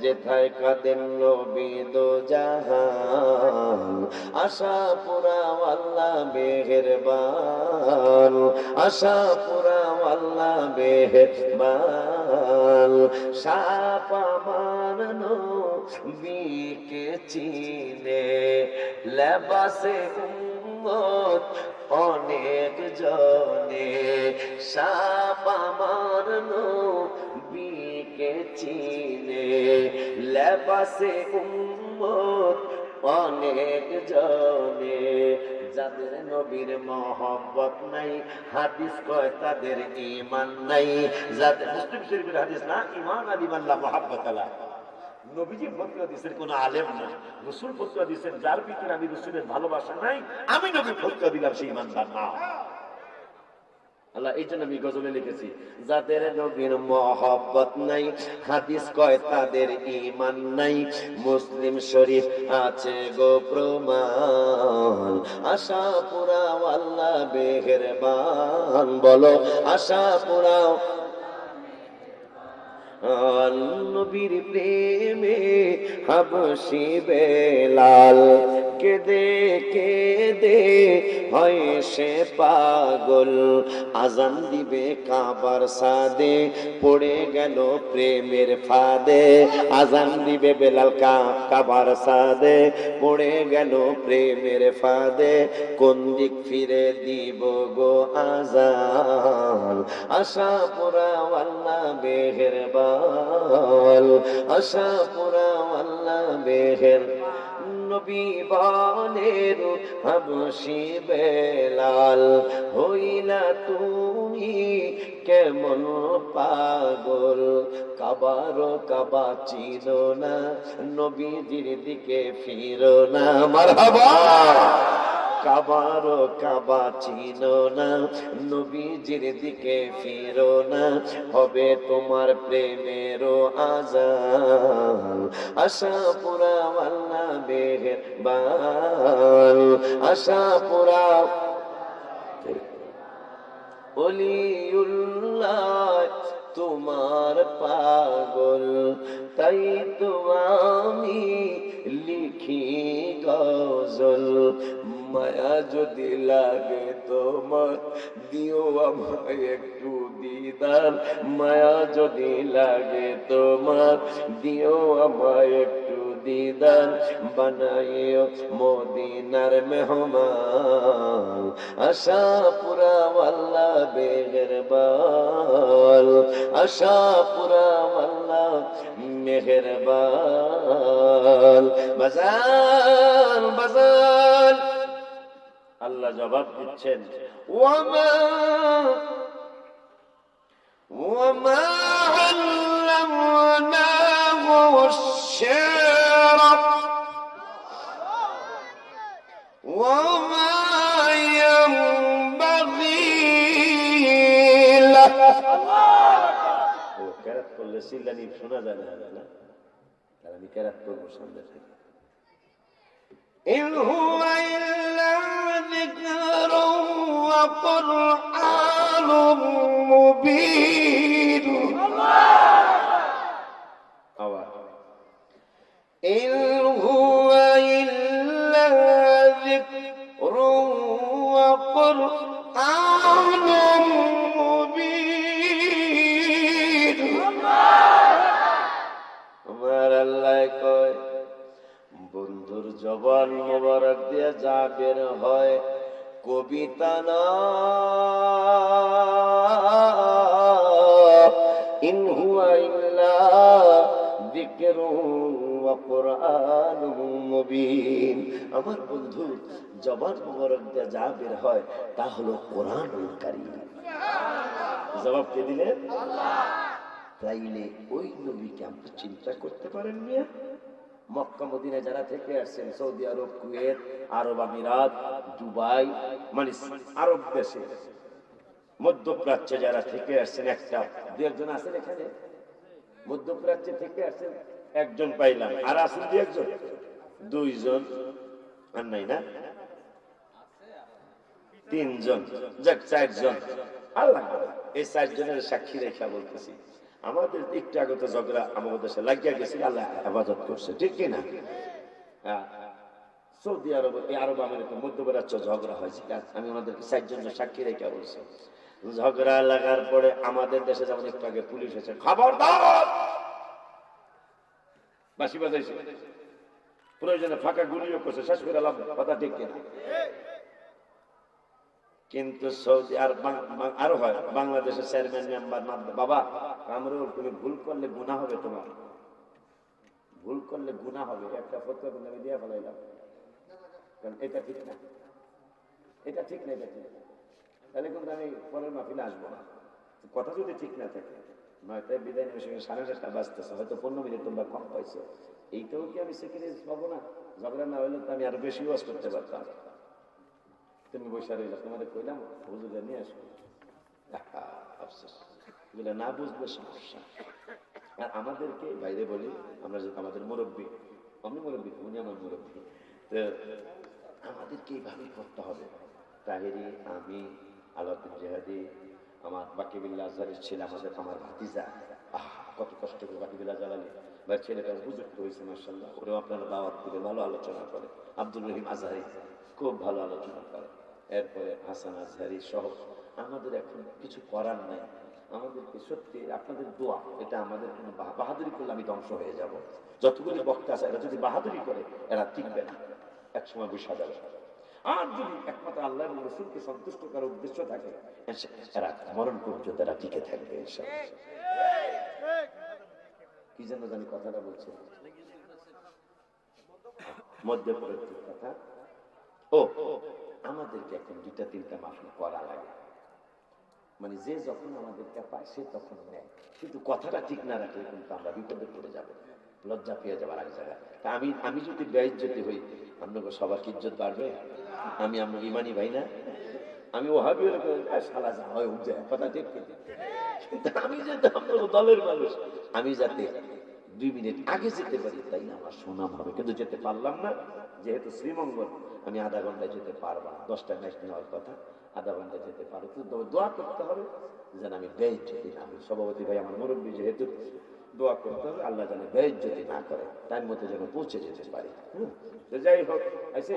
যেথায় কাঁদেন নবী দো জাহান, আশা পুরাও আল্লাহ মেহেরবান, আশা পুরাও আল্লাহ মেহেরবান। সাপ আমার নবীকে চিনে, লেবাসে উম্মত অনেক জনে, সাপ আমার নবীকে চিনে, লেবাসে উম্মত অনেক জনে। যাদের নবীর মহব্বত নাই, হাদিস কয় তাদের ঈমান নাই। যাদের মুসলিম শরীফের হাদিস না, ঈমান আলিমান লা মুহাব্বত আলা, নবীজি ফতোয়া দিয়েছেন কোন আলেম না, রাসূল ফতোয়া দিয়েছেন যার ভিতরে আমি রাসূলের ভালোবাসা নাই, আমি নবী ফতোয়া দিলাম সে ঈমানদার না। আল্লাহ এই জন্য আমি গজলে লিখেছি, যাদের নবীর মহব্বত নাই, হাদিস কয় তাদের ঈমান নাই। মুসলিম শরীফ আছে গো প্রমাণ, আশা পুরাও আল্লাহ মেহেরবান। বলো আশা পুরাও নবীর প্রেমে হাবশি বেলাল, কেঁদে কেঁদে হয় সে পাগল। আজান দিবে কাবার সাদে, পড়ে গেল প্রেমের ফাঁদে। আজান দিবে বেলাল কাবার সাদে, পড়ে গেল প্রেমের ফাঁদে। কোন দিক ফিরে দিব গো আজান, আশা পুরাও আল্লাহ মেহেরবান, আশা পুরাও আল্লাহ মেহের। নবী বলেন হাবশি বেলাল, হইলা তুমি কেমন পাগল, কাবা চিনো না, নবীজির দিকে ফিরো না। মারহাবা। কাবা চিনো না, নবীজির দিকে ফিরো না, হবে তোমার প্রেমেরও আজান। আশা পুরাও আল্লাহ মেহেরবান, আশা পুরাও ওলিউল্লাহ তোমার পাগল, তাই তো আমি লিখি গজল। মায়া যদি লাগে তোমার, দিও আমায় একটু দিদার। মায়া যদি লাগে তোমার, দিও আমায় একটু দিদার। বানাইও মদিনার মেহমান, আশা পুরাও আল্লাহ মেহেরবান, আশা পুরাও আল্লাহ মেহেরবান। বাজান বাজান, আল্লাহ জবাব দিচ্ছেন ওয়ামা আল্লামনাহু আশ-শি'রা ওয়ামা ইয়ানবাগী লাহু। ও কেরাত করলে সিল্লানি শোনা যায় না, তার আমি কেরাত করবো সামনে থেকে। إن هو إلا ذكر وقرآن مبين. إن هو إلا ذكر وقرآن مبين. আমার আল্লাহ কয় বন্ধুর বের হয় কবিতা না, ইন হুয়া ইল্লা যিকরুন ওয়া কুরআনুম মুবিন। আমার বন্ধু জবান মোবারক দিয়ে যা বের হয় তা হলো কোরআনুল কারীম। জবাব কে দিলেন? আল্লাহ। তাইলে ওই নবীকে আপনি চিন্তা করতে পারেন মিয়া? মক্কা মদিনায় যারা থেকে আসছেন, সৌদি আরব, কুয়েত, আরব আমিরাত, দুবাই, মানে আরব দেশে, মধ্যপ্রাচ্যে যারা থেকে আসছেন, একটা দু একজন আছেন এখানে মধ্যপ্রাচ্যে থেকে আসছেন, একজন পাইলাম, আর আছেন দু একজন, দুইজন, আর নাই না, তিনজন, যাক চারজন। আল্লাহ, এই চারজনের সাক্ষী রেখা বলতেছি, আমাদের একটু আগত ঝগড়া আমাদের দেশে লাগিয়া গেছে, আল্লাহ হেফাজত করছে, ঠিক কিনা? সৌদি আরব, এই আরব আমিরাতে মধ্যপ্রাচ্য ঝগড়া হয়েছে, আমি ওনাদেরকে চারজনের সাক্ষী রেখা বলছি। ঝগড়া লাগার পরে আমাদের দেশে যেমন একটু আগে পুলিশ এসে খবরদার বাঁশি বাজাইছে, প্রয়োজনে ফাঁকা গুলিও করছে, শেষ করে লাভ, কথা ঠিক কিনা? কিন্তু সৌদি আরো হয়, বাংলাদেশের চেয়ারম্যান মেম্বার, বাবা কামরুল তুমি ভুল করলে গুনাহ হবে, তোমার ভুল করলে গুনাহ হবে, একটা ফতোয়া কিন্তু আমি দিয়ে ফেলাইলাম, কারণ এটা ঠিক না, এটা ঠিক না, এটা ঠিক না, তাহলে কিন্তু আমি পরের মাহফিলে আসবো না। কথা যদি ঠিক না থাকে, নয়টায় বিদায় নেমের সঙ্গে 7:30টা বাজতেছে, হয়তো 15 মিনিট তোমরা কম পাইছো, এইটাও কি আমি সেকেন্ড পাবো না? ঝগড়া না হইলে তো আমি আরো বেশি ওয়াজ করতে পারতাম। তুমি বসে রইলা, তোমাদের কইলাম হুজুরে নিয়ে আসো, আফসোস, এগুলো না বুঝলে সমস্যা। আর আমাদেরকে বাইরে বলি, আমরা আমাদের মুরব্বী, আমি মুরব্বী, উনি আমার মুরব্বী, তো আমাদেরকে এইভাবেই করতে হবে। তাহেরি, আমি, আলাউদ্দিন জেহাদি, আমার বাকিবুল্লাহ আজহারের ছেলে, আমার ভাতিজা, কত কষ্ট করে বাকিবুল্লাহ জালালি ভাই ছেলেটা উপযুক্ত হয়েছে মাশাআল্লাহ, ওরেও আপনারা দাওয়াত দিলে, ভালো আলোচনা করে। আব্দুল রহিম আজহারি খুব ভালো আলোচনা করে। এরপরে হাসান আজহারি সহ, আমাদের এখন কিছু করার নাই, আমাদেরকে সত্যি আপনাদের দোয়া, এটা আমাদের কোনো বাহাদুরি করলে আমি ধ্বংস হয়ে যাব। যতগুলি বক্তা আছে এরা যদি বাহাদুরি করে, এরা টিকবে না, একসময় বসা যাবে। আর যদি একমাত্র আল্লাহ এবং রসুলকে সন্তুষ্ট করার উদ্দেশ্য থাকে, এরা মরণ পর্যন্ত এরা টিকে থাকবে ইনশাআল্লাহ। কি যেন জানি কথাটা বলছে, মধ্যপ্রাচ্যের কথা। ও, আমাদেরকে এখন 2-3টা মাহফিল করা লাগে, মানে যে যখন আমাদেরকে পায় সে তখন নেয়, কিন্তু কথাটা ঠিক না রাখলে কিন্তু আমরা বিপদে পড়ে যাবো, লজ্জা পেয়ে যাবার এক জায়গায়। তা আমি যদি বেইজ্জতি হই, আপনাকে সবার কি ইজ্জত বাড়বে? আমি আপনার ইমানি ভাই না, আমি ওহাবি হলে শালা যা হয় উঠ যায়, কথা ঠিক, কিন্তু আমি যেতে আপনার দলের মানুষ, আমি যাতে 2 মিনিট আগে যেতে পারি, তাই না আমার সুনাম হবে, কিন্তু যেতে পারলাম না, যেহেতু শ্রীমঙ্গল, আমি আধা ঘন্টায় যেতে পারবো না, 10টা ম্যাচ নেওয়ার কথা, আধা ঘন্টায় যেতে পারবো, কিন্তু দোয়া করতে হবে যেন আমি বেইজ্জতি না হই। সভাপতি ভাই আমার মুরব্বী যেহেতু, দোয়া করতে হবে আল্লাহ যেন বেইজ্জতি না করে, টাইম মতো যেন পৌঁছে যেতে পারি। যাই হোক, আছে